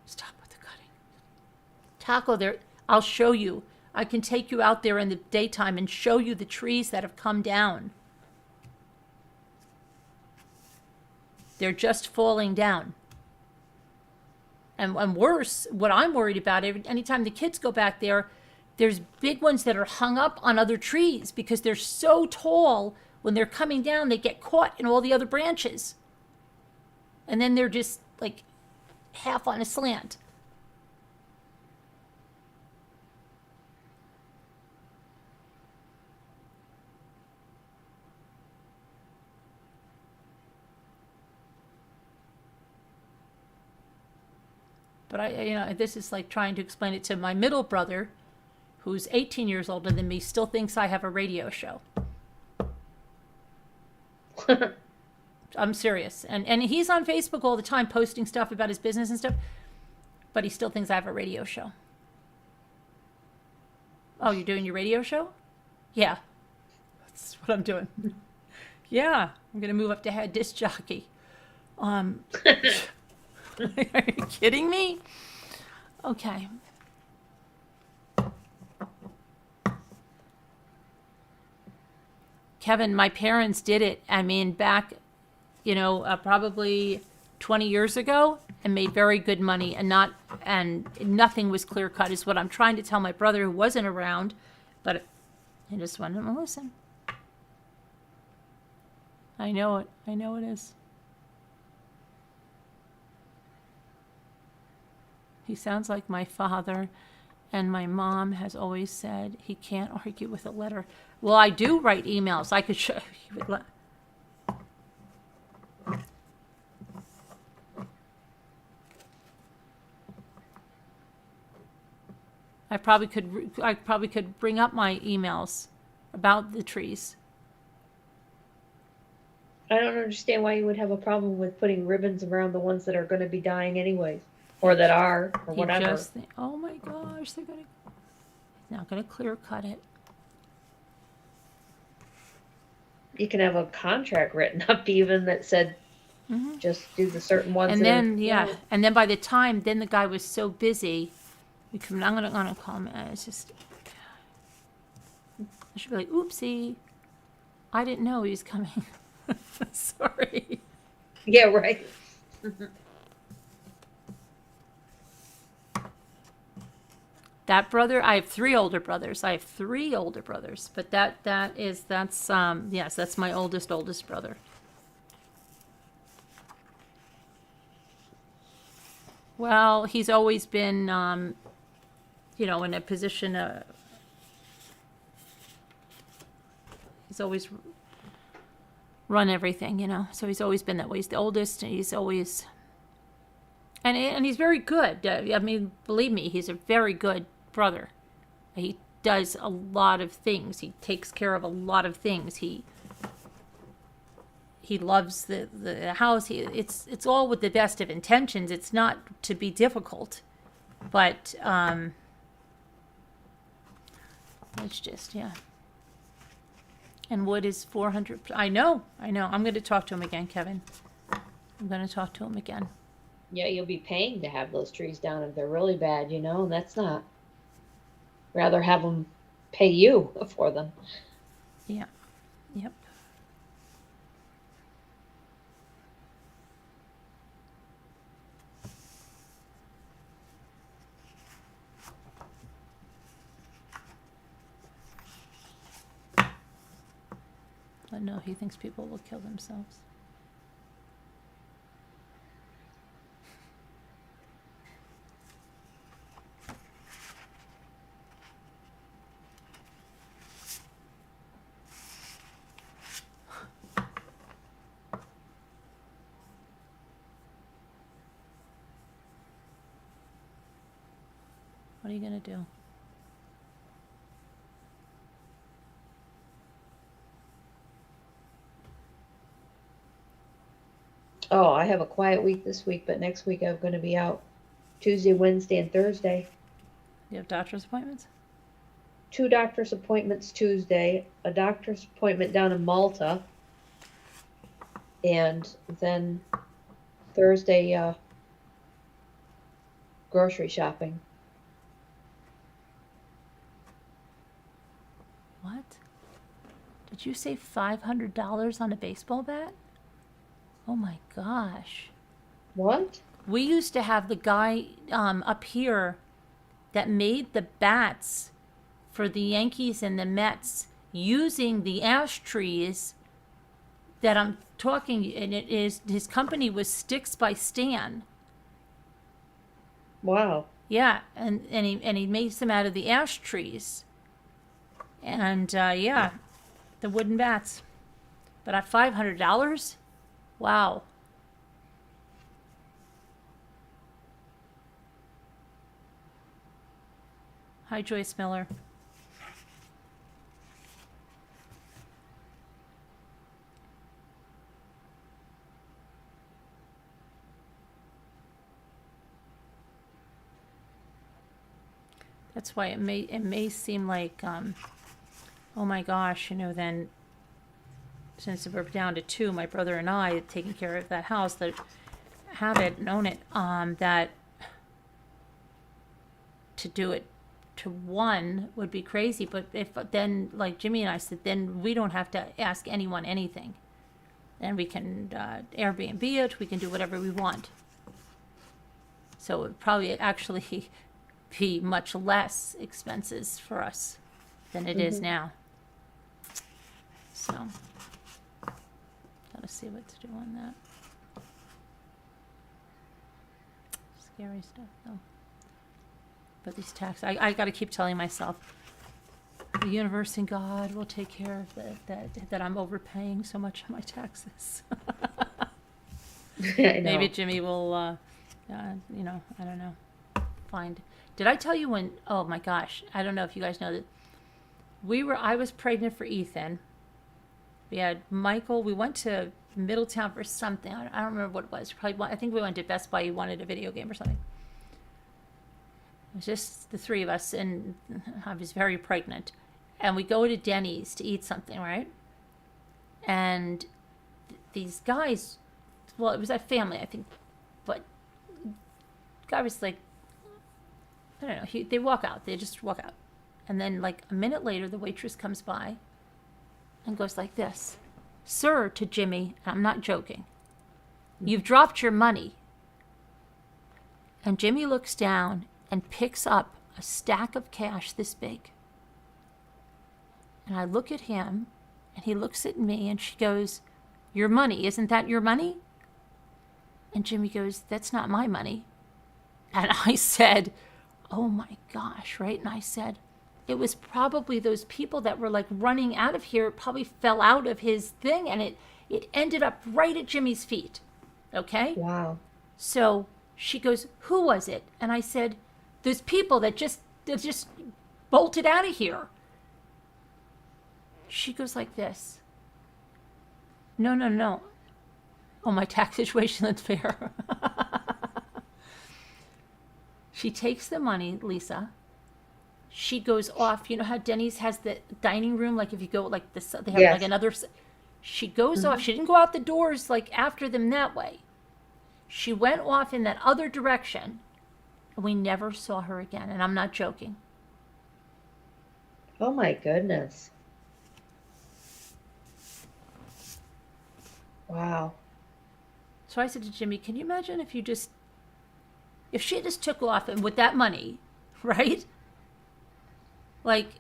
Stop with the cutting. Taco, there. I'll show you. I can take you out there in the daytime and show you the trees that have come down. They're just falling down. And worse, what I'm worried about, anytime the kids go back there, there's big ones that are hung up on other trees because they're so tall. When they're coming down, they get caught in all the other branches. And then they're just like half on a slant. But this is like trying to explain it to my middle brother, who's 18 years older than me, still thinks I have a radio show. I'm serious. And he's on Facebook all the time posting stuff about his business and stuff, but he still thinks I have a radio show. Oh, you're doing your radio show? Yeah. That's what I'm doing. Yeah. I'm going to move up to head disc jockey. Are you kidding me? Okay. Kevin, my parents did it. I mean, back, probably 20 years ago, and made very good money, and nothing was clear cut. Is what I'm trying to tell my brother, who wasn't around, but I just wanted him to listen. I know it. I know it is. He sounds like my father, and my mom has always said he can't argue with a letter. Well, I do write emails. I could show you. I probably could bring up my emails about the trees. I don't understand why you would have a problem with putting ribbons around the ones that are going to be dying anyways, or that are, or He whatever. just oh my gosh, he's not gonna clear cut it. You can have a contract written up even that said Just do the certain ones. And that are- then, and then by the time, then the guy was so busy. I'm gonna call him. It's just, I should be like, oopsie, I didn't know he was coming. Sorry. Yeah, right. That brother, I have three older brothers. But yes, that's my oldest brother. Well, he's always been, in a position. He's always run everything. So he's always been that way. He's the oldest, and he's always, and he's very good. I mean, believe me, he's a very good brother. He does a lot of things. He takes care of a lot of things. He loves the house. It's all with the best of intentions. It's not to be difficult, but it's just, yeah. And wood is 400. I know. I'm going to talk to him again, Kevin. I'm going to talk to him again. Yeah, you'll be paying to have those trees down if they're really bad, and that's not. Rather have them pay you for them. Yeah. Yep. But no, he thinks people will kill themselves. What are you going to do? Oh, I have a quiet week this week, but next week I'm going to be out Tuesday, Wednesday, and Thursday. You have doctor's appointments? 2 doctor's appointments Tuesday, a doctor's appointment down in Malta, and then Thursday, grocery shopping. What? Did you say $500 on a baseball bat? Oh my gosh. What? We used to have the guy up here that made the bats for the Yankees and the Mets using the ash trees that I'm talking, and it is, his company was Sticks by Stan. Wow. Yeah, and he makes them out of the ash trees. And yeah, the wooden bats. But at $500? Wow. Hi, Joyce Miller. That's why it may seem like, oh my gosh, then since we're down to 2, my brother and I taking care of that house, that have it and own it, that to do it to 1 would be crazy. But if then, like Jimmy and I said, then we don't have to ask anyone anything, and we can Airbnb it. We can do whatever we want. So it would probably actually be much less expenses for us than it is now. So gotta see what to do on that. Scary stuff though. But these taxes, I gotta keep telling myself, the universe and God will take care of that I'm overpaying so much on my taxes. I know. Maybe Jimmy will, I don't know, find. Did I tell you when, oh my gosh, I don't know if you guys know that I was pregnant for Ethan. We had Michael, we went to Middletown for something. I don't remember what it was. I think we went to Best Buy. He wanted a video game or something. It was just the 3 of us, and I was very pregnant. And we go to Denny's to eat something, right? And these guys well, it was a family, I think, but guy was like, I don't know. They walk out. They just walk out, and then like a minute later, the waitress comes by, and goes like this, "Sir," to Jimmy. I'm not joking. "You've dropped your money." And Jimmy looks down and picks up a stack of cash this big. And I look at him, and he looks at me, and she goes, "Your money, isn't that your money?" And Jimmy goes, "That's not my money." And I said, "Oh my gosh," right? And I said, it was probably those people that were like running out of here, probably fell out of his thing, and it ended up right at Jimmy's feet. Okay? Wow. So she goes, "Who was it?" And I said, "Those people that just bolted out of here." She goes like this. No, no, no. Oh, my tax situation, that's fair. She takes the money, Lisa. She goes off. You know how Denny's has the dining room? Like if you go like this, they have Yes. like another. She goes off. She didn't go out the doors like after them that way. She went off in that other direction. And we never saw her again. And I'm not joking. Oh my goodness. Wow. So I said to Jimmy, "Can you imagine if she just took off and with that money, right? Like,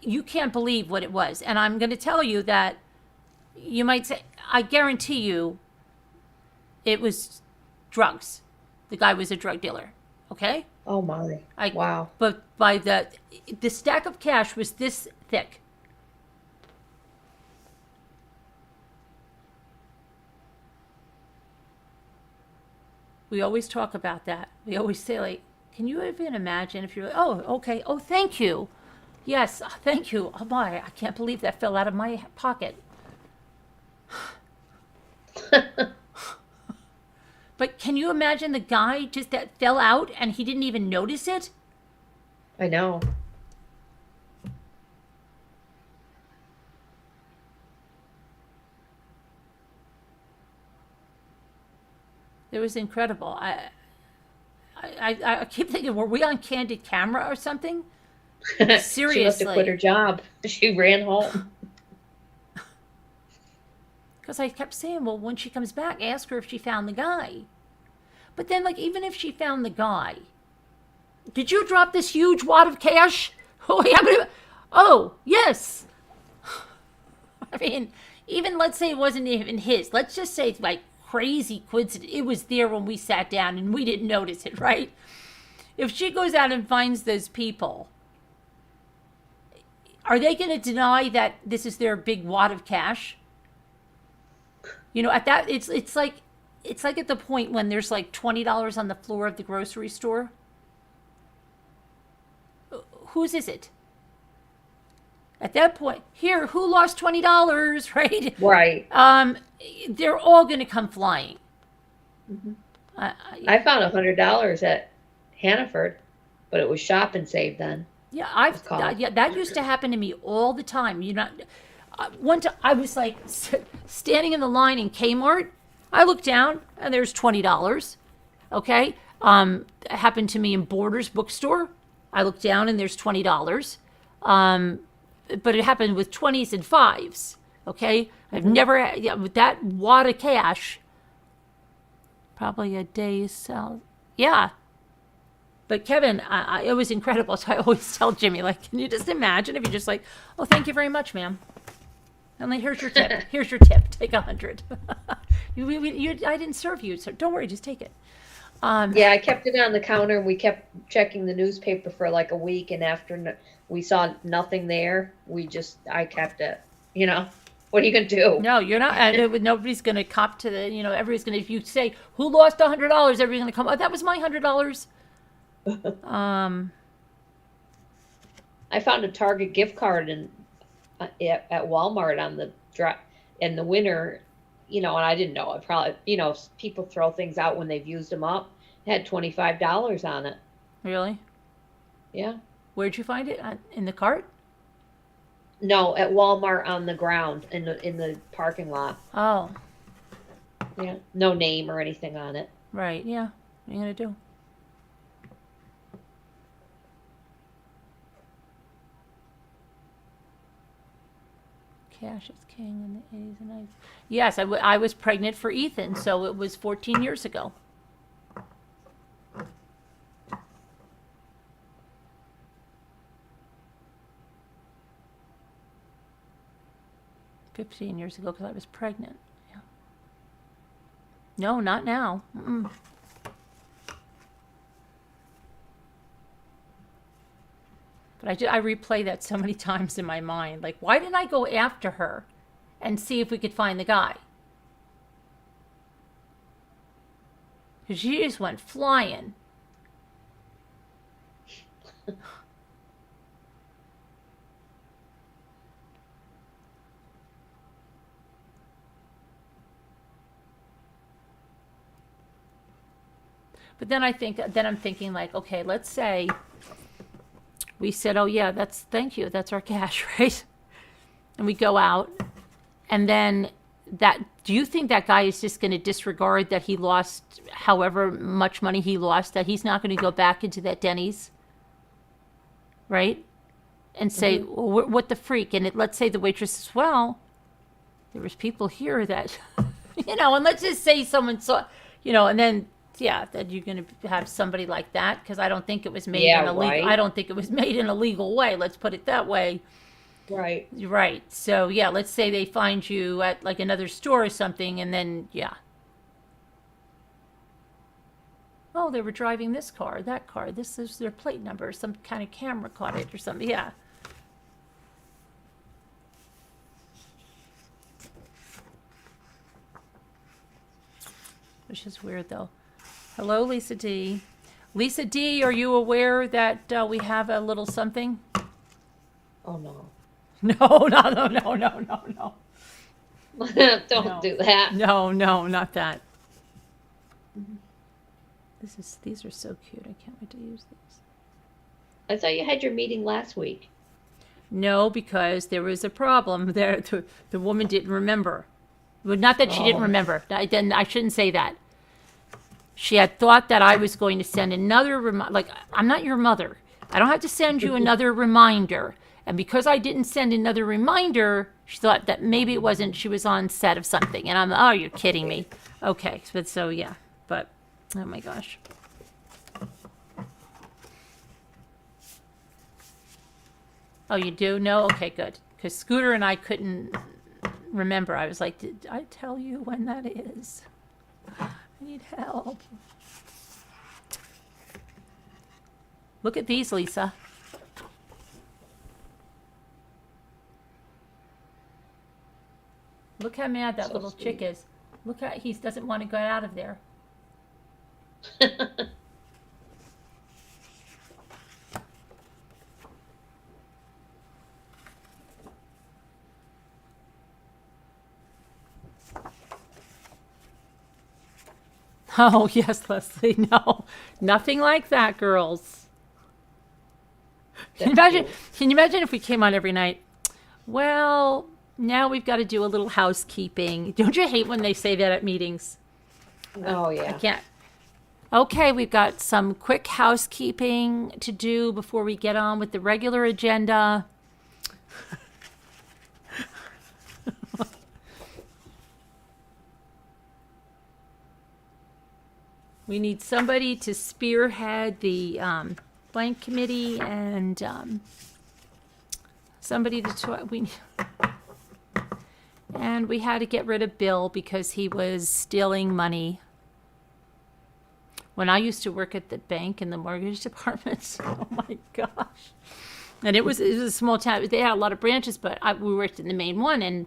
you can't believe what it was." And I'm going to tell you that you might say, I guarantee you it was drugs. The guy was a drug dealer. Okay? Oh my. Wow. But by the stack of cash was this thick. We always talk about that. We always say, like, can you even imagine if you're like, "Oh, okay. Oh, thank you. Yes, thank you. Oh, my, I can't believe that fell out of my pocket." But can you imagine the guy just that fell out and he didn't even notice it? I know. It was incredible. I keep thinking, were we on candid camera or something? Seriously. She must have quit her job. She ran home. Because I kept saying, well, when she comes back, ask her if she found the guy. But then, like, even if she found the guy, did you drop this huge wad of cash? Oh, yes. I mean, even let's say it wasn't even his. Let's just say it's like crazy coincidence. It was there when we sat down and we didn't notice it, right? If she goes out and finds those people, are they going to deny that this is their big wad of cash? You know, at that, it's like at the point when there's like $20 on the floor of the grocery store. Whose is it? At that point, here, who lost $20, right? Right. They're all going to come flying. Mm-hmm. I found $100 at Hannaford, but it was Shop and Save then. Yeah, that used to happen to me all the time. You know, one time I was like standing in the line in Kmart. I looked down and there's $20. Okay, it happened to me in Borders bookstore. I looked down and there's $20. But it happened with 20s and 5s. Okay, I've never with that wad of cash. Probably a day's sell. Yeah. But Kevin, it was incredible. So I always tell Jimmy, like, can you just imagine if you're just like, "Oh, thank you very much, ma'am. And then here's your tip. Here's your tip. Take 100. I didn't serve you, so don't worry. Just take it." Yeah, I kept it on the counter, and we kept checking the newspaper for like a week. And after we saw nothing there, I kept it. You know, what are you gonna do? No, you're not. Nobody's gonna cop to the. You know, everybody's gonna. If you say who lost $100, everybody's gonna come. "Oh, that was my $100." I found a Target gift card at Walmart on the in the winter, you know, and I didn't know. I probably, you know, people throw things out when they've used them up. It had $25 on it. Really? Yeah. Where'd you find it? In the cart? No, at Walmart on the ground in the parking lot. Oh. Yeah, no name or anything on it. Right, yeah. What are you going to do? Cash is king in the 80s and 90s. Yes, I was pregnant for Ethan, so it was 14 years ago. $15 years ago because I was pregnant. Yeah. No, not now. Mm-mm. But I replay that so many times in my mind. Like, why didn't I go after her and see if we could find the guy? Because she just went flying. But then I'm thinking like, okay, let's say we said, oh yeah, thank you, that's our cash, right? And we go out, and then do you think that guy is just going to disregard that he lost however much money he lost, that he's not going to go back into that Denny's, right? And say, well, what the freak? And let's say the waitress says, well, there was people here that, and let's just say someone saw, and then, yeah, that you're going to have somebody like that, because I don't think it was made in a legal. I don't think it was made in a legal way. Let's put it that way. Right. Right. So yeah, let's say they find you at like another store or something, and then yeah. Oh, they were driving this car, that car. This is their plate number. Some kind of camera caught it or something. Yeah. Which is weird though. Hello, Lisa D. Lisa D, are you aware that we have a little something? Oh no. No. Don't do that. No, not that. These are so cute. I can't wait to use these. I thought you had your meeting last week. No, because there was a problem there. The woman didn't remember. Well, not that she didn't remember. I shouldn't say that. She had thought that I was going to send another I'm not your mother. I don't have to send you another reminder. And because I didn't send another reminder, she thought that maybe it wasn't, she was on set of something. And oh, you're kidding me. Okay, so yeah. But, oh my gosh. Oh, you do? No? Okay, good. Because Scooter and I couldn't remember. I was like, did I tell you when that is? I need help. Look at these, Lisa. Look how mad that little chick is. Look how he doesn't want to get out of there. Oh, yes, Leslie. No, nothing like that, girls. Can you imagine if we came on every night? Well, now we've got to do a little housekeeping. Don't you hate when they say that at meetings? Oh, yeah. I can't. Okay, we've got some quick housekeeping to do before we get on with the regular agenda. We need somebody to spearhead the blank committee and somebody to and we had to get rid of Bill because he was stealing money. When I used to work at the bank in the mortgage department, oh my gosh. And it was a small town. They had a lot of branches, but we worked in the main one, and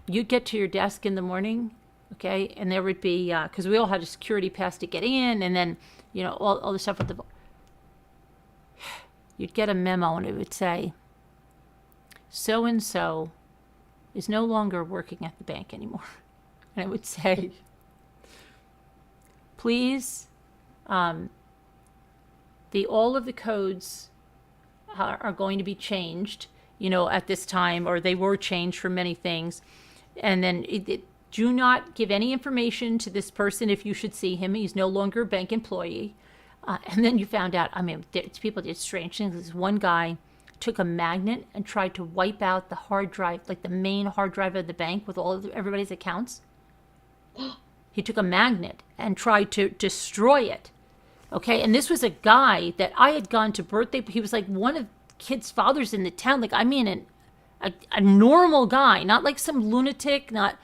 you'd get to your desk in the morning, okay, and there would be, because we all had a security pass to get in, and then, all the stuff with the, you'd get a memo, and it would say, so-and-so is no longer working at the bank anymore. And it would say, please, all of the codes are going to be changed, at this time, or they were changed for many things. And then do not give any information to this person if you should see him. He's no longer a bank employee. And then you found out, I mean, people did strange things. This one guy took a magnet and tried to wipe out the hard drive, like the main hard drive of the bank with all of everybody's accounts. He took a magnet and tried to destroy it. Okay, and this was a guy that I had gone to birthday. He was like one of kids' fathers in the town. Like, I mean, a normal guy, not like some lunatic, not,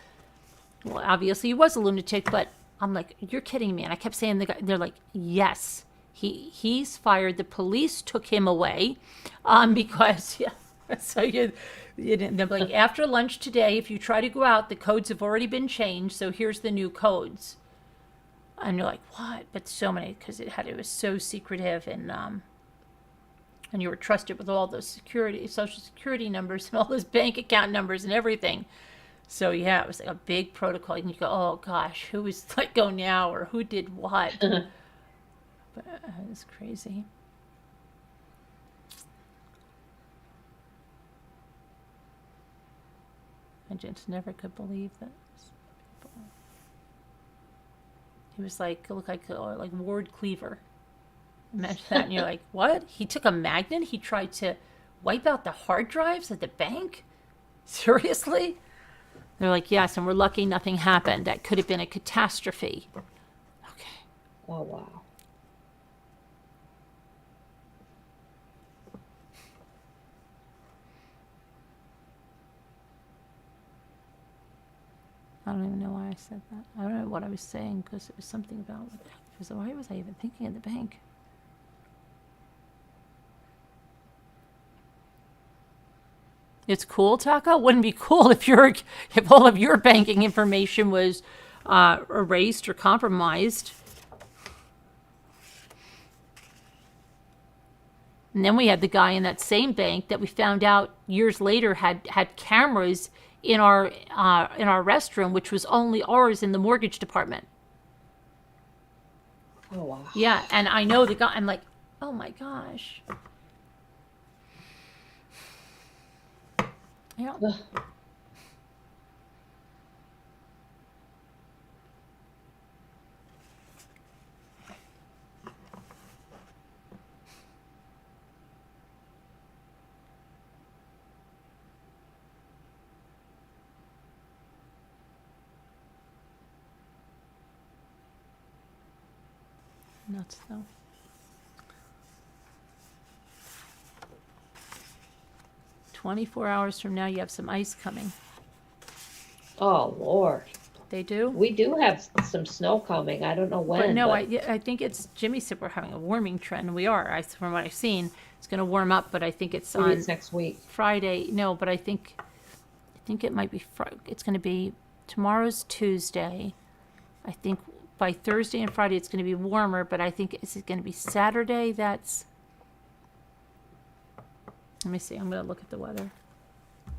well, obviously he was a lunatic, but I'm like, you're kidding me. And I kept saying, they're like, yes, he's fired. The police took him away because, yeah, so they're like, after lunch today, if you try to go out, the codes have already been changed, so here's the new codes. And you're like, what? But so many, because it was so secretive, and you were trusted with all those social security numbers and all those bank account numbers and everything. So yeah, it was like a big protocol. And you go, oh gosh, who was let go now, or who did what? But it's crazy. I just never could believe that. He was like, looked like Ward Cleaver. Imagine that, and you're like, what? He took a magnet? He tried to wipe out the hard drives at the bank? Seriously? They're like, yes, and we're lucky nothing happened. That could have been a catastrophe. Okay. Oh, wow. I don't even know why I said that. I don't know what I was saying, because it was something about, why was I even thinking of the bank? It's cool, Taco? Wouldn't be cool if all of your banking information was erased or compromised. And then we had the guy in that same bank that we found out years later had cameras in our restroom, which was only ours in the mortgage department. Oh, wow. Yeah, and I know the guy. I'm like, oh my gosh. Yeah. Nuts though. "24 hours from now, you have some ice coming." Oh, Lord. They do? We do have some snow coming. I don't know when. But no, I think it's, Jimmy said we're having a warming trend. We are. From what I've seen, it's going to warm up, but I think it's maybe on it's next week. Friday. No, but I think it might be it's going to be, tomorrow's Tuesday. I think by Thursday and Friday it's going to be warmer, but I think, is it going to be Saturday? Let me see. I'm going to look at the weather. I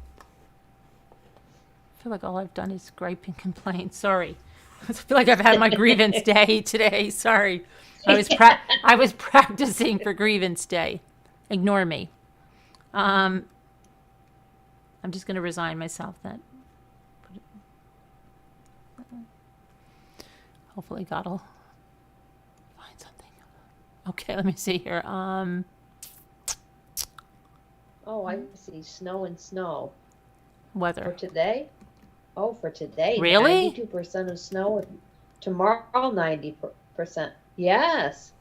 feel like all I've done is gripe and complain. Sorry. I feel like I've had my grievance day today. Sorry. I was practicing for grievance day. Ignore me. I'm just going to resign myself that. Hopefully God will find something. Okay, let me see here. Oh, I see. Snow and snow. For Weather. today? Oh, for today. Really? 92% of snow. Tomorrow, 90%. Yes.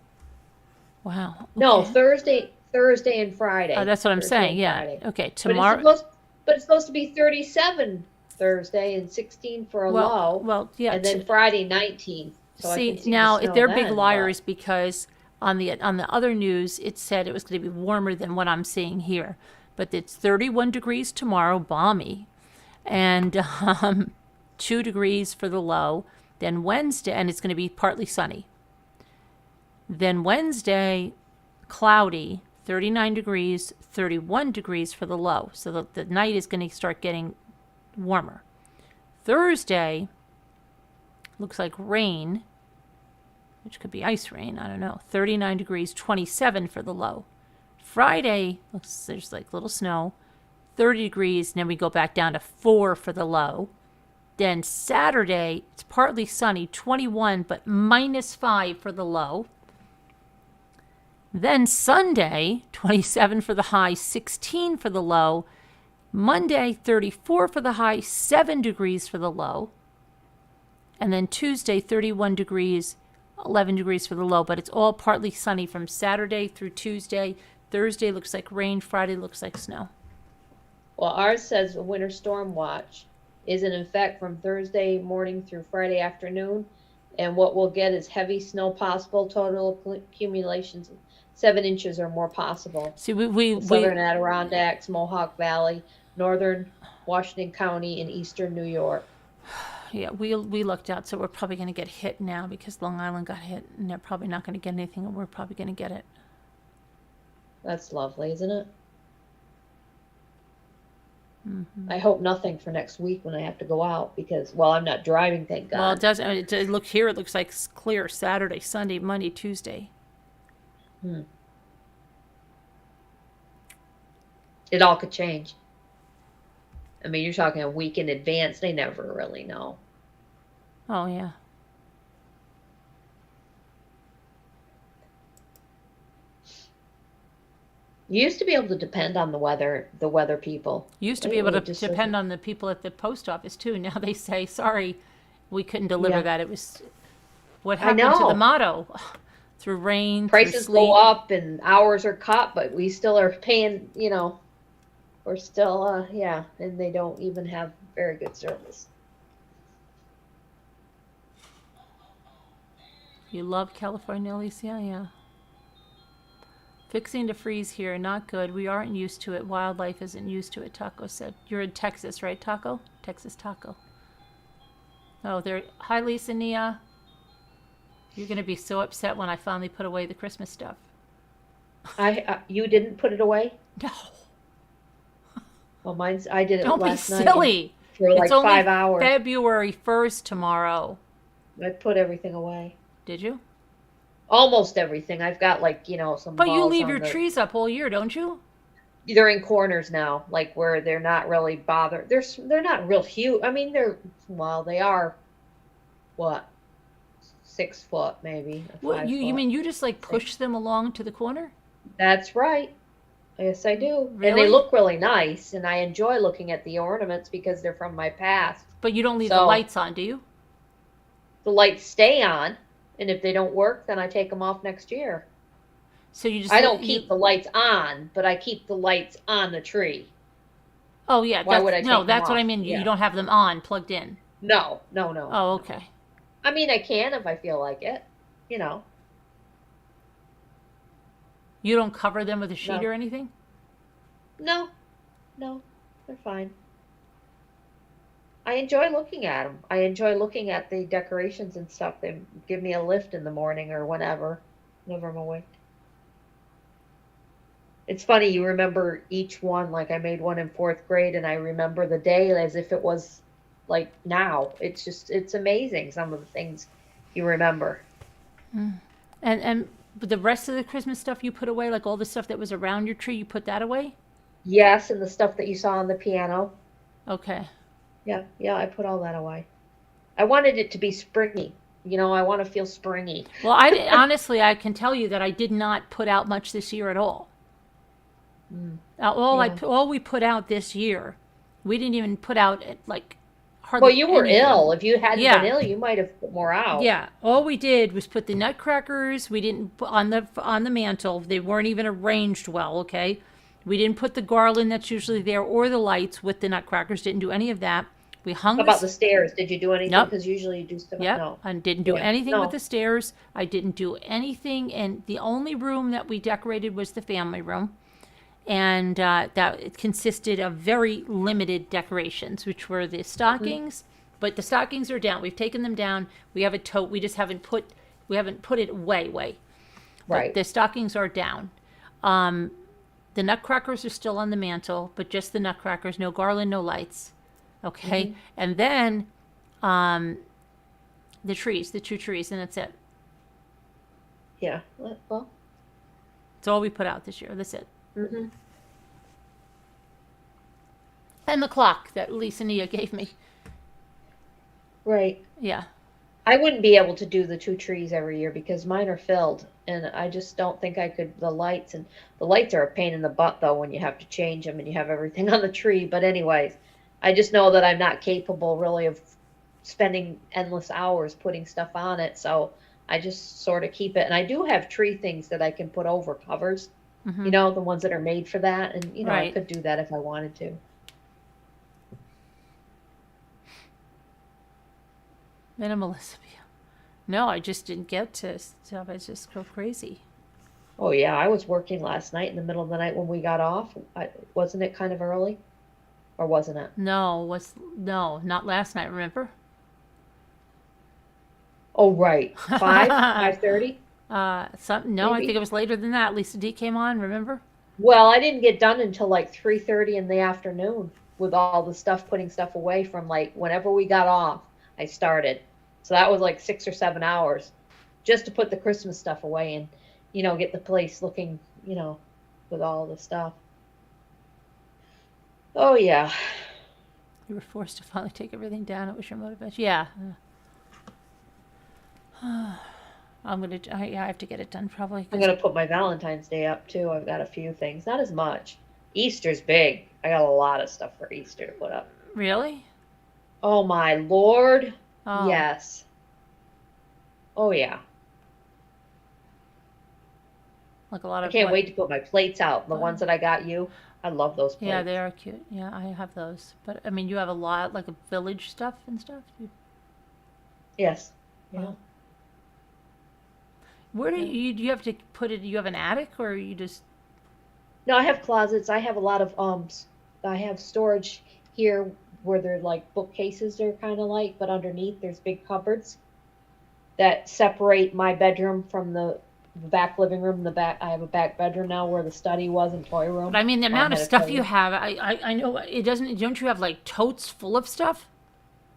Wow. No, okay. Thursday and Friday. Oh, that's what I'm Thursday saying. and Yeah. Friday. Okay. But Tomorrow. it's supposed to be 37 Thursday and 16 for a low. Well, yeah. And then Friday 19. So I See, can see now the if snow they're then, big but- liars, because on the other news it said it was going to be warmer than what I'm seeing here, but it's 31 degrees tomorrow, balmy, and 2 degrees for the low. Then Wednesday, and it's going to be partly sunny. Then Wednesday, cloudy, 39 degrees, 31 degrees for the low. So the night is going to start getting warmer. Thursday looks like rain, which could be ice rain, I don't know. 39 degrees, 27 for the low. Friday, looks there's like little snow, 30 degrees, and then we go back down to 4 for the low. Then Saturday, it's partly sunny, 21, but -5 for the low. Then Sunday, 27 for the high, 16 for the low. Monday, 34 for the high, 7 degrees for the low. And then Tuesday, 31 degrees, 11 degrees for the low. But it's all partly sunny from Saturday through Tuesday. Thursday looks like rain. Friday looks like snow. Well, ours says a winter storm watch is in effect from Thursday morning through Friday afternoon. And what we'll get is heavy snow possible, total accumulations of 7 inches or more possible. See, we Southern Adirondacks, Mohawk Valley, northern Washington County, and eastern New York. yeah, we lucked out, so we're probably going to get hit now because Long Island got hit, and they're probably not going to get anything, and we're probably going to get it. That's lovely, isn't it? Mm-hmm. I hope nothing for next week when I have to go out because, well, I'm not driving, thank God. Well, it does. It look here. It looks like it's clear Saturday, Sunday, Monday, Tuesday. It all could change. I mean, you're talking a week in advance. They never really know. Oh yeah. You used to be able to depend on the weather people. You used to be able to depend on the people at the post office too. Now they say, sorry, we couldn't deliver Yeah. that. It was what I happened to know. the motto. Through rain, Prices through go sleet. up and hours are cut, but we still are paying, we're still, and they don't even have very good service. You love California, Alicia? Yeah. Fixing to freeze here, not good. We aren't used to it. Wildlife isn't used to it, Taco said. You're in Texas, right, Taco? Texas Taco. Oh, there. Hi, Lisa Nia. You're going to be so upset when I finally put away the Christmas stuff. You didn't put it away? No. Well, I did it Don't be last night silly. for like It's only 5 hours. February 1st tomorrow. I put everything away. Did you? Almost everything. I've got some. But you balls leave on your the- trees up all year, don't you? They're in corners now, like where they're not really bothered. They're not real huge. I mean, they are, what, 6 foot maybe. What, 5 you foot. mean you just like push them along to the corner? That's right. Yes, I do. And Really? they look really nice, and I enjoy looking at the ornaments because they're from my past. But you don't leave the So- lights on, do you? The lights stay on, and if they don't work, then I take them off next year. So you just I don't keep the lights on, but I keep the lights on the tree. Oh yeah. Why would I No, take them that's what I off? mean. Yeah. You don't have them on, plugged in. No. Oh, okay. I mean, I can if I feel like it, You don't cover them with a sheet No. or anything? No, they're fine. I enjoy looking at them. I enjoy looking at the decorations and stuff. They give me a lift in the morning or whenever I'm awake. It's funny, you remember each one, like I made one in 4th grade and I remember the day as if it was like now. It's amazing some of the things you remember. And the rest of the Christmas stuff you put away, like all the stuff that was around your tree, you put that away? Yes, and the stuff that you saw on the piano. Okay. Yeah, I put all that away. I wanted it to be springy. I want to feel springy. Well, honestly, I can tell you that I did not put out much this year at all. All we put out this year, we didn't even put out like hardly. Well, you were anything. ill. If you hadn't Yeah. been ill, you might have put more out. Yeah, all we did was put the nutcrackers. We didn't put on the mantle. They weren't even arranged well. Okay, we didn't put the garland that's usually there or the lights with the nutcrackers. Didn't do any of that. We hung How about the stairs? Did you do anything? Nope. Because usually you do stuff. Yep, No. I didn't do Yeah. anything No. with the stairs. I didn't do anything, and the only room that we decorated was the family room, and that it consisted of very limited decorations, which were the stockings. But the stockings are down. We've taken them down. We have a tote. We just haven't put it away. But Right. the stockings are down. The nutcrackers are still on the mantle, but just the nutcrackers. No garland, no lights. Okay, and then the two trees, and that's it. Yeah. Well. That's all we put out this year. That's it. Mm-hmm. And the clock that Lisa Nia gave me. Right. Yeah. I wouldn't be able to do the 2 trees every year because mine are filled, and I just don't think I could. The lights are a pain in the butt though when you have to change them and you have everything on the tree. But anyways, I just know that I'm not capable really of spending endless hours putting stuff on it, so I just sort of keep it. And I do have tree things that I can put over covers, Mm-hmm. the ones that are made for that, and I Right. could do that if I wanted to. Minimalism. No, I just didn't get to stuff. I just go crazy. Oh yeah, I was working last night in the middle of the night when we got off. Wasn't it kind of early, or wasn't it? No, not last night, remember? Oh right, 5:30 No, I think maybe. it was later than that. Lisa D came on, remember? Well, I didn't get done until like 3:30 in the afternoon with all the stuff, putting stuff away from like whenever we got off. I started, so that was like 6 or 7 hours just to put the Christmas stuff away and get the place looking with all the stuff. Oh yeah. You were forced to finally take everything down. It was your motivation. Yeah. I have to get it done probably. I'm gonna put my Valentine's Day up too. I've got a few things, not as much. Easter's big. I got a lot of stuff for Easter to put up. Really? Oh my Lord. Oh. Yes. Oh yeah. Like a lot I of can't wait to put my plates out. The ones that I got you. I love those plates. Yeah, they are cute. Yeah, I have those. But I mean, you have a lot like a village stuff and stuff. Yes. Yeah. Wow. Where do you have to put it? You have an attic, or you just? No, I have closets. I have a lot of I have storage here where they're like bookcases. They're kind of like, but underneath there's big cupboards that separate my bedroom from the back living room. The back, I have a back bedroom now where the study was and toy room. But I mean, the amount of stuff you have, I know it doesn't. Don't you have like totes full of stuff?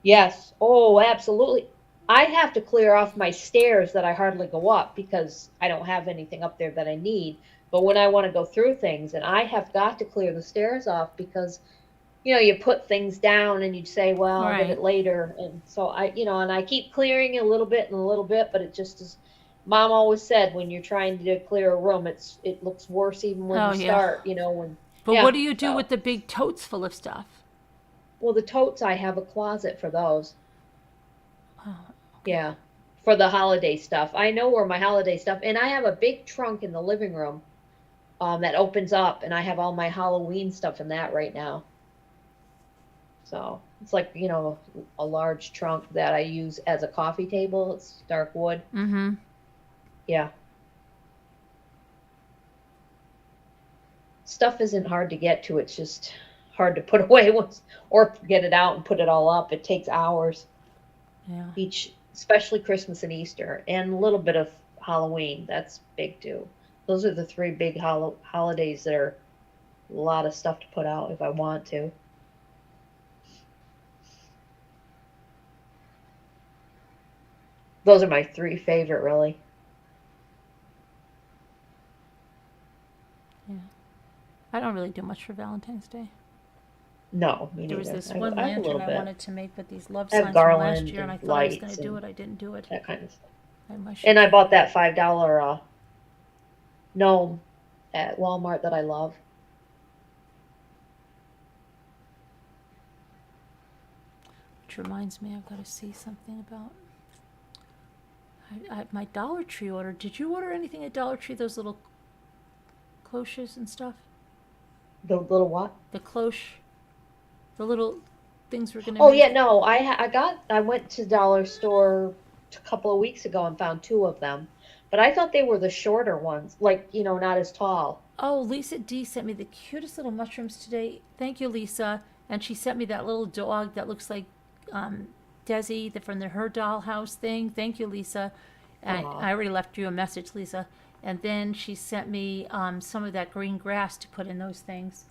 Yes. Oh, absolutely. I have to clear off my stairs that I hardly go up because I don't have anything up there that I need. But when I want to go through things, and I have got to clear the stairs off because, you put things down and you say, well, I'll get it later. And so and I keep clearing a little bit and a little bit, but it just is. Mom always said when you're trying to clear a room, it looks worse even when you start, when. But what do you do with the big totes full of stuff? Well, the totes, I have a closet for those. Oh. Yeah, for the holiday stuff. I know where my holiday stuff, and I have a big trunk in the living room that opens up, and I have all my Halloween stuff in that right now. So it's like, a large trunk that I use as a coffee table. It's dark wood. Mm-hmm. Yeah. Stuff isn't hard to get to. It's just hard to put away once or get it out and put it all up. It takes hours. Yeah. Especially Christmas and Easter, and a little bit of Halloween. That's big too. Those are the three big holidays that are a lot of stuff to put out if I want to. Those are my three favorite, really. Yeah. I don't really do much for Valentine's Day. No, me neither. There was this one lantern I wanted to make with these love I have signs from last garland year, and I and thought I was going to lights do and it. I didn't do it. that kind of stuff. I And I bought that $5 gnome at Walmart that I love. Which reminds me, I've got to see something about my Dollar Tree order. Did you order anything at Dollar Tree? Those little cloches and stuff? The little what? The cloche. The little things we're gonna. Oh make. yeah, no, I went to Dollar Store a couple of weeks ago and found 2 of them, but I thought they were the shorter ones, like not as tall. Oh, Lisa D sent me the cutest little mushrooms today. Thank you, Lisa. And she sent me that little dog that looks like Desi from her dollhouse thing. Thank you, Lisa. And I already left you a message, Lisa. And then she sent me some of that green grass to put in those things.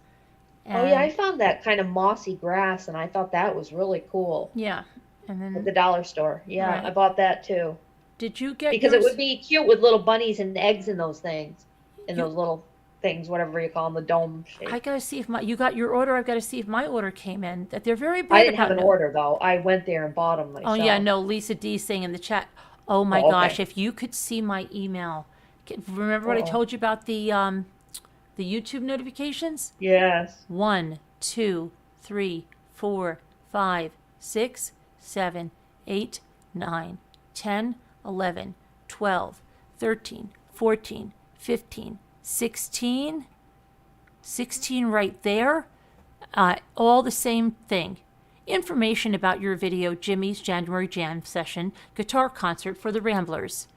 And, oh yeah, I found that kind of mossy grass, and I thought that was really cool. Yeah, and then at the dollar store. Yeah, right. I bought that too. Did you get because it would be cute with little bunnies and eggs in those things, those little things, whatever you call them, the dome shape. I gotta see if you got your order. I've got to see if my order came in. That they're very bad I didn't have about an no- order though. I went there and bought them myself. Oh yeah, no. Lisa D saying in the chat. Oh my Oh, gosh, okay. if you could see my email. Remember what I Uh-oh. told you about the YouTube notifications? Yes. 1, 2, 3, 4, 5, 6, 7, 8, 9, 10, 11, 12, 13, 14, 15, 16. 16 right there. All the same thing. Information about your video, Jimmy's January Jam session, guitar concert for the Ramblers.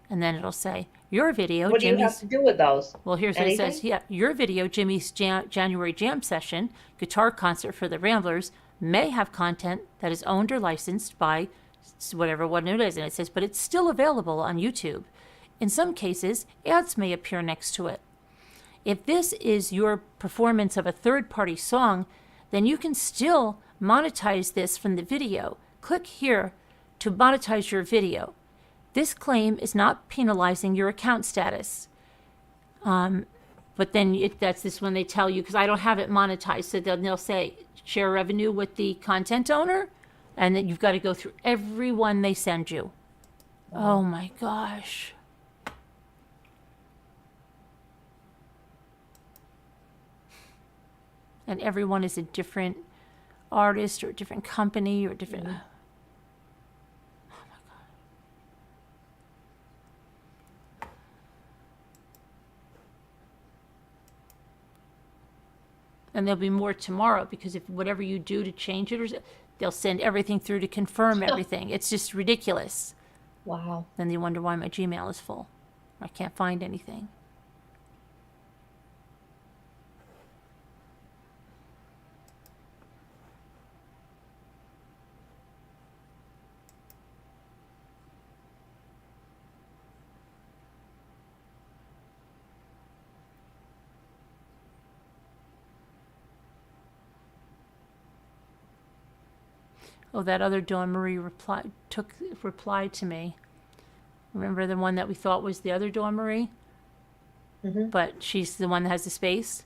And then it'll say, your video, What do you have Jimmy's... to do with those? Well, here's what it says. Anything? Yeah, your video, Jimmy's January Jam session, guitar concert for the Ramblers, may have content that is owned or licensed by whatever one it is. And it says, but it's still available on YouTube. In some cases, ads may appear next to it. If this is your performance of a third-party song, then you can still monetize this from the video. Click here to monetize your video. This claim is not penalizing your account status. But then that's this when they tell you, because I don't have it monetized, so they'll say share revenue with the content owner, and then you've got to go through every one they send you. Oh my gosh. And everyone is a different artist or a different company or a different... Oh my God. And there'll be more tomorrow, because if whatever you do to change it, or they'll send everything through to confirm everything. It's just ridiculous. Wow. Then they wonder why my Gmail is full. I can't find anything. Oh, that other Dawn Marie replied to me. Remember the one that we thought was the other Dawn Marie? Mm-hmm. But she's the one that has the space.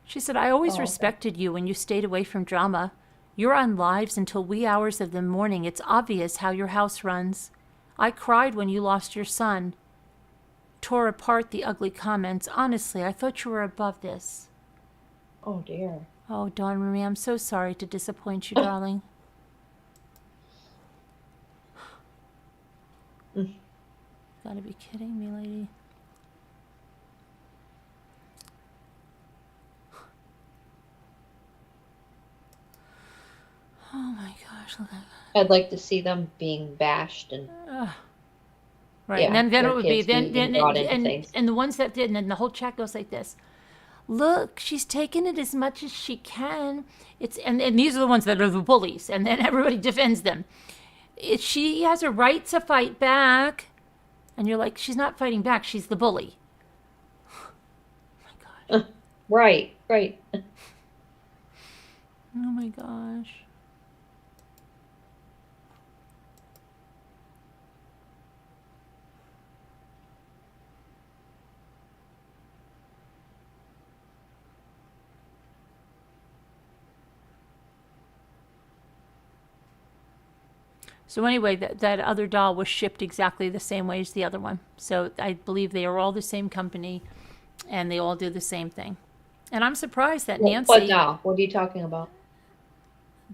She said, I always okay. respected you when you stayed away from drama. You're on lives until wee hours of the morning. It's obvious how your house runs. I cried when you lost your son. Tore apart the ugly comments. Honestly, I thought you were above this. Oh dear. Oh, Dawn Marie, I'm so sorry to disappoint you, darling. Gotta be kidding me, lady. Oh my gosh, look at that. I'd like to see them being bashed and Right, Yeah, and then their it would be kids being brought into things. and the ones that didn't, and the whole chat goes like this. Look, she's taking it as much as she can. It's and these are the ones that are the bullies, and then everybody defends them. She has a right to fight back, and you're like, she's not fighting back. She's the bully. Oh my gosh. right. Oh my gosh. So anyway, that other doll was shipped exactly the same way as the other one. So I believe they are all the same company, and they all do the same thing. And I'm surprised that What Nancy, now? What are you talking about?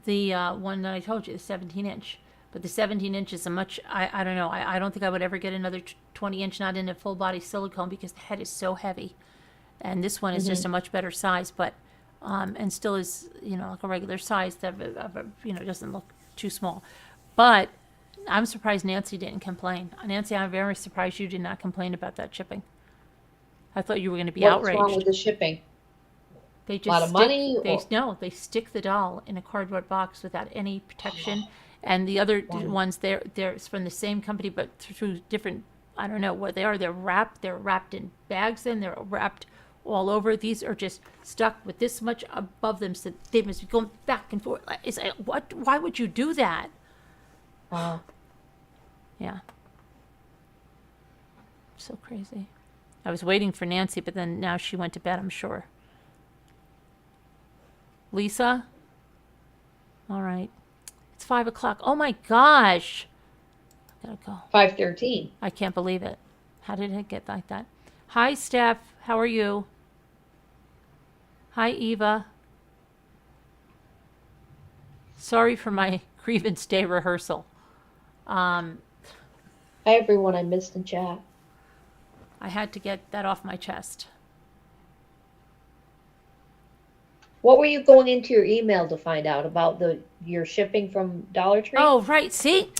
the one that I told you, the 17-inch. But the 17-inch is a much, I don't know, I don't think I would ever get another 20-inch, not in a full-body silicone, because the head is so heavy. And this one is just a much better size, but, and still is, like a regular size that, doesn't look too small. But I'm surprised Nancy didn't complain. Nancy, I'm very surprised you did not complain about that shipping. I thought you were going to be What's outraged. wrong with the shipping? They just lot of money, or- No, they stick the doll in a cardboard box without any protection. And the other ones, they're from the same company, but through different, I don't know what they are. They're wrapped in bags, and they're wrapped all over. These are just stuck with this much above them, so they must be going back and forth. It's like, what? Why would you do that? Yeah. So crazy. I was waiting for Nancy, but then now she went to bed, I'm sure. Lisa? All right. It's 5 o'clock. Oh my gosh. I gotta go. 5:13. I can't believe it. How did it get like that? Hi, Steph. How are you? Hi, Eva. Sorry for my grievance day rehearsal. Hi, everyone I missed in chat. I had to get that off my chest. What were you going into your email to find out about your shipping from Dollar Tree? Oh, right. See?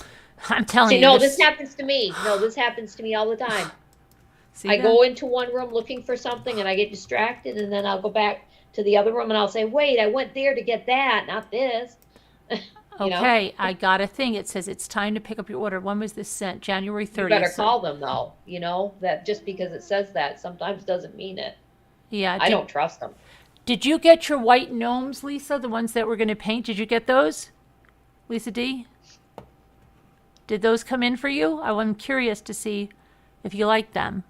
I'm telling See, you. no, this happens to me. No, this happens to me all the time. See I that? go into one room looking for something and I get distracted, and then I'll go back to the other room and I'll say, wait, I went there to get that, not this. You know? Okay, I got a thing. It says it's time to pick up your order. When was this sent? January 30th. You better so- call them though, you know, that just because it says that sometimes doesn't mean it. Yeah. I don't trust them. Did you get your white gnomes, Lisa? The ones that we're going to paint? Did you get those? Lisa D? Did those come in for you? I'm curious to see if you like them.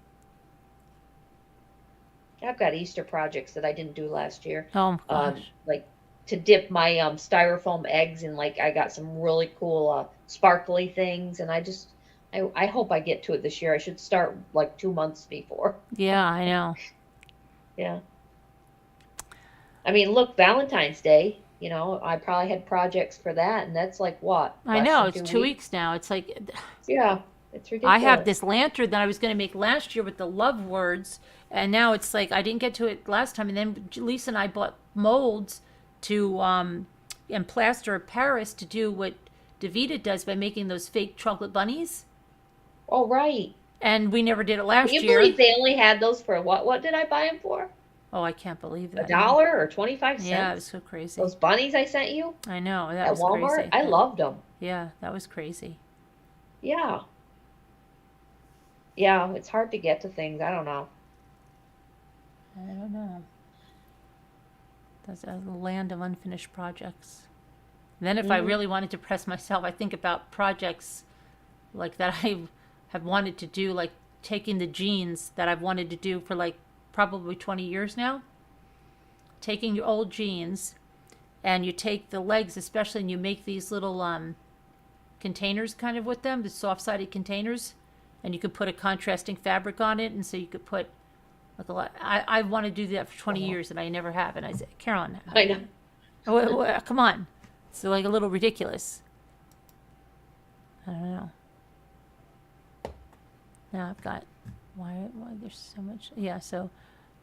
I've got Easter projects that I didn't do last year. Oh, gosh. Like to dip my styrofoam eggs in, like I got some really cool sparkly things, and I hope I get to it this year. I should start like 2 months before. Yeah, I know. Yeah. I mean, look, Valentine's Day, you know, I probably had projects for that, and that's like what? I less know. than It's 2 weeks now. It's like, Yeah, it's ridiculous. I have this lantern that I was going to make last year with the love words, and now it's like I didn't get to it last time. And then Lisa and I bought molds to and plaster of Paris to do what Davida does by making those fake chocolate bunnies. Oh, right. And we never did it last Can you year. believe they only had those for what? What did I buy them for? Oh, I can't believe that. $1 or 25 cents? Yeah, it was so crazy. Those bunnies I sent you I know. That at was Walmart? crazy. I loved them. Yeah, that was crazy. Yeah. Yeah, it's hard to get to things. I don't know. I don't know. That's a land of unfinished projects. Then if I really wanted to press myself, I think about projects like that I have wanted to do, like taking the jeans that I've wanted to do for like probably 20 years now. Taking your old jeans and you take the legs especially, and you make these little containers kind of with them, the soft-sided containers, and you could put a contrasting fabric on it, and so you could put like a lot. I want to do that for 20 years and I never have. And I said, Carolyn, I know. come on. It's like a little ridiculous. I don't know. Now I've got, why there's so much. Yeah, so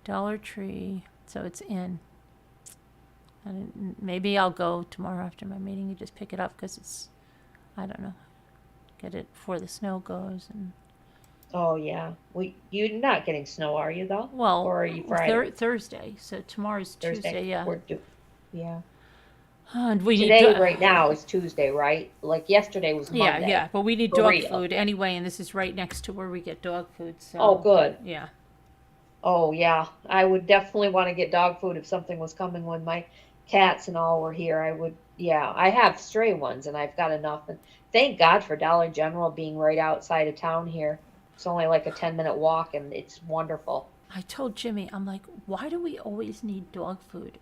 Dollar Tree, so it's in. And maybe I'll go tomorrow after my meeting and just pick it up because it's, I don't know, get it before the snow goes. And Oh, yeah. You're not getting snow, are you, though? well, Or are you Friday? Thursday, so tomorrow's Tuesday, yeah. Yeah. And we Today, need right now, is Tuesday, right? Like yesterday was Monday. yeah, but we need For dog real. food anyway, and this is right next to where we get dog food. So Oh, good. yeah. Oh, yeah. I would definitely want to get dog food if something was coming when my cats and all were here. I would, yeah. I have stray ones and I've got enough. And thank God for Dollar General being right outside of town here. It's only like a 10-minute walk and it's wonderful. I told Jimmy, I'm like, why do we always need dog food?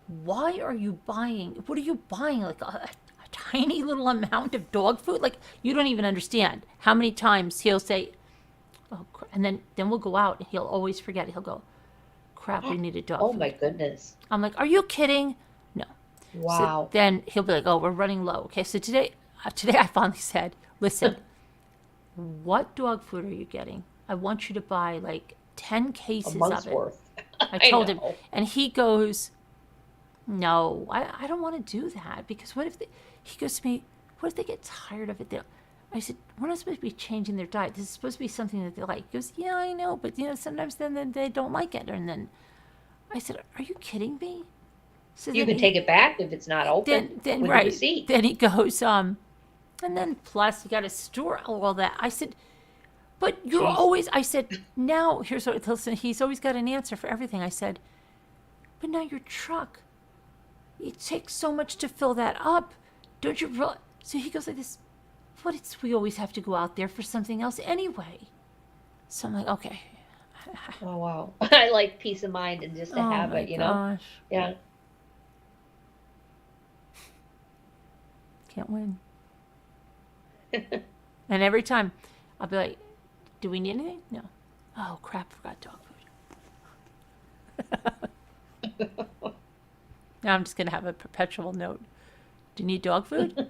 Why are you buying? What are you buying? Like a tiny little amount of dog food? Like you don't even understand how many times he'll say, "Oh," and then we'll go out and he'll always forget. He'll go, "Crap, we needed dog Oh, food." my goodness. I'm like, "Are you kidding?" No. Wow. So then he'll be like, "Oh, we're running low." Okay, so today I finally said, "Listen, what dog food are you getting? I want you to buy like 10 A cases month's of it." worth. I told him, know. and he goes, "No, I don't want to do that because what if he goes to me, what if they get tired of it?" I said, "We're not supposed to be changing their diet. This is supposed to be something that they like." He goes, "Yeah, I know, but sometimes then they don't like it." And then I said, "Are you kidding me?" So You then can take it back if it's not open then with the right. receipt. Then he goes, and then plus you got to store all that. I said, "But you're Jeez. always," I said, "Now here's what, listen, he's always got an answer for everything." I said, "But now your truck, it takes so much to fill that up. Don't you realize?" So he goes like this, "But we always have to go out there for something else anyway." So I'm like, okay, Oh wow. I like peace of mind and just to Oh have my it, you know? gosh. Yeah. Can't win. And every time I'll be like, do we need anything? No. Oh crap, forgot dog food. Now I'm just gonna have a perpetual note. Do you need dog food?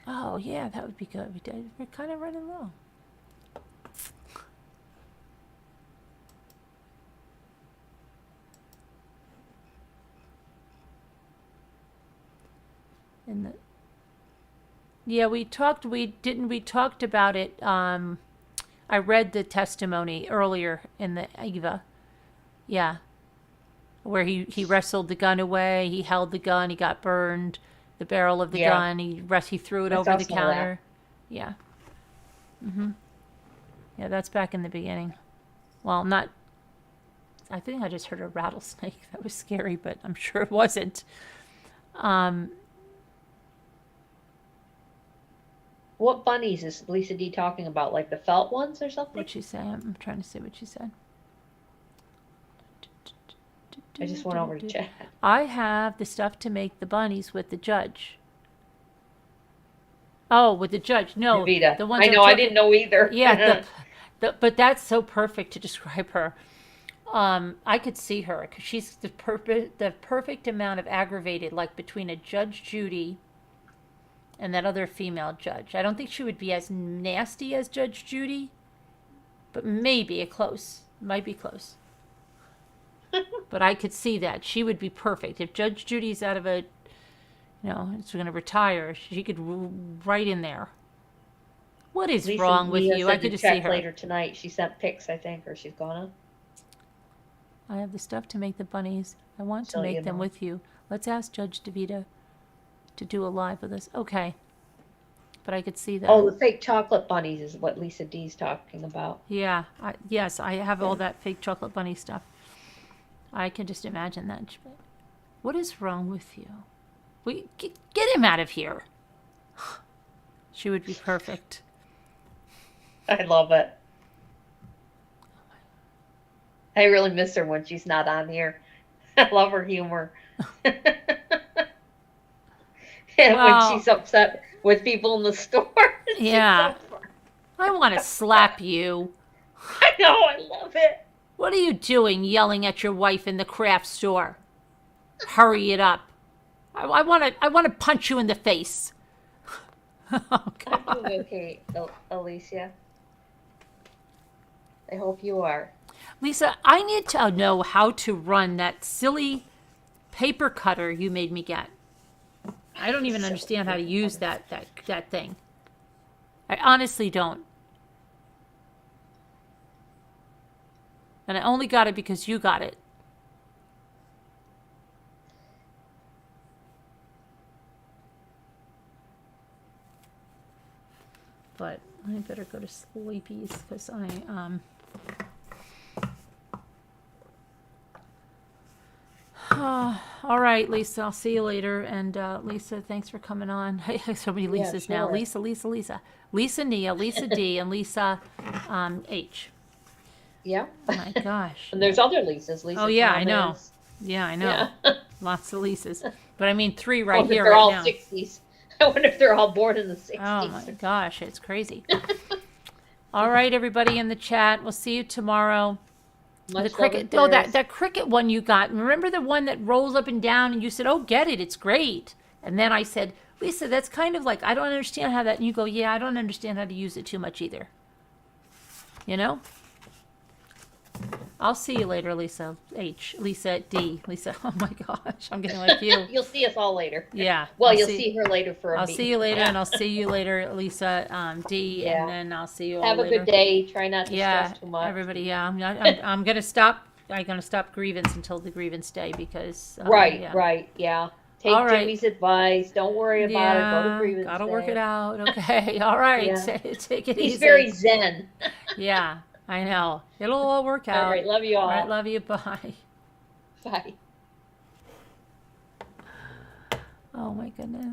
Oh yeah, that would be good. We're kind of running low. And the, yeah, we talked about it. I read the testimony earlier in the Eva. Yeah. Where he wrestled the gun away, he held the gun, he got burned, the barrel of the Yeah. gun, he threw it I over saw the some of that. counter. Yeah. Yeah, that's back in the beginning. Well, not I think I just heard a rattlesnake. That was scary, but I'm sure it wasn't. What bunnies is Lisa D talking about? Like the felt ones or something? What'd she say? I'm trying to see what she said. I just went over to check. I have the stuff to make the bunnies with the judge. Oh, with the judge. No, Vita. the ones I I'm know, I talking- didn't know either. Yeah, but that's so perfect to describe her. I could see her because she's the perfect amount of aggravated, like between a Judge Judy and that other female judge. I don't think she would be as nasty as Judge Judy, but maybe might be close. But I could see that she would be perfect if Judge Judy's out of is going to retire. She could right in there. What is Lisa wrong with Mia you? said I could to just check see her. later tonight. She sent pics, I think, or she's gonna. I have the stuff to make the bunnies. I want to So, make you them know. with you. Let's ask Judge DeVita to do a live with us. Okay. But I could see that. Oh, the fake chocolate bunnies is what Lisa D's talking about. Yeah. Yes, I have all that fake chocolate bunny stuff. I can just imagine that. What is wrong with you? Get him out of here. She would be perfect. I love it. I really miss her when she's not on here. I love her humor. And Well- when she's upset with people in the store. It's Yeah. so fun. I want to slap you. I know, I love it. What are you doing yelling at your wife in the craft store? Hurry it up. I want to punch you in the face. Oh, I'm God. doing okay, Alicia. I hope you are. Lisa, I need to know how to run that silly paper cutter you made me get. I don't even understand how to use that thing. I honestly don't. And I only got it because you got it. But I better go to sleepies because all right, Lisa, I'll see you later. And Lisa, thanks for coming on. I have so many Yeah, Lisas now. sure. Lisa. Lisa Nia, Lisa D, and Lisa H. Yeah. Oh my gosh. And there's other Lisas. Lisa Oh, yeah, I know. Thomas. Yeah, I know. Yeah. Lots of Lisas. But I mean, 3 I right wonder here, if they're right all now. 60s. I wonder if they're all born in the 60s. Oh my gosh, it's crazy. All right, everybody in the chat. We'll see you tomorrow. Much The cricket. love Oh, and prayers. that cricket one you got. Remember the one that rolls up and down, and you said, "Oh, get it, it's great." And then I said, "Lisa, that's kind of like I don't understand how that." And you go, "Yeah, I don't understand how to use it too much either." You know. I'll see you later, Lisa H. Lisa D. Lisa. Oh my gosh, I'm getting like you. You'll see us all later. Yeah. Well, I'll you'll see her later for a I'll meeting. see you later, and I'll see you later, Lisa D. Yeah. And then I'll see you all Have a later. good day. Try not to Yeah, stress too much. everybody. Yeah, I'm gonna stop. I'm gonna stop grievance until the grievance day because Right, yeah. right, yeah. Take All right. Jimmy's advice. Don't worry about it. Go to grievance gotta day. work it out. Okay, all right. Yeah. Take it easy. He's very zen. Yeah, I know. It'll all work out. All right, love you all. All right, love you. Bye. Bye. Oh my goodness.